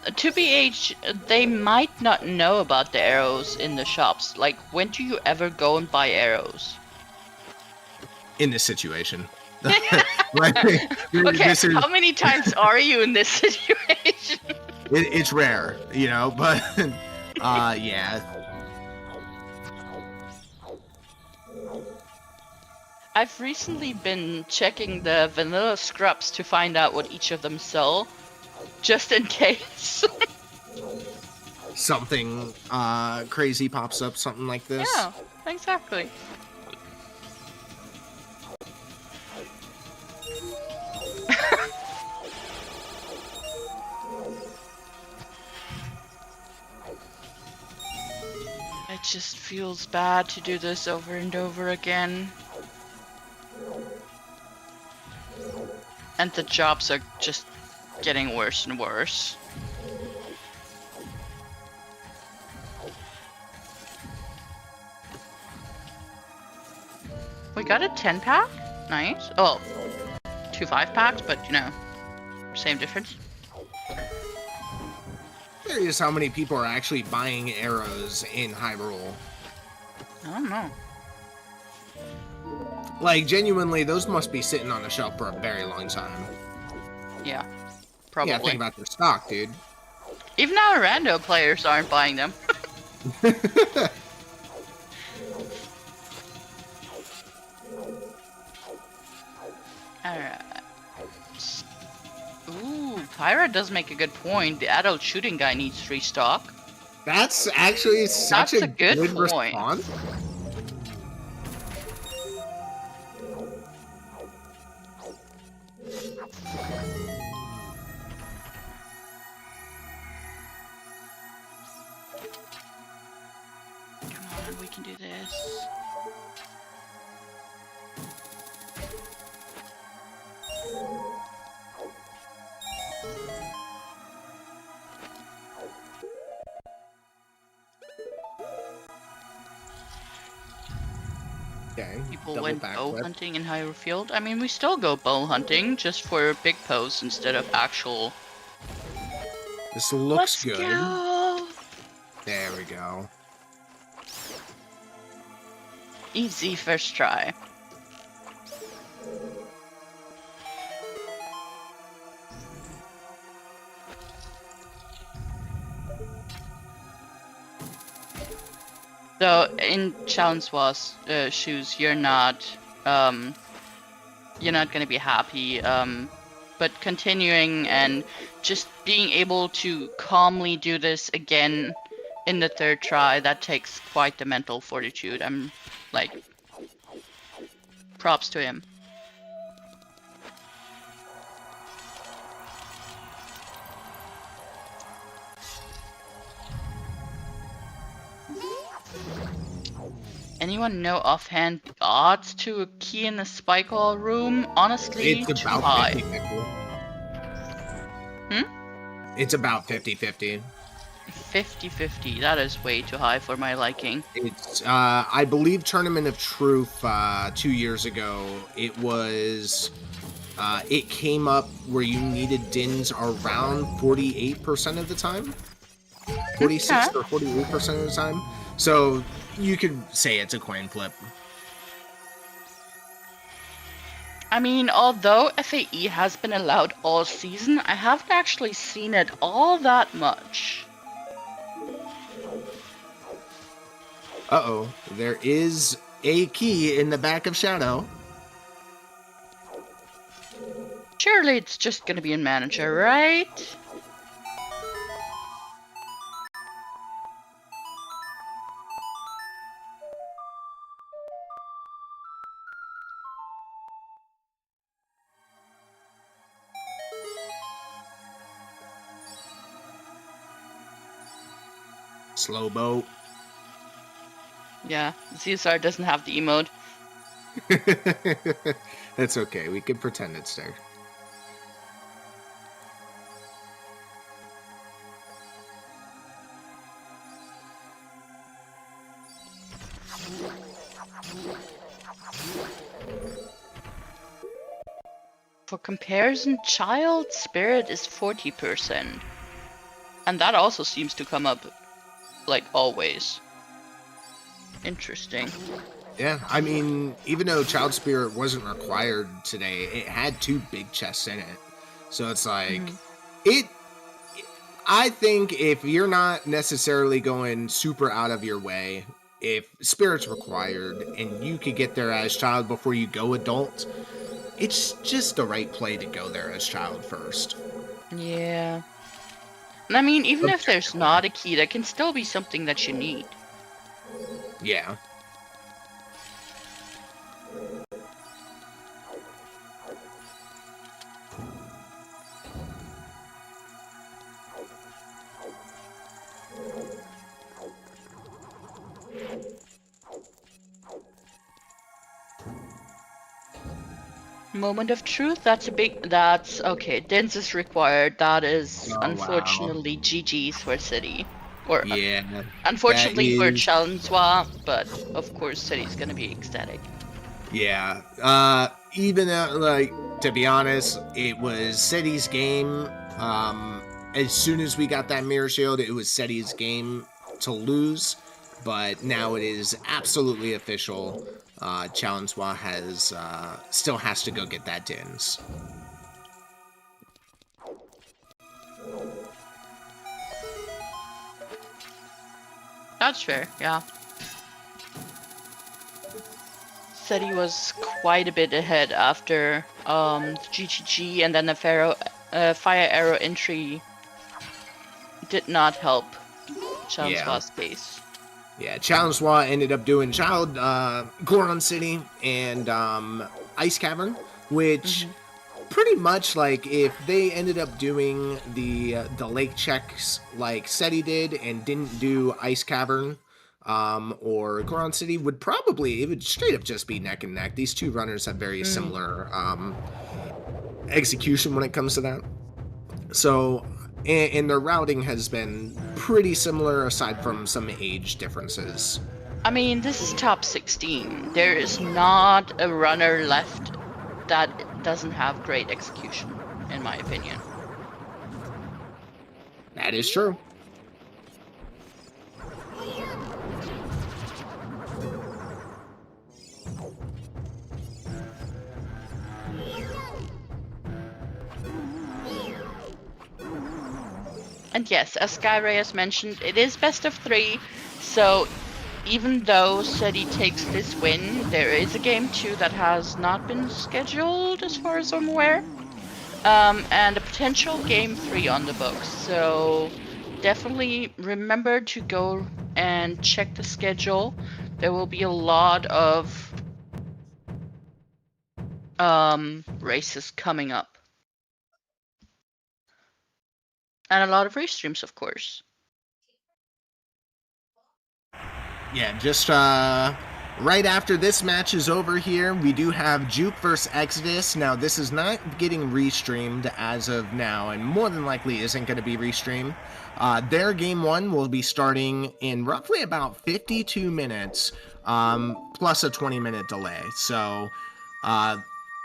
To BH, they might not know about the arrows in the shops. Like, when do you ever go and buy arrows? In this situation. Like, Okay, this is, how many times are you in this situation? it's rare, you know, but yeah. I've recently been checking the vanilla scrubs to find out what each of them sell, just in case. Something crazy pops up, something like this. Yeah, exactly. It just feels bad to do this over and over again. And the jobs are just getting worse and worse. We got a 10-pack? Nice. Oh, 2 5-packs, but you know, same difference. Curious how many people are actually buying arrows in Hyrule. I don't know. Like, genuinely, those must be sitting on the shelf for a very long time. Yeah, probably. Yeah, think about their stock, dude. Even our rando players aren't buying them. Alright. Ooh, Pyra does make a good point. The adult shooting guy needs restock. That's actually such That's a a good point. response. Come on, we can do this. Okay, People double went back bow flip. hunting in Hyrule Field. I mean, we still go bow hunting, just for big posts instead of actual. This looks good. Go. There we go. Easy first try. So in Challenge-Wars shoes, you're not gonna be happy. But continuing and just being able to calmly do this again in the 3rd try, that takes quite the mental fortitude. I'm like, props to him. Anyone know offhand the odds to a key in the spike wall room? Honestly, It's too about high. 50-50. Hmm? It's about 50-50. 50-50. That is way too high for my liking. It's, I believe Tournament of Truth 2 years ago, it was, it came up where you needed dins around 48% of the time. 46 Okay. or 48% of the time. So you could say it's a coin flip. I mean, although FAE has been allowed all season, I haven't actually seen it all that much. Uh-oh, there is a key in the back of Shadow. Surely it's just gonna be in manager, right? Slow boat. Yeah, Caesar doesn't have the emote. That's okay, we can pretend it's there. For comparison, Child Spirit is 40%. And that also seems to come up, like, always. Interesting. Yeah, I mean, even though Child Spirit wasn't required today, it had 2 big chests in it. So it's like, I think if you're not necessarily going super out of your way, if Spirit's required and you could get there as Child before you go Adult, it's just the right play to go there as Child first. Yeah. And I mean, even if there's not a key, there can still be something that you need. Yeah. Moment of truth, that's okay, Dens is required. That is unfortunately GG's for Ceddy. Or yeah. unfortunately for Chalenswa, but of course Ceddy's gonna be ecstatic. Yeah. Even like, to be honest, it was Ceddy's game. As soon as we got that mirror shield, it was Ceddy's game to lose. But now it is absolutely official. Chalenswa has still has to go get that Dins. That's fair, yeah. Ceddy was quite a bit ahead after GGG, and then the fire arrow entry did not help Chalenswa's case. Yeah, Chalenswa ended up doing Child, Goron City, and Ice Cavern, which pretty much, like, if they ended up doing the lake checks like Ceddy did and didn't do Ice Cavern or Goron City, it would straight up just be neck and neck. These two runners have very similar execution when it comes to that. So, and their routing has been pretty similar aside from some age differences. I mean, this is top 16. There is not a runner left that doesn't have great execution, in my opinion. That is true. And yes, as Skyray has mentioned, it is best of 3, so even though Ceddy takes this win, there is a game 2 that has not been scheduled as far as I'm aware, and a potential game 3 on the books, so definitely remember to go and check the schedule. There will be a lot of races coming up. And a lot of race streams, of course. Yeah, just right after this match is over here, we do have Juke versus Exodus. Now, this is not getting restreamed as of now, and more than likely isn't going to be restreamed. Their game 1 will be starting in roughly about 52 minutes, plus a 20-minute delay. So,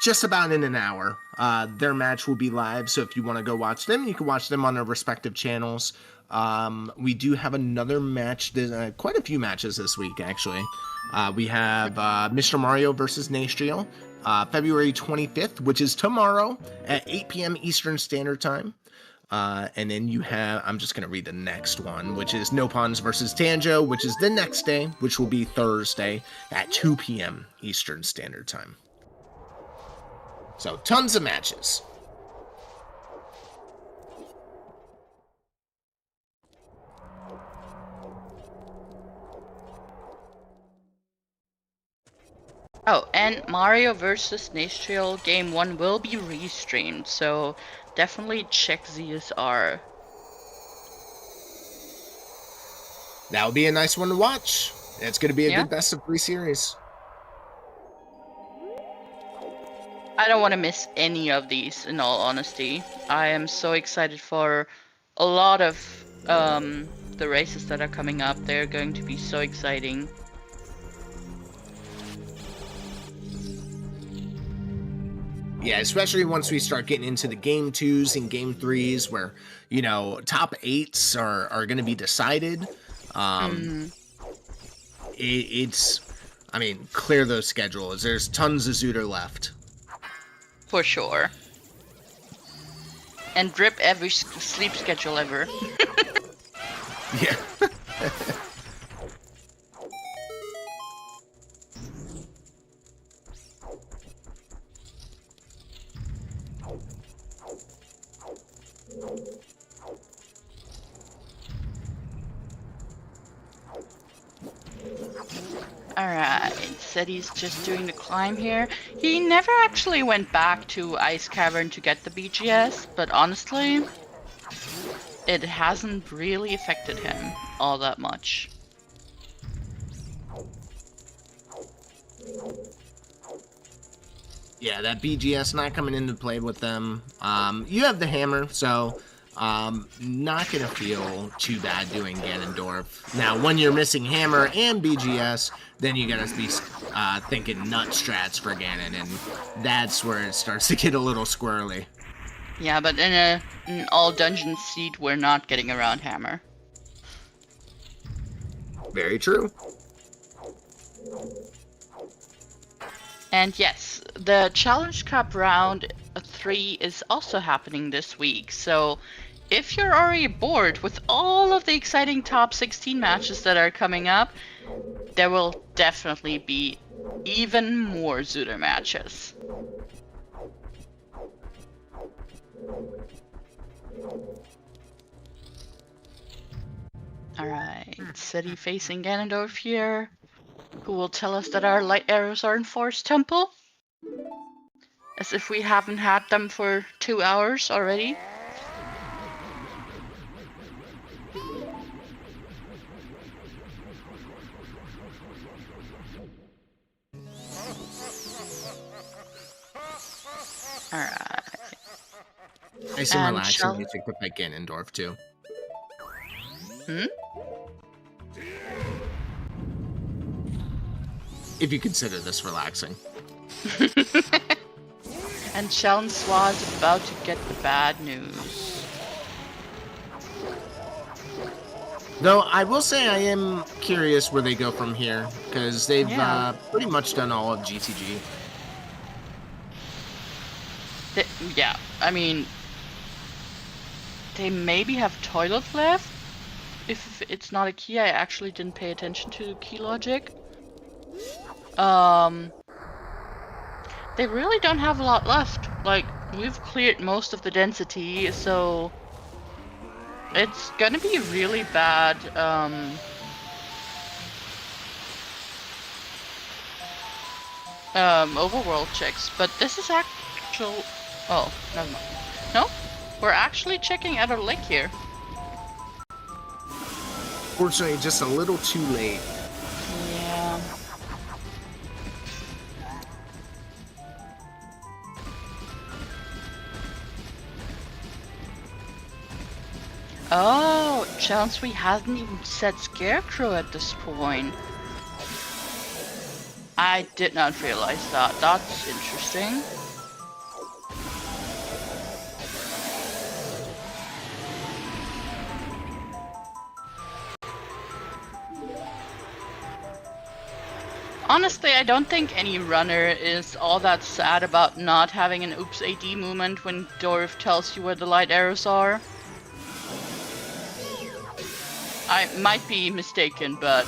just about in an hour. Their match will be live, so if you want to go watch them, you can watch them on their respective channels. We do have another match, quite a few matches this week, actually. We have Mr. Mario versus Nastriel, February 25th, which is tomorrow at 8 p.m. Eastern Standard Time. And then you have, I'm just going to read the next one, which is Nopons versus Tanjo, which is the next day, which will be Thursday at 2 p.m. Eastern Standard Time. So, tons of matches. Oh, and Mario vs. Nastriel Game 1 will be restreamed, so definitely check ZSR. That would be a nice one to watch. It's going to be a good best of 3 series. I don't want to miss any of these, in all honesty. I am so excited for a lot of the races that are coming up. They're going to be so exciting. Yeah, especially once we start getting into the game 2s and game 3s where, top 8s are going to be decided. It's, clear those schedules. There's tons of Zooter left. For sure. And rip every sleep schedule ever. Yeah. Alright, Ceddy's just doing the climb here. He never actually went back to Ice Cavern to get the BGS, but honestly, it hasn't really affected him all that much. Yeah, that BGS not coming into play with them. You have the hammer, so not gonna feel too bad doing Ganondorf. Now, when you're missing hammer and BGS, then you gotta be thinking nut strats for Ganon, and that's where it starts to get a little squirrely. Yeah, but in an all dungeon seed, we're not getting around hammer. Very true. And yes, the Challenge Cup round 3 is also happening this week, so if you're already bored with all of the exciting top 16 matches that are coming up, there will definitely be even more Zooter matches. Alright, Ceddy facing Ganondorf here, who will tell us that our light arrows are in Forest Temple. As if we haven't had them for 2 hours already. Alright. Nice and relaxing music with like Ganondorf too. If you consider this relaxing. And Chalenswa is about to get the bad news. Though I will say I am curious where they go from here, because they've pretty much done all of GTG. Yeah, I mean, they maybe have toilet left. If it's not a key, I actually didn't pay attention to the key logic. They really don't have a lot left. Like, we've cleared most of the density, so it's gonna be really bad, overworld checks, but this is actual. Oh, never mind. No, we're actually checking out a lake here. Fortunately, just a little too late. Yeah. Oh, Chelsea hasn't even said Scarecrow at this point. I did not realize that. That's interesting. Honestly, I don't think any runner is all that sad about not having an Oops AD moment when Dorf tells you where the light arrows are. I might be mistaken, but...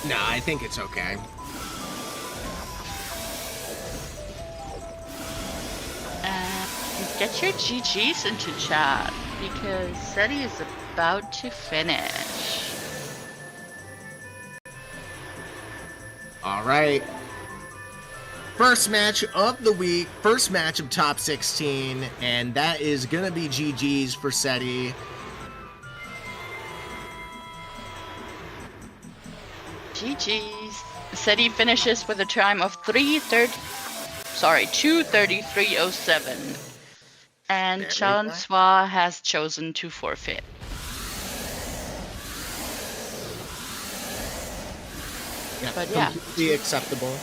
No, I think it's okay. Get your GGs into chat, because Ceddy is about to finish. Alright. First match of the week, first match of top 16, and that is gonna be GG's for Ceddy. GG's. Ceddy finishes with a time of 2:33:07. And Chalenswa has chosen to forfeit. But yeah. Completely acceptable.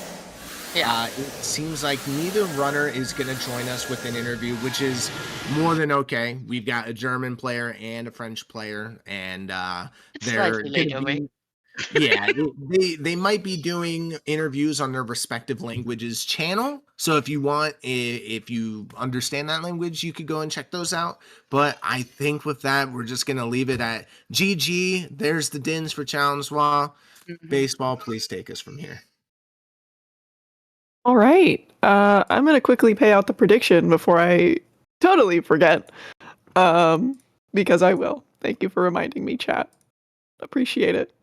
Yeah. It seems like neither runner is going to join us with an interview, which is more than okay. We've got a German player and a French player, and It's they're slightly going late to over. be, yeah, they might be doing interviews on their respective languages channel. So if you want, if you understand that language, you could go and check those out. But I think with that, we're just going to leave it at GG. There's the dins for Challenge Wall. Baseball, please take us from here. All right. I'm gonna quickly pay out the prediction before I totally forget. Because I will. Thank you for reminding me, chat. Appreciate it.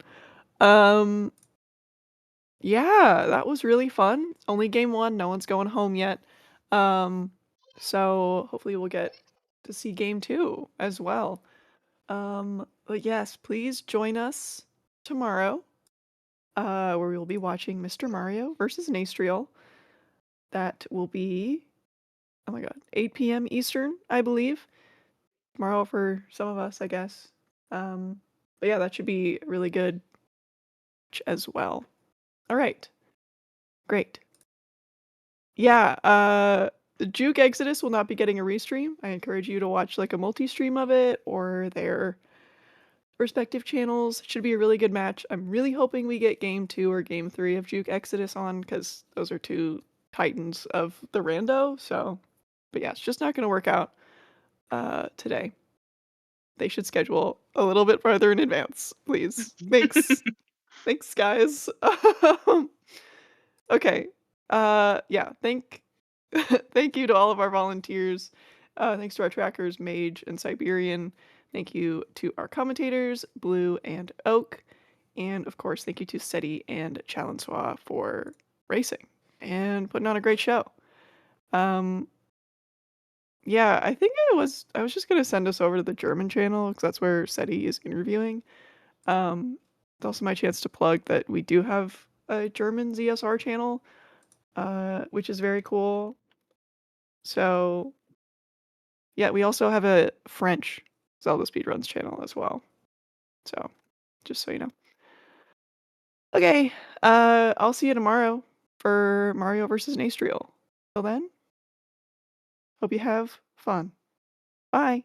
Yeah, that was really fun. Only game one. No one's going home yet. So hopefully we'll get to see game two as well. But yes, please join us tomorrow, where we will be watching Mr. Mario versus Nastriel. That will be, oh my god, 8 p.m. Eastern, I believe. Tomorrow for some of us, I guess. But yeah, that should be really good as well. All right, great. Yeah, the Juke Exodus will not be getting a restream. I encourage you to watch like a multi-stream of it or their respective channels. It should be a really good match. I'm really hoping we get game 2 or game 3 of Juke Exodus on, because those are two titans of the rando. So, but yeah, it's just not going to work out today. They should schedule a little bit farther in advance, please. Thanks. Thanks, guys. Okay. Yeah, thank you to all of our volunteers. Thanks to our trackers, Mage and Siberian. Thank you to our commentators, Blue and Oak. And of course, thank you to Ceddy and Challenswa for racing and putting on a great show. Yeah, I think I was just gonna send us over to the German channel because that's where Ceddy is interviewing. It's also my chance to plug that we do have a German ZSR channel, which is very cool. So, yeah, we also have a French Zelda Speedruns channel as well. So, just so you know. Okay, I'll see you tomorrow for Mario versus Nastriel. Till then, hope you have fun. Bye.